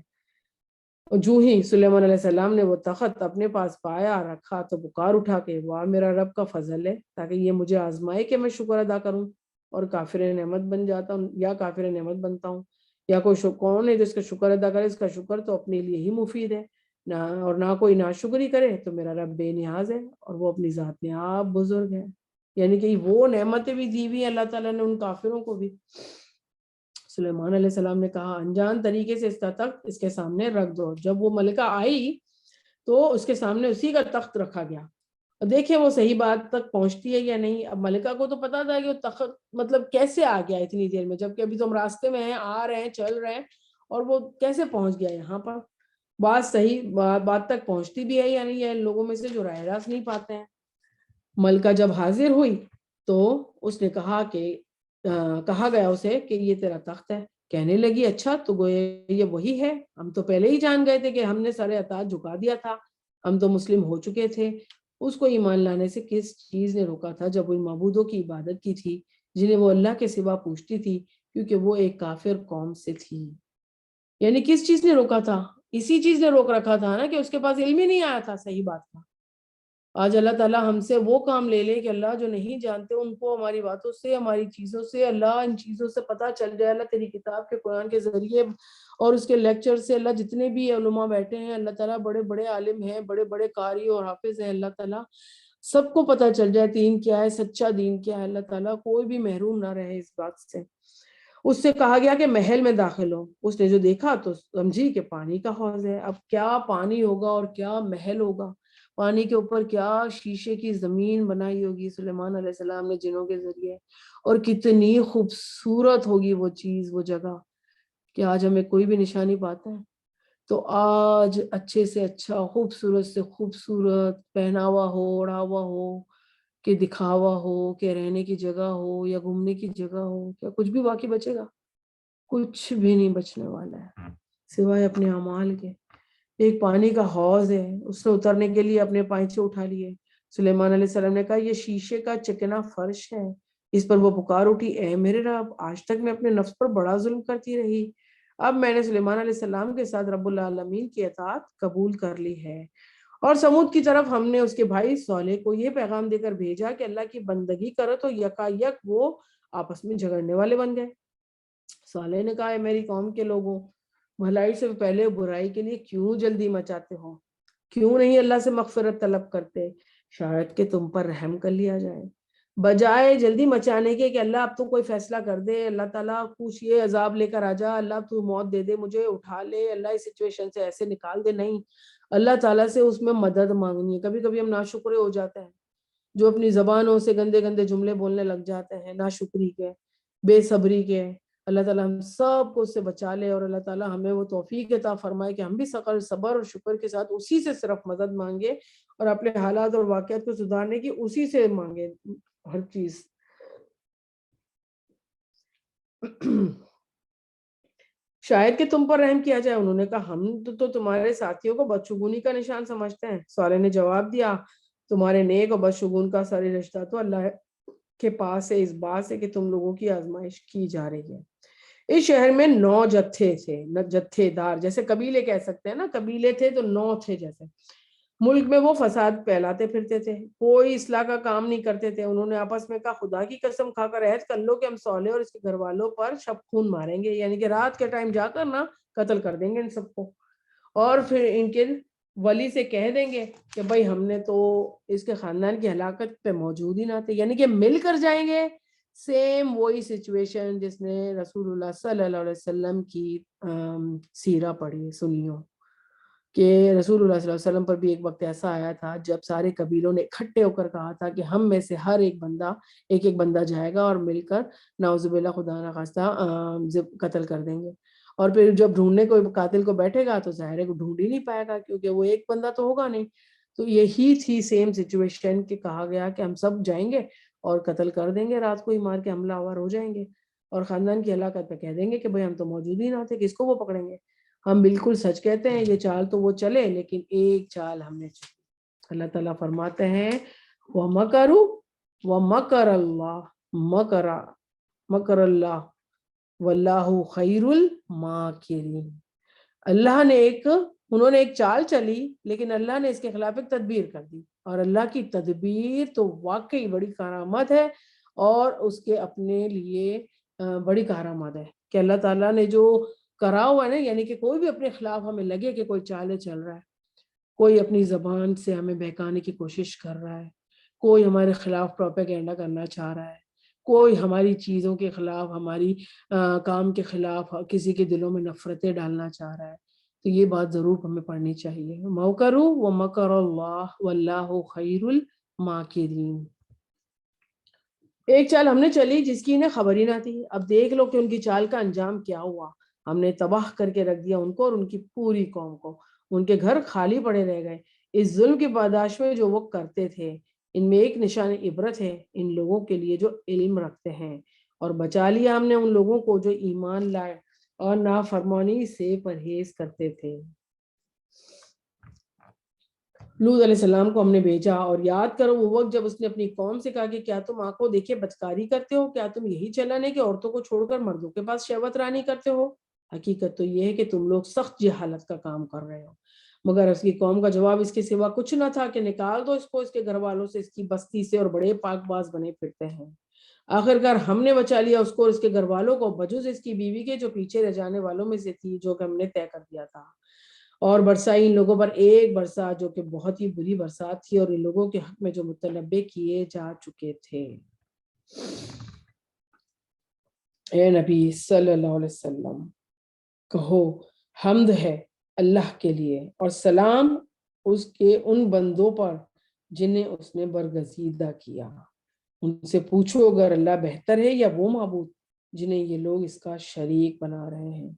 جو ہی سلیمان علیہ السلام نے وہ تخت اپنے پاس پایا رکھا تو پکار اٹھا کے واہ میرا رب کا فضل ہے تاکہ یہ مجھے آزمائے کہ میں شکر ادا کروں اور کافر نعمت بن جاتا ہوں یا کافر نعمت بنتا ہوں، یا کوئی کون ہے جس کا شکر ادا کرے، اس کا شکر تو اپنے لیے ہی مفید ہے نہ، اور نہ کوئی ناشکری کرے تو میرا رب بے نیاز ہے اور وہ اپنی ذات میں آپ بزرگ ہے، یعنی کہ وہ نعمتیں بھی دی ہوئی اللہ تعالیٰ نے ان کافروں کو بھی۔ سلیمان علیہ السلام نے کہا انجان طریقے سے اس کا تخت اس کے سامنے رکھ دو، جب وہ ملکہ آئی تو اس کے سامنے اسی کا تخت رکھا گیا، دیکھیں وہ صحیح بات تک پہنچتی ہے یا نہیں، اب ملکہ کو تو پتا تھا کہ وہ تخت مطلب کیسے آ گیا اتنی دیر میں، جبکہ ابھی تو ہم راستے میں ہیں، آ رہے ہیں، چل رہے ہیں، اور وہ کیسے پہنچ گیا یہاں پر، بات صحیح بات تک پہنچتی بھی ہے یا نہیں ہے، لوگوں میں سے جو راہ راست نہیں پاتے ہیں۔ ملکہ جب حاضر ہوئی تو اس نے کہا کہ کہا گیا اسے کہ یہ تیرا تخت ہے، کہنے لگی اچھا تو گویا یہ وہی ہے، ہم تو پہلے ہی جان گئے تھے کہ ہم نے سارے اطاعت جھکا دیا تھا، ہم تو مسلم ہو چکے تھے۔ اس کو ایمان لانے سے کس چیز نے روکا تھا جب وہ معبودوں کی عبادت کی تھی جنہیں وہ اللہ کے سوا پوچھتی تھی، کیونکہ وہ ایک کافر قوم سے تھی، یعنی کس چیز نے روکا تھا، اسی چیز نے روک رکھا تھا نا کہ اس کے پاس علم ہی نہیں آیا تھا صحیح بات کا، آج اللہ تعالیٰ ہم سے وہ کام لے لے کہ اللہ جو نہیں جانتے ان کو ہماری باتوں سے، ہماری چیزوں سے، اللہ ان چیزوں سے پتہ چل جائے. اللہ تیری کتاب کے قرآن کے ذریعے اور اس کے لیکچر سے، اللہ جتنے بھی علماء بیٹھے ہیں اللہ تعالیٰ، بڑے بڑے عالم ہیں، بڑے بڑے قاری اور حافظ ہیں، اللہ تعالیٰ سب کو پتہ چل جائے دین کیا ہے، سچا دین کیا ہے. اللہ تعالیٰ کوئی بھی محروم نہ رہے اس بات سے. اس سے کہا گیا کہ محل میں داخل ہو. اس نے جو دیکھا تو سمجھی کہ پانی کا حوض ہے. اب کیا پانی ہوگا اور کیا محل ہوگا، پانی کے اوپر کیا شیشے کی زمین بنائی ہوگی سلیمان علیہ السلام نے جنوں کے ذریعے، اور کتنی خوبصورت ہوگی وہ چیز، وہ جگہ کہ آج ہمیں کوئی بھی نشانی پاتا ہے. تو آج اچھے سے اچھا، خوبصورت سے خوبصورت پہناوا ہو، اوڑھاوا ہو، کہ دکھاوا ہو، کہ رہنے کی جگہ ہو یا گھومنے کی جگہ ہو، کیا کچھ بھی باقی بچے گا؟ کچھ بھی نہیں بچنے والا ہے سوائے اپنے اعمال کے. ایک پانی کا حوض ہے، اس سے اترنے کے لیے اپنے پائچے اٹھا لیے. سلیمان علیہ السلام نے کہا یہ شیشے کا چکنا فرش ہے. اس پر وہ پکار اٹھی، اے میرے رب، آج تک میں اپنے نفس پر بڑا ظلم کرتی رہی، اب میں نے سلیمان علیہ السلام کے ساتھ رب العالمین کی اطاعت قبول کر لی ہے. اور سمود کی طرف ہم نے اس کے بھائی صالح کو یہ پیغام دے کر بھیجا کہ اللہ کی بندگی کرو، تو یکا یک وہ آپس میں جھگڑنے والے بن گئے. صالح نے کہا، ہے میری قوم کے لوگوں، بھلائی سے پہلے برائی کے لیے کیوں جلدی مچاتے ہو؟ کیوں نہیں اللہ سے مغفرت طلب کرتے؟ شاید کہ تم پر رحم کر لیا جائے. بجائے جلدی مچانے کے کہ اللہ اب تو کوئی فیصلہ کر دے، اللہ تعالیٰ کچھ یہ عذاب لے کر آ جا، اللہ تو موت دے دے مجھے، اٹھا لے اللہ اس سچویشن سے، ایسے نکال دے. نہیں، اللہ تعالیٰ سے اس میں مدد مانگنی ہے. کبھی کبھی ہم ناشکرے ہو جاتے ہیں، جو اپنی زبانوں سے گندے گندے جملے بولنے لگ جاتے ہیں ناشکری کے، بے صبری کے. اللہ تعالیٰ ہم سب کو اس سے بچا لے، اور اللہ تعالیٰ ہمیں وہ توفیق عطا فرمائے کہ ہم بھی صبر اور شکر کے ساتھ اسی سے صرف مدد مانگے، اور اپنے حالات اور واقعات کو سدھارنے کی اسی سے مانگے ہر چیز. شاید کہ تم پر رحم کیا جائے. انہوں نے کہا، ہم تو تمہارے ساتھیوں کو بدشگونی کا نشان سمجھتے ہیں. صالح نے جواب دیا، تمہارے نیک اور بدشگون کا ساری رشتہ تو اللہ کے پاس ہے، اس بات سے کہ تم لوگوں کی آزمائش کی جا رہی ہے. اس شہر میں 9 جتھے تھے، جتھے دار جیسے قبیلے کہہ سکتے ہیں نا، قبیلے تھے تو 9 تھے. جیسے ملک میں وہ فساد پھیلاتے پھرتے تھے، کوئی اصلاح کا کام نہیں کرتے تھے. انہوں نے آپس میں کہا، خدا کی قسم کھا کر عہد کر لو کہ ہم صالح اور اس کے گھر والوں پر شب خون ماریں گے، یعنی کہ رات کے ٹائم جا کر نا قتل کر دیں گے ان سب کو، اور پھر ان کے ولی سے کہہ دیں گے کہ بھائی ہم نے تو اس کے خاندان کی ہلاکت پہ موجود ہی نہ تھے، یعنی کہ مل کر جائیں گے. سیم وہی سچویشن جس نے رسول اللہ صلی اللہ علیہ وسلم کی سیرہ پڑھی سنیوں، کہ رسول اللہ صلی اللہ علیہ وسلم پر بھی ایک وقت ایسا آیا تھا جب سارے قبیلوں نے اکٹھے ہو کر کہا تھا کہ ہم میں سے ہر ایک بندہ جائے گا اور مل کر نعوذ باللہ خدا نخواستہ قتل کر دیں گے. اور پھر جب ڈھونڈنے کو قاتل کو بیٹھے گا تو ظاہر ہے کو ڈھونڈ ہی نہیں پائے گا، کیونکہ وہ ایک بندہ تو ہوگا نہیں. تو یہی تھی سیم سچویشن کہ کہا گیا کہ ہم سب جائیں گے اور قتل کر دیں گے، رات کو ہی مار کے حملہ آور ہو جائیں گے، اور خاندان کی ہلاکت پہ کہہ دیں گے کہ بھئی ہم تو موجود ہی نہ تھے، کس کو وہ پکڑیں گے. ہم بالکل سچ کہتے ہیں، یہ چال تو وہ چلے لیکن ایک چال ہم نے چلی. اللہ تعالیٰ فرماتے ہیں، وَمَكَرُوا وَمَكَرَ اللَّهُ مَكَرَ اللَّهُ وَاللَّهُ خَيْرُ الْمَاكِرِينَ. انہوں نے ایک چال چلی، لیکن اللہ نے اس کے خلاف ایک تدبیر کر دی، اور اللہ کی تدبیر تو واقعی بڑی کارآمد ہے، اور اس کے اپنے لیے بڑی کارآمد ہے کہ اللہ تعالیٰ نے جو کرا ہوا ہے نا، یعنی کہ کوئی بھی اپنے خلاف ہمیں لگے کہ کوئی چالے چل رہا ہے، کوئی اپنی زبان سے ہمیں بہکانے کی کوشش کر رہا ہے، کوئی ہمارے خلاف پروپیگنڈا کرنا چاہ رہا ہے، کوئی ہماری چیزوں کے خلاف، ہماری کام کے خلاف کسی کے دلوں میں نفرتیں ڈالنا چاہ رہا ہے، تو یہ بات ضرور ہمیں پڑھنی چاہیے. وَمَكَرُوا وَمَكَرَ اللَّهُ وَاللَّهُ خَيْرُ الْمَاكِرِينَ. ایک چال ہم نے چلی جس کی انہیں خبر ہی نہ تھی. اب دیکھ لو کہ ان کی چال کا انجام کیا ہوا. ہم نے تباہ کر کے رکھ دیا ان کو اور ان کی پوری قوم کو. ان کے گھر خالی پڑے رہ گئے اس ظلم کی پاداش میں جو وہ کرتے تھے. ان میں ایک نشان عبرت ہے ان لوگوں کے لیے جو علم رکھتے ہیں. اور بچا لیا ہم نے ان لوگوں کو جو ایمان لائے اور نافرمانی سے پرہیز کرتے تھے. لوط علیہ السلام کو ہم نے بھیجا، اور یاد کرو وہ وقت جب اس نے اپنی قوم سے کہا کہ کیا تم آنکھوں دیکھے بدکاری کرتے ہو؟ کیا تم یہی چلن ہے کہ عورتوں کو چھوڑ کر مردوں کے پاس شہوت رانی کرتے ہو؟ حقیقت تو یہ ہے کہ تم لوگ سخت جہالت کا کام کر رہے ہو. مگر اس کی قوم کا جواب اس کے سوا کچھ نہ تھا کہ نکال دو اس کو اس کے گھر والوں سے، اس کی بستی سے، اور بڑے پاک باز بنے پھرتے ہیں۔ آخرکار ہم نے بچا لیا اس کو اور اس کے گھر والوں کو، بجز اس کی بیوی کے جو پیچھے رہ جانے والوں میں سے تھی، جو کہ ہم نے طے کر دیا تھا، اور برسائی ان لوگوں پر ایک برسات جو کہ بہت ہی بری برسات تھی، اور ان لوگوں کے حق میں جو متنبع کیے جا چکے تھے۔ اے نبی صلی اللہ علیہ وسلم، کہو حمد ہے اللہ کے لیے اور سلام اس کے ان بندوں پر جنہیں اس نے برگزیدہ کیا۔ ان سے پوچھو اگر اللہ بہتر ہے یا وہ معبود جنہیں یہ لوگ اس کا شریک بنا رہے ہیں۔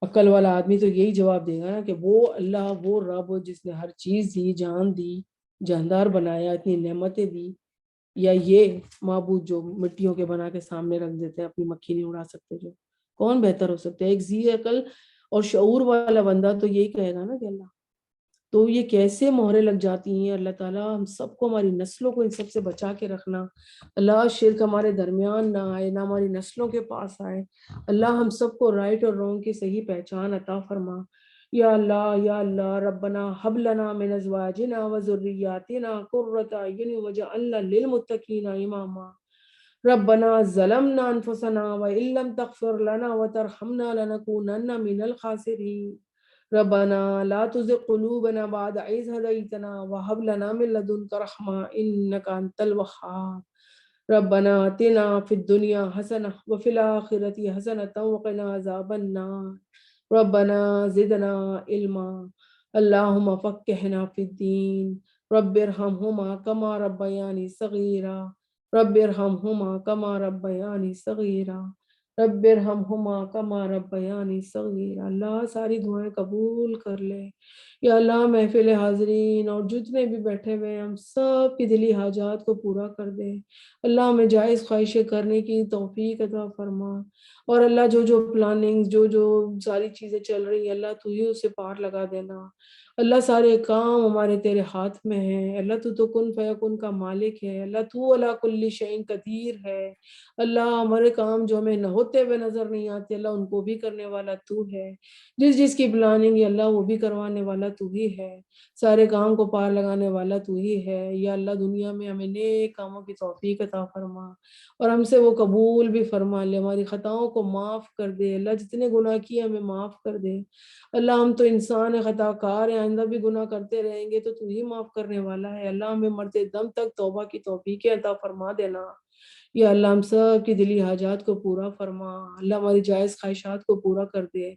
عقل والا آدمی تو یہی جواب دے گا نا کہ وہ اللہ، وہ رب جس نے ہر چیز دی، جان دی، جاندار بنایا، اتنی نعمتیں دی، یا یہ معبود جو مٹیوں کے بنا کے سامنے رکھ دیتے ہیں، اپنی مکھی نہیں اڑا سکتے، جو کون بہتر ہو سکتے ہیں؟ ایک ذی عقل اور شعور والا بندہ تو یہی کہے گا نا کہ اللہ۔ تو یہ کیسے مہریں لگ جاتی ہیں؟ اللہ تعالیٰ ہم سب کو، ہماری نسلوں کو ان سب سے بچا کے رکھنا۔ اللہ شرک ہمارے درمیان نہ آئے، نہ ہماری نسلوں کے پاس آئے۔ اللہ ہم سب کو رائٹ اور رونگ کی صحیح پہچان عطا فرما۔ یا اللہ ربنا حب لنا من ازواجنا وذریاتنا قرۃ اعین وجعلنا للمتقین اماما۔ ربنا ظلمنا انفسنا وان لم تغفر لنا وترحمنا لنکونن من الخاسرین۔ ربنا لا تزغ قلوبنا بعد إذ هديتنا وهب لنا من لدنك رحمة إنك أنت الوهاب۔ ربنا آتنا في الدنيا حسنة وفي الآخرة حسنة وقنا عذاب النار۔ ربنا زدنا علما، اللهم فقهنا في الدين، رب ارحمهما كما ربياني صغيرا، رب ارحمهما كما ربياني صغيرا، رب ارحمہما کما ربیانی صغیرا۔ اللہ ساری دعائیں قبول کر لے۔ یا اللہ محفل حاضرین اور جتنے بھی بیٹھے ہوئے ہیں، ہم سب کی دلی حاجات کو پورا کر دے۔ اللہ ہمیں جائز خواہشیں کرنے کی توفیق عطا فرما، اور اللہ جو جو پلاننگ، جو جو ساری چیزیں چل رہی ہیں، اللہ تو ہی اسے پار لگا دینا۔ اللہ سارے کام ہمارے تیرے ہاتھ میں ہیں۔ اللہ تو کن فیکن کا مالک ہے۔ اللہ تو علی کل شیء قدیر ہے۔ اللہ ہمارے کام جو ہمیں نہ ہوتے ہوئے نظر نہیں آتے، اللہ ان کو بھی کرنے والا تو ہے۔ جس جس کی پلاننگ ہے اللہ وہ بھی کروانے والا تو ہی ہے۔ سارے کام کو پار لگانے والا تو ہی ہے۔ یا اللہ دنیا میں ہمیں نیک کاموں کی توفیق عطا فرما، اور ہم سے وہ قبول بھی فرما لے۔ ہماری خطاؤں کو معاف کر دے اللہ، جتنے گناہ کیے ہمیں معاف کر دے اللہ۔ ہم تو انسان خطا کار ہیں، آئندہ بھی گناہ کرتے رہیں گے تو ہی معاف کرنے والا ہے۔ اللہ ہمیں مرتے دم تک توبہ کی توفیق عطا فرما دینا۔ یا اللہ ہم سب کی دلی حاجات کو پورا فرما، اللہ ہماری جائز خواہشات کو پورا کر دے،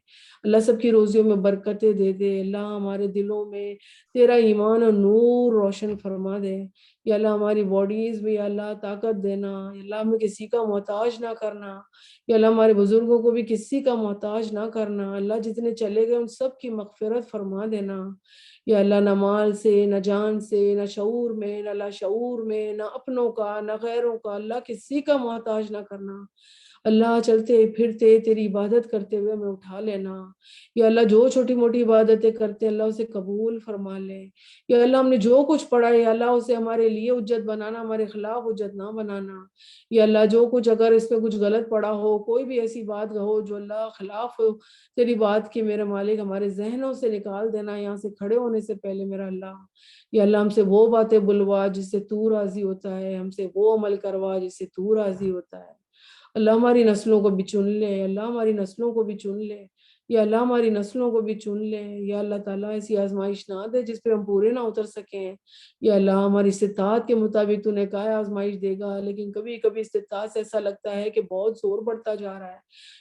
اللہ سب کی روزیوں میں برکتیں دے دے، اللہ ہمارے دلوں میں تیرا ایمان اور نور روشن فرما دے۔ یا اللہ ہماری باڈیز بھی، یا اللہ طاقت دینا، یا اللہ ہمیں کسی کا محتاج نہ کرنا، یا اللہ ہمارے بزرگوں کو بھی کسی کا محتاج نہ کرنا، اللہ جتنے چلے گئے ان سب کی مغفرت فرما دینا۔ یا اللہ نہ مال سے، نہ جان سے، نہ شعور میں، نہ لاشعور میں، نہ اپنوں کا نہ غیروں کا، اللہ کسی کا محتاج نہ کرنا۔ اللہ چلتے پھرتے تیری عبادت کرتے ہوئے ہمیں اٹھا لینا۔ یا اللہ جو چھوٹی موٹی عبادتیں کرتے ہیں اللہ اسے قبول فرما لے۔ یا اللہ ہم نے جو کچھ پڑھا ہے یا اللہ اسے ہمارے لیے حجت بنانا، ہمارے خلاف حجت نہ بنانا۔ یا اللہ جو کچھ اگر اس میں کچھ غلط پڑھا ہو، کوئی بھی ایسی بات ہو جو اللہ خلاف ہو تیری بات کی، میرے مالک ہمارے ذہنوں سے نکال دینا یہاں سے کھڑے ہونے سے پہلے میرا اللہ۔ یا اللہ ہم سے وہ باتیں بلوا جس سے تو راضی ہوتا ہے، ہم سے وہ عمل کروا جس سے تو راضی ہوتا ہے۔ اللہ ہماری نسلوں کو بھی چن لے، اللہ ہماری نسلوں کو بھی چن لے، یا اللہ ہماری نسلوں کو بھی چن لے۔ یا اللہ تعالیٰ ایسی آزمائش نہ دے جس پہ ہم پورے نہ اتر سکیں۔ یا اللہ ہماری استطاعت کے مطابق تو نے کہا ہے آزمائش دے گا، لیکن کبھی کبھی استطاعت سے ایسا لگتا ہے کہ بہت زور بڑھتا جا رہا ہے۔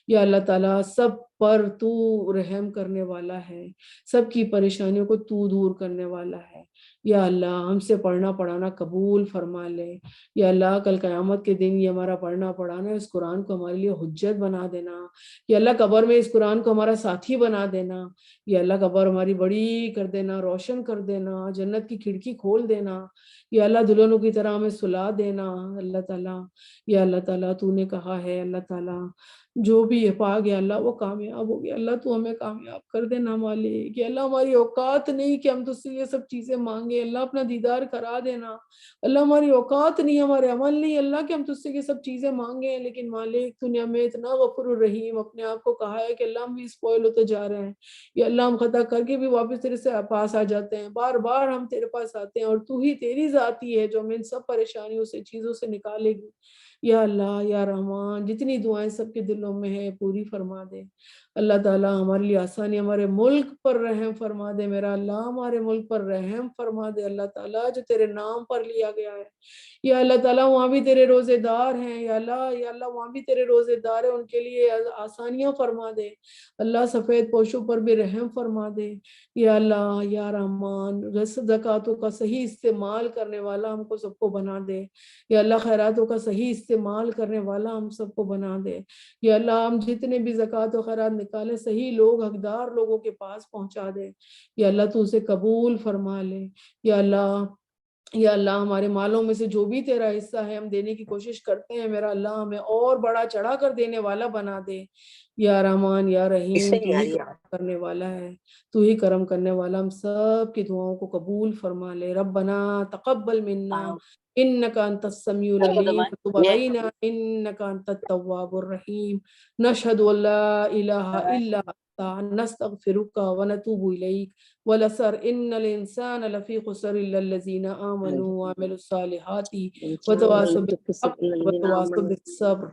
یا اللہ تعالیٰ سب پر تو رحم کرنے والا ہے، سب کی پریشانیوں کو تو دور کرنے والا ہے۔ یا اللہ ہم سے پڑھنا پڑھانا قبول فرما لے۔ یا اللہ کل قیامت کے دن یہ ہمارا پڑھنا پڑھانا اس قرآن کو ہمارے لیے حجت بنا دینا۔ یا اللہ قبر میں اس قرآن کو ہمارا ساتھی بنا دینا۔ یا اللہ قبر ہماری بڑی کر دینا، روشن کر دینا، جنت کی کھڑکی کھول دینا۔ یا اللہ دلہنوں کی طرح ہمیں سلا دینا اللہ تعالیٰ۔ یا اللہ تعالیٰ تو نے کہا ہے اللہ تعالیٰ جو بھی یہ پا گیا اللہ وہ کامیاب ہو گیا، اللہ تو ہمیں کامیاب کر دینا مالک۔ کہ اللہ ہماری اوقات نہیں کہ ہم تجھ سے یہ سب چیزیں مانگے مانگے اللہ اپنا دیدار کرا دینا. اللہ ہماری اوقات نہیں, ہمارے عمل نہیں اللہ کہ ہم تجھ سے یہ سب چیزیں مانگیں, لیکن مالک تو نے ہمیں اتنا غفور الرحیم اپنے آپ کو کہا ہے کہ اللہ ہم بھی اسپوائل ہوتے جا رہے ہیں, یا اللہ ہم خطا کر کے بھی واپس تیرے سے پاس آ جاتے ہیں, بار بار ہم تیرے پاس آتے ہیں اور تو ہی تیری ذات ہی ہے جو ہمیں ان سب پریشانیوں سے چیزوں سے نکالے گی. یا اللہ یا رحمان جتنی دعائیں سب کے دلوں میں ہیں پوری فرما دے. اللہ تعالیٰ ہمارے لیے آسانی, ہمارے ملک پر رحم فرما دے میرا اللہ, ہمارے ملک پر رحم فرما دے اللہ تعالیٰ جو تیرے نام پر لیا گیا ہے. یا اللہ تعالیٰ وہاں بھی تیرے روزے دار ہیں, یا اللہ وہاں بھی تیرے روزے دار ہیں, ان کے لیے آسانیاں فرما دے. اللہ سفید پوشوں پر بھی رحم فرما دے. یا اللہ یا رحمان زکاتوں کا صحیح استعمال کرنے والا ہم کو سب کو بنا دے. یا اللہ خیراتوں کا صحیح استعمال کرنے والا ہم سب کو بنا دے. یا اللہ ہم جتنے بھی زکوٰۃ و خیرات نکالیں صحیح لوگ حقدار لوگوں کے پاس پہنچا دے. یا اللہ تو اسے قبول فرما لے. یا اللہ ہمارے مالوں میں سے جو بھی تیرا حصہ ہے ہم دینے کی کوشش کرتے ہیں میرا اللہ ہمیں اور بڑا چڑھا کر دینے والا بنا دے. یا رحمان یا رحیم تو ہی کرم کرنے والا ہے, تو ہی کرم کرنے والا, ہم سب کی دعاؤں کو قبول فرما لے. ربنا تقبل منا انک انت السمیع العلیم وتب علینا انک انت التواب الرحیم. نشہد ان لا الہ الا انت نستغفرک ونتوب الیک. والعصر ان الانسان لفی خسر الا الذین آمنوا وعملوا الصالحات وتواصوا بالحق وتواصوا بالصبر.